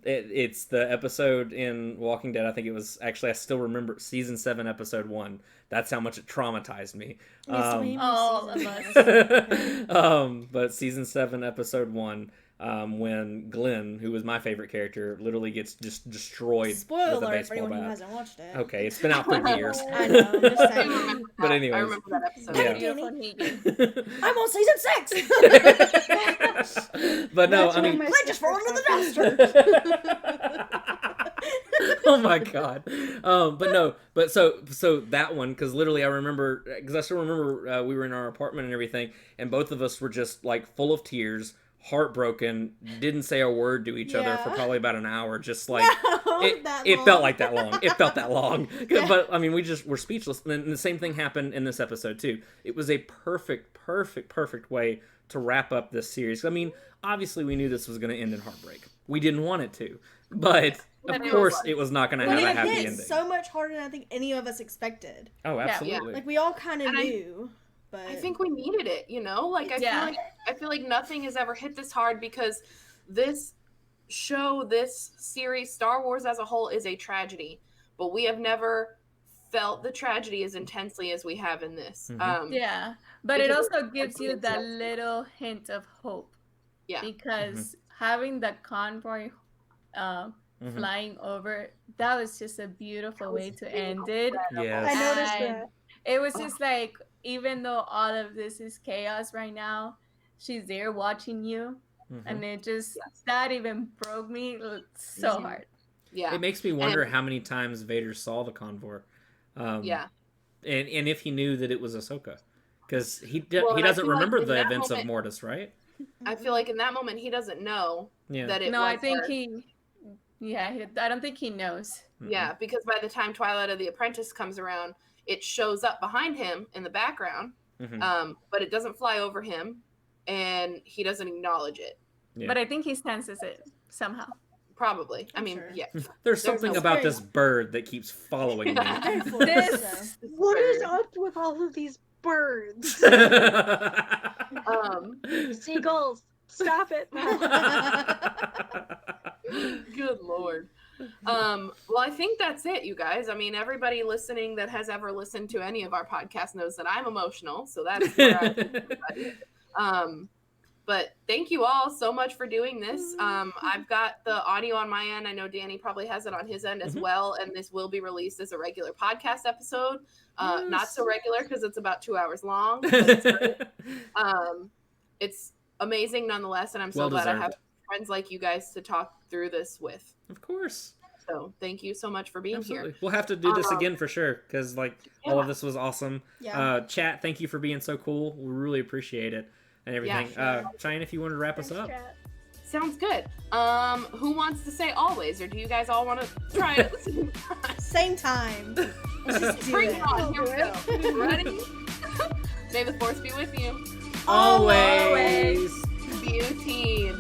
Speaker 3: It's the episode in Walking Dead. I think it was actually, I still remember season 7, episode 1. That's how much it traumatized me.
Speaker 4: All of us.
Speaker 3: But season 7, episode 1. When Glenn, who was my favorite character, literally gets just destroyed
Speaker 6: Spoiler
Speaker 3: with a
Speaker 6: alert for
Speaker 3: baseball
Speaker 6: anyone who
Speaker 3: bat.
Speaker 6: hasn't watched it.
Speaker 3: Okay, it's been out for years.
Speaker 6: I know, I'm just saying.
Speaker 3: But anyways.
Speaker 5: I remember that episode.
Speaker 3: Yeah.
Speaker 6: I'm on season 6!
Speaker 3: But no,
Speaker 7: That's
Speaker 3: I mean...
Speaker 7: when my
Speaker 6: Clint just fall
Speaker 7: sister
Speaker 6: into the dumpster!
Speaker 3: Oh my god. But no, but so that one, because literally I remember, because I still remember we were in our apartment and everything, and both of us were just like full of tears, heartbroken, didn't say a word to each other for probably about an hour, just like it felt like that long. It felt that long. But I mean, we just were speechless. And the same thing happened in this episode too. It was a perfect way to wrap up this series. I mean, obviously we knew this was going to end in heartbreak. We didn't want it to, but of course it was not going to have a happy ending.
Speaker 6: So much harder than I think any of us expected.
Speaker 3: Oh, absolutely.
Speaker 6: Like we all kind of knew. But
Speaker 5: I think we needed it, you know? Like I feel like nothing has ever hit this hard, because this show, this series, Star Wars as a whole is a tragedy, but we have never felt the tragedy as intensely as we have in this.
Speaker 4: Mm-hmm. But it also gives you that little hint of hope. Yeah. Because having the convoy flying over, that was just a beautiful way to end it.
Speaker 3: Yes.
Speaker 7: I noticed that.
Speaker 4: It was just like, even though all of this is chaos right now, she's there watching you. And it just, that even broke me so hard.
Speaker 5: Yeah.
Speaker 3: It makes me wonder how many times Vader saw the convoy. And if he knew that it was Ahsoka. Because he doesn't remember the events of Mortis, right?
Speaker 5: I feel like in that moment he doesn't know that it was
Speaker 4: I think
Speaker 5: her.
Speaker 4: I don't think he knows.
Speaker 5: Yeah, because by the time Twilight of the Apprentice comes around, it shows up behind him in the background, but it doesn't fly over him, and he doesn't acknowledge it.
Speaker 3: Yeah.
Speaker 4: But I think he senses it somehow.
Speaker 5: Probably. I mean,
Speaker 3: There's something about this bird that keeps following me.
Speaker 7: What is up with all of these birds? Seagulls, stop it.
Speaker 5: Good Lord. Well, I think that's it, you guys. I mean, everybody listening that has ever listened to any of our podcasts knows that I'm emotional, so that's where but thank you all so much for doing this. I've got the audio on my end. I know Danny probably has it on his end as well, and this will be released as a regular podcast episode. Not so regular because it's about 2 hours long. But it's amazing nonetheless, and I'm so glad I have friends like you guys to talk through this with.
Speaker 3: Of course.
Speaker 5: So thank you so much for being here.
Speaker 3: We'll have to do this again for sure, because all of this was awesome. Chat, thank you for being so cool. We really appreciate it and everything. Cheyenne, if you want to wrap us up.
Speaker 5: Sounds good. Who wants to say always, or do you guys all want to try it?
Speaker 6: Same time. Let's just do
Speaker 5: Bring
Speaker 6: it.
Speaker 5: it on. Here we go. Ready? May the force be with you.
Speaker 3: Always.
Speaker 5: Beauty.